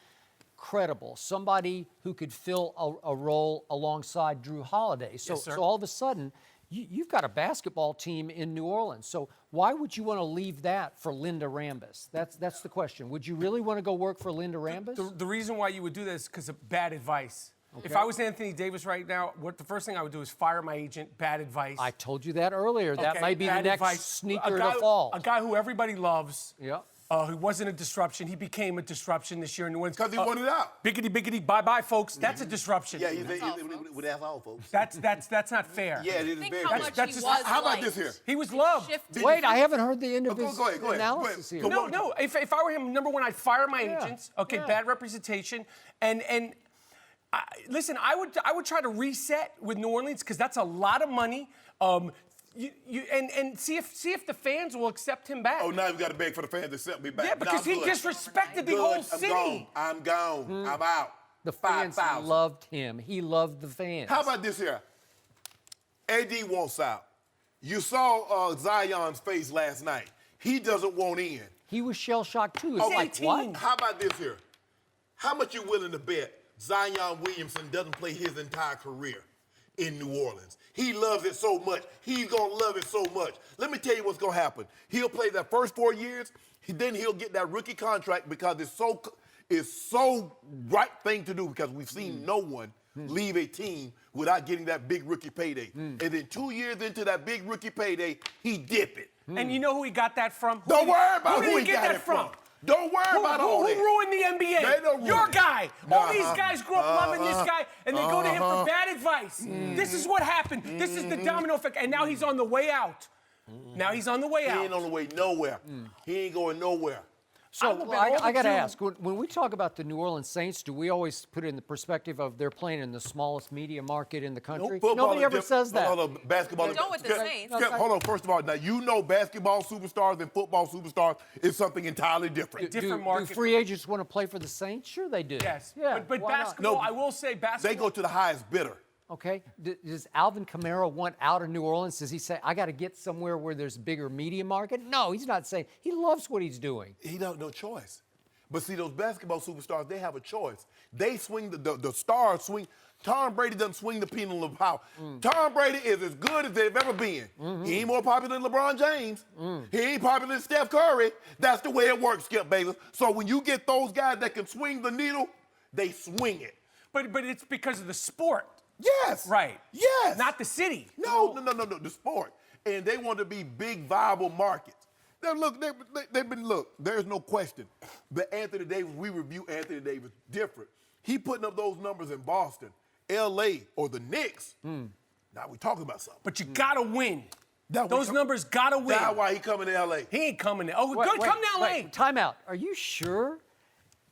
credible, somebody who could fill a role alongside Drew Holiday. So all of a sudden, you've got a basketball team in New Orleans. So why would you want to leave that for Linda Rambis? That's the question. Would you really want to go work for Linda Rambis? The reason why you would do that is because of bad advice. Okay. If I was Anthony Davis right now, the first thing I would do is fire my agent. Bad advice. I told you that earlier. That might be the next sneaker to fall. A guy who everybody loves. Yep. He wasn't a disruption. He became a disruption this year in New Orleans. Because he wanted out. Biggity, bye-bye, folks. That's a disruption. Yeah, that's all, folks. That's not fair. Yeah, it is Think very how fair. much That's he just- was How about liked. this here? He was loved. Shifted. Wait, I haven't heard the end of his Go ahead. analysis here. No. If I were him, number one, I'd fire my agents. Okay, bad representation. And listen, I would try to reset with New Orleans because that's a lot of money. And see if the fans will accept him back. Oh, now you've got to beg for the fans to accept me back. Yeah, because he disrespected the whole city. I'm gone. I'm out. The fans 5,000. loved him. He loved the fans. How about this here? AD wants out. You saw Zion's face last night. He doesn't want in. He was shell-shocked, too. It's Okay. like, what? How about this here? How much you willing to bet Zion Williamson doesn't play his entire career in New Orleans? He loves it so much. He's going to love it so much. Let me tell you what's going to happen. He'll play that first 4 years. Then he'll get that rookie contract because it's so right thing to do because we've seen no one leave a team without getting that big rookie payday. And then 2 years into that big rookie payday, he dip it. And you know who he got that from? Don't worry about who did he get got that it from. Don't worry about all Who that. ruined the NBA? They don't Your ruin it. guy. All these guys grew up loving this guy, and they go to him for bad advice. This is what happened. This is the domino effect, and now he's on the way out. Now he's on the way He out. ain't on the way nowhere. He ain't going nowhere. So I've been I got to overdue. ask, when we talk about the New Orleans Saints, do we always put it in the perspective of they're playing in the smallest media market in the country? Football Nobody is ever diff- says that. Hold on, basketball. But don't with the Skip, Saints. Skip, hold on, first of all, now you know basketball superstars and football superstars is something entirely different. different do market. free agents want to play for the Saints? Sure they do. Yes. Yeah. But why not? basketball, No, I will say basketball. They go to the highest bidder. Okay. Does Alvin Kamara want out of New Orleans? Does he say, I got to get somewhere where there's a bigger media market? No, he's not saying. He loves what he's doing. He don't no choice. But see, those basketball superstars, they have a choice. They swing, the stars swing. Tom Brady doesn't swing the pendulum of power. Tom Brady is as good as they've ever been. He ain't more popular than LeBron James. He ain't popular than Steph Curry. That's the way it works, Skip Bayless. So when you get those guys that can swing the needle, they swing it. But it's because of the sport. Yes. Right. Yes. Not the city. No, the sport. And they want to be big, viable markets. Now, look, there's no question. But Anthony Davis, we review Anthony Davis different. He putting up those numbers in Boston, L.A., or the Knicks. Now we talking about something. But you gotta win. That Those numbers gotta win. That's why he coming to L.A. He ain't coming to. Oh, Wait, good. Come to LA. wait, time out. Are you sure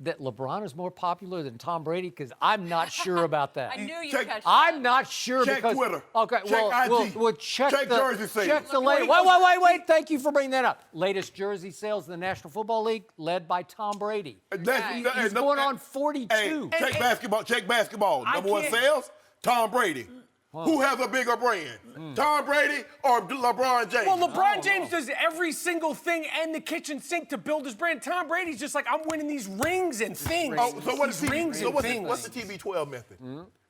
that LeBron is more popular than Tom Brady? Because I'm not sure about that. I knew you'd Check- catch that. I'm not sure Check because Twitter. Okay, Check well, IG. we'll check Check the jersey sales. check the Look at latest. what he Wait! Thank you for bringing that up. Latest jersey sales in the National Football League, led by Tom Brady. He's going on 42. Hey, check basketball. Check basketball. I Number one can't- sales, Tom Brady. Who has a bigger brand, Tom Brady or LeBron James? Well, LeBron James does every single thing and the kitchen sink to build his brand. Tom Brady's just like, I'm winning these rings and things. Oh, so what is These rings and what's things. the TB12 method?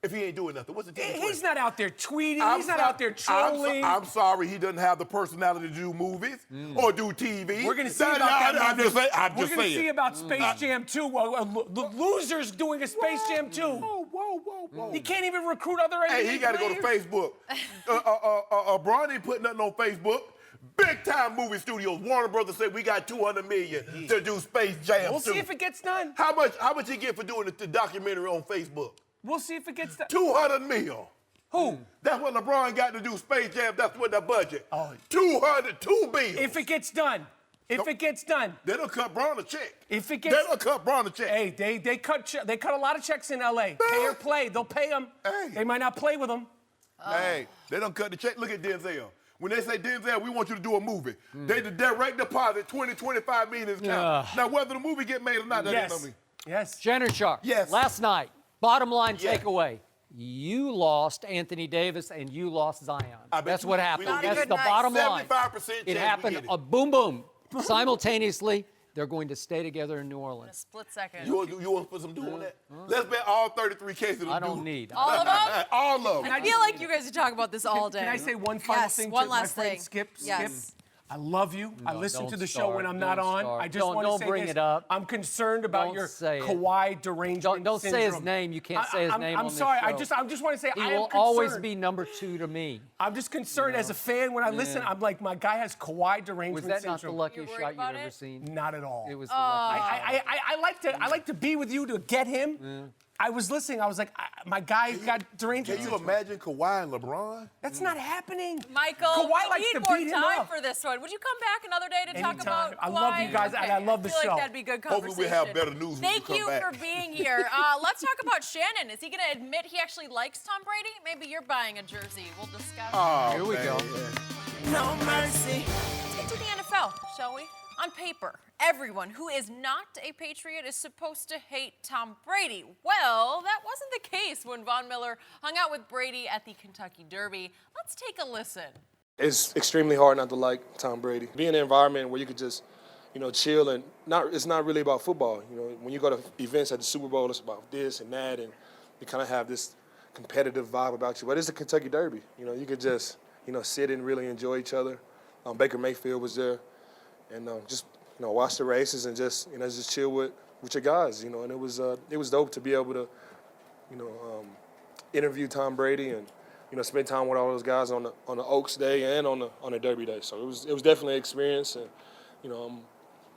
If he ain't doing nothing, what's the TB12? He's not out there tweeting. He's not out there trolling. I'm sorry he doesn't have the personality to do movies or do TV. We're going to see about that. I'm just saying. We're going to see about Space Jam 2. The losers doing a Space Jam 2. Whoa. He can't even recruit other NBA Hey, he got to go to players. Facebook. Bron ain't putting nothing on Facebook. Big time movie studios. Warner Brothers said we got $200 million to do Space Jam 2. We'll see if it gets done. How much he get for doing the documentary on Facebook? We'll see if it gets done. $200 million. Who? That's what LeBron got to do Space Jam. That's what the budget. Oh. $2 billion. If it gets done. If it gets done. They don't cut Bron a check. If it gets. They don't cut Bron a check. Hey, they cut a lot of checks in L.A. Pay or play. They'll pay them. Hey. They might not play with them. Hey, they don't cut the check. Look at Denzel. When they say, Denzel, we want you to do a movie, they the direct deposit, $20-25 million is count. Now, whether the movie get made or not, that ain't on me. Yes. Shannon Sharpe. Yes. Last night, bottom line Yes. takeaway. You lost Anthony Davis and you lost Zion. I bet That's you what we happened. gonna That's get the it. bottom line. 75% chance It we happened get it. a boom, boom. Simultaneously, they're going to stay together in New A Orleans. split second. You want to put some doing that? Let's bet all 33 cases. I don't need. All of them? All of them. I feel like you guys could talk about this all day. Can I say one final Yes, thing one to last my friend thing. Skip? Yes. I love you. I listen don't to the show when start. I'm not Don't on. start. I just want to Don't say bring this. it up. I'm concerned about Don't your say it. Kawhi derangement Don't say his syndrome. name. You can't say his name I'm on this sorry. show. I just want to say He I am will concerned. always be number 2 to me. I'm just concerned as a fan when I listen. I'm like, my guy has Kawhi derangement Was that not the syndrome. luckiest You're shot worried you've about ever it? seen? Not at all. It was the luckiest shot. I like to be with you to get him. I was listening. I was like, my guy got derangement. Can you imagine Kawhi and LeBron? That's not happening. Michael, Kawhi likes we to need more beat him time up. for this one. Would you come back another day to talk Anytime. about I love Kawhi? you guys, and I love the feel show. like that'd be good conversation. Hopefully we'll have better news when you Thank come you back. for being here. Let's talk about Shannon. Is he going to admit he actually likes Tom Brady? Maybe you're buying a jersey. We'll discuss. Oh, Here we man. go. No mercy. Let's get to the NFL, shall we? On paper, everyone who is not a Patriot is supposed to hate Tom Brady. Well, that wasn't the case when Von Miller hung out with Brady at the Kentucky Derby. Let's take a listen. It's extremely hard not to like Tom Brady. Be in an environment where you could just, chill and it's not really about football. When you go to events at the Super Bowl, it's about this and that, and you kind of have this competitive vibe about you. But it's the Kentucky Derby. You could just, sit and really enjoy each other. Baker Mayfield was there, and just, watch the races and just, just chill with your guys. And it was dope to be able to, interview Tom Brady and, spend time with all those guys on the Oaks Day and on the Derby Day. So it was definitely an experience, and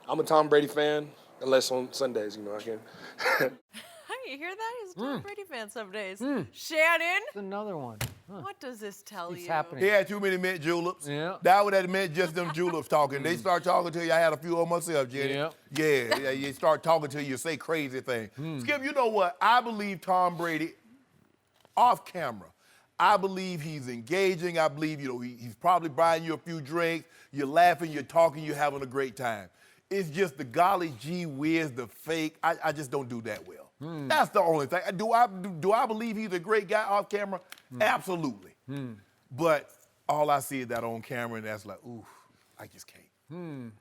I'm a Tom Brady fan, unless on Sundays, I can. You hear that? He's a Tom Brady fan some days. Shannon, That's another one. what does this tell It's you? happening. He had too many mint juleps. Yeah. That would have meant just them juleps talking. They start talking to you. I had a few of myself, Jenny. Yeah. Yeah, you start talking to you, say crazy things. Skip, you know what? I believe Tom Brady, off camera, I believe he's engaging. I believe, he's probably buying you a few drinks. You're laughing, you're talking, you're having a great time. It's just the golly gee whiz, the fake. I just don't do that well. That's the only thing. Do I believe he's a great guy off camera? Absolutely. But all I see is that on camera, and that's like, ooh, I just can't.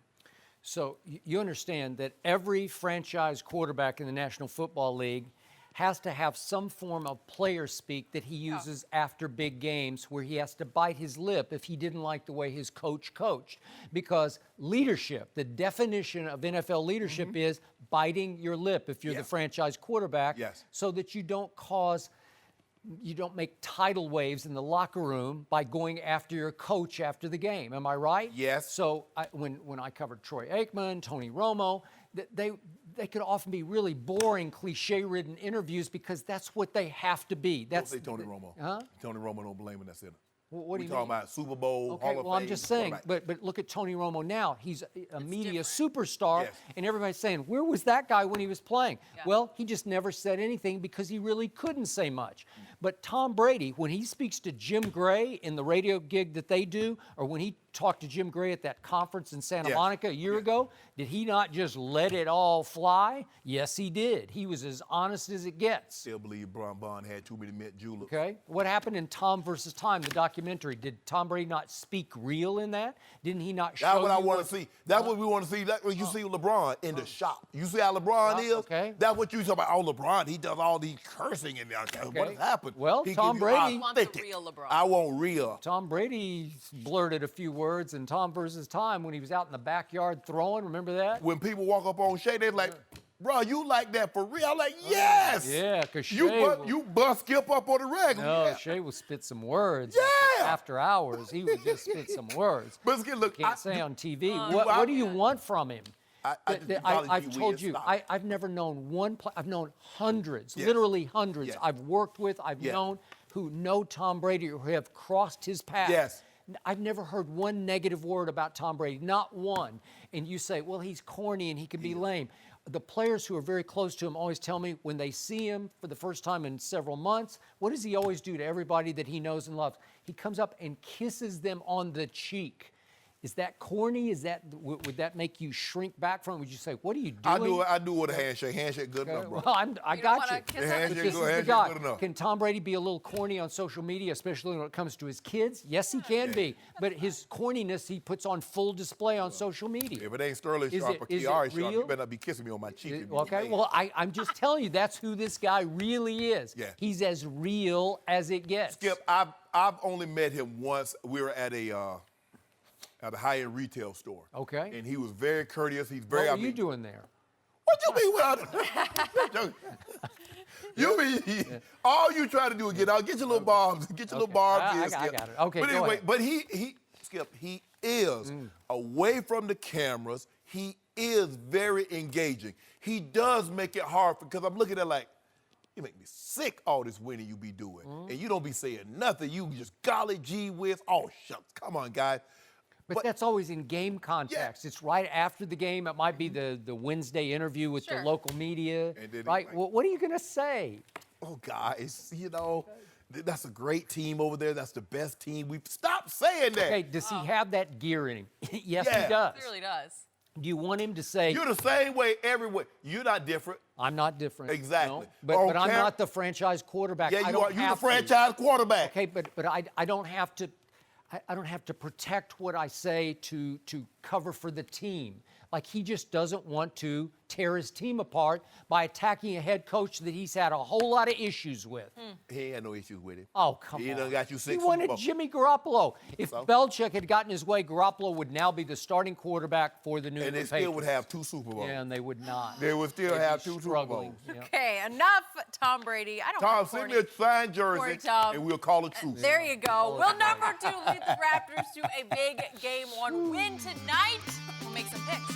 So you understand that every franchise quarterback in the National Football League has to have some form of player speak that he uses after big games, where he has to bite his lip if he didn't like the way his coach coached. Because leadership, the definition of NFL leadership is biting your lip if you're the franchise quarterback, so that you don't make tidal waves in the locker room by going after your coach after the game. Am I right? Yes. So when I covered Troy Aikman, Tony Romo, they could often be really boring, cliche-ridden interviews because that's what they have to be. That's Don't say Tony Romo. Huh? Tony Romo don't blame him. That's it. What do you talking mean? about Super Bowl, Okay, Hall of well, I'm Fame just saying, quarterback. but look at Tony Romo now. He's a media superstar, Yes. and everybody's saying, where was that guy when he was playing? Well, he just never said anything because he really couldn't say much. But Tom Brady, when he speaks to Jim Gray in the radio gig that they do, or when he talked to Jim Gray at that conference in Santa Monica a year ago, did he not just let it all fly? Yes, he did. He was as honest as it gets. Still believe Bron Bond had too many mint juleps. Okay. What happened in Tom versus Time, the documentary? Did Tom Brady not speak real in that? Didn't he not show That's what I you want to see. That's what we want to see. That's what you see with LeBron in the shop. You see how LeBron is? Okay. That's what you talk about. Oh, LeBron, he does all these cursing in there. What has happened? Well, He Tom give you Brady- Wants a authentic. real LeBron. I want real. Tom Brady blurted a few words in Tom versus Time when he was out in the backyard throwing. Remember that? When people walk up on Shay, they're like, bro, you like that for real? I'm like, yes. Yeah, because You bust Skip up on the regular. No, Yeah. Shay will spit some words. Yeah. After hours, he would just spit some words. But Skip, look, Can't say on TV. I- What do you want from him? Golly I've gee told whiz, you, stop. I've never known one. I've known hundreds, Yes. literally hundreds. Yes. I've worked with, I've Yes. known who know Tom Brady or who have crossed his path. Yes. I've never heard one negative word about Tom Brady, not one. And you say, well, he's corny and he can be lame. The players who are very close to him always tell me when they see him for the first time in several months, what does he always do to everybody that he knows and loves? He comes up and kisses them on the cheek. Is that corny? Would that make you shrink back from it? Would you say, what are you doing? I do with a handshake. Handshake good enough, bro. Well, I You don't got wanna you. kiss The him? handshake But this good, is the handshake guy. good enough. Can Tom Brady be a little corny on social media, especially when it comes to his kids? Yes, he can be. But his corniness he puts on full display on social media. If it ain't Sterling Is Sharp it- or is it Kiara Sharp, you real? better not be kissing me on my cheek. Okay, well, I'm just telling you, that's who this guy really is. Yeah. He's as real as it gets. Skip, I've only met him once. We were at at a high-end retail store. Okay. And he was very courteous. He's very. What were you doing there? What you mean? Well, you mean all you try to do is get out, get your little barbs, get your little barbs. I got it. Okay, but go anyway, ahead. but he Skip, he is away from the cameras. He is very engaging. He does make it hard because I'm looking at like, you make me sick all this winning you be doing. And you don't be saying nothing. You just golly gee whiz. Oh, shucks. Come on, guys. But that's always in game context. It's right after the game. It might be the Wednesday interview with the local media. And then right? What are you going to say? Oh, guys, that's a great team over there. That's the best team. Stop saying that. Okay, does he have that gear in him? Yes, Yeah. he does. Clearly does. Do you want him to say, You're the same way everywhere. You're not different. I'm not different? Exactly. No, but On I'm camera- not the franchise quarterback. Yeah, I you don't are. You're the have to. franchise quarterback. Okay, but I don't have to. I don't have to protect what I say to cover for the team. Like, he just doesn't want to tear his team apart by attacking a head coach that he's had a whole lot of issues with. He ain't had no issues with him. Oh, come He on. done got you 6 He Super wanted Bowls. Jimmy Garoppolo. If So? Belichick had gotten his way, Garoppolo would now be the starting quarterback for the New And England they still Patriots. would have 2 Super Bowls. Yeah, and they would not. They would still They'd be have 2 Super struggling. Bowls. Yeah. Okay, enough Tom Brady. I don't Tom, want send corny. me a signed Corny jersey, Tom. and we'll call it truth. There you go. Will number 2 lead the Raptors to a big Game 1 win tonight? We'll make some picks.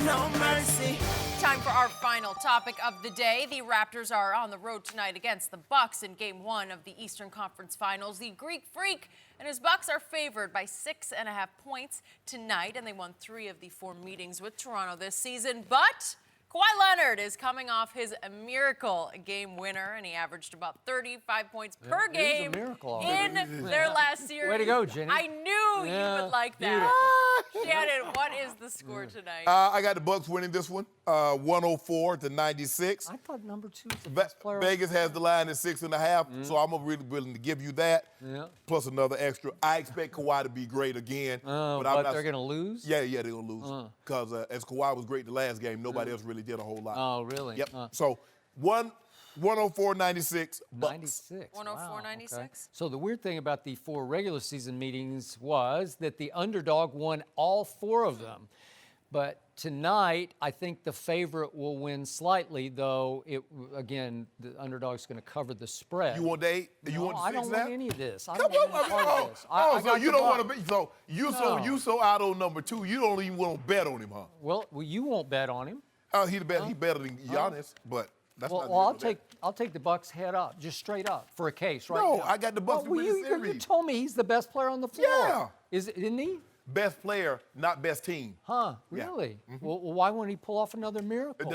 No mercy. Time for our final topic of the day. The Raptors are on the road tonight against the Bucks in Game 1 of the Eastern Conference Finals. The Greek Freak and his Bucks are favored by 6.5 points tonight, and they won 3 of the 4 meetings with Toronto this season. But Kawhi Leonard is coming off his miracle game winner, and he averaged about 35 points per it is a game miracle in already. their last series. Way to go, Jenny. I knew Yeah, you would like that. Shannon, what is the score tonight? I got the Bucks winning this one, 104-96. I thought number 2 was the best player. Vegas has the line at 6.5, so I'm really willing to give you that. Yeah. Plus another extra. I expect Kawhi to be great again. But I'm not- they're going to lose? Yeah, they're going to lose. Because as Kawhi was great the last game, nobody else really did a whole lot. Oh, really? Yep. So 104-96 Bucks. 96. 104-96. Okay. So the weird thing about the 4 regular season meetings was that the underdog won all 4 of them. But tonight, I think the favorite will win slightly, though, again, the underdog's going to cover the spread. You want the 8? You No, want the 6 I don't now? want any of this. I Come don't on, want any part of this. I so got you the don't want Bucks. to be so you so out on number 2. You don't even want to bet on him, huh? Well, you won't bet on him. He better than Giannis, but that's not. Well, I'll take the Bucks head up, just straight up for a case, right? No, now. I got the Bucks to win the you series. told me he's the best player on the floor. Yeah. Isn't he? Best player, not best team. Huh? Yeah. Really? Well, why won't he pull off another miracle?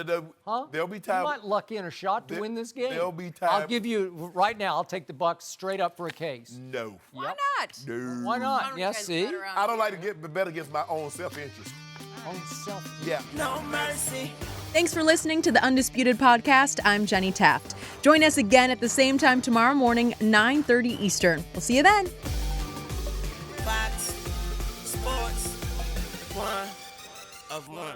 Huh? There'll be time. He might luck in a shot to win this game. There'll be time. I'll give you right now. I'll take the Bucks straight up for a case. No. Why not? No. Why Why not? don't you Yes, guys see? bet around I don't like here? to get bet against my own self-interest. Own self. Yeah. No mercy. Thanks for listening to the Undisputed Podcast. I'm Jenny Taft. Join us again at the same time tomorrow morning, 9:30 Eastern. We'll see you then. Fox Sports. One of one.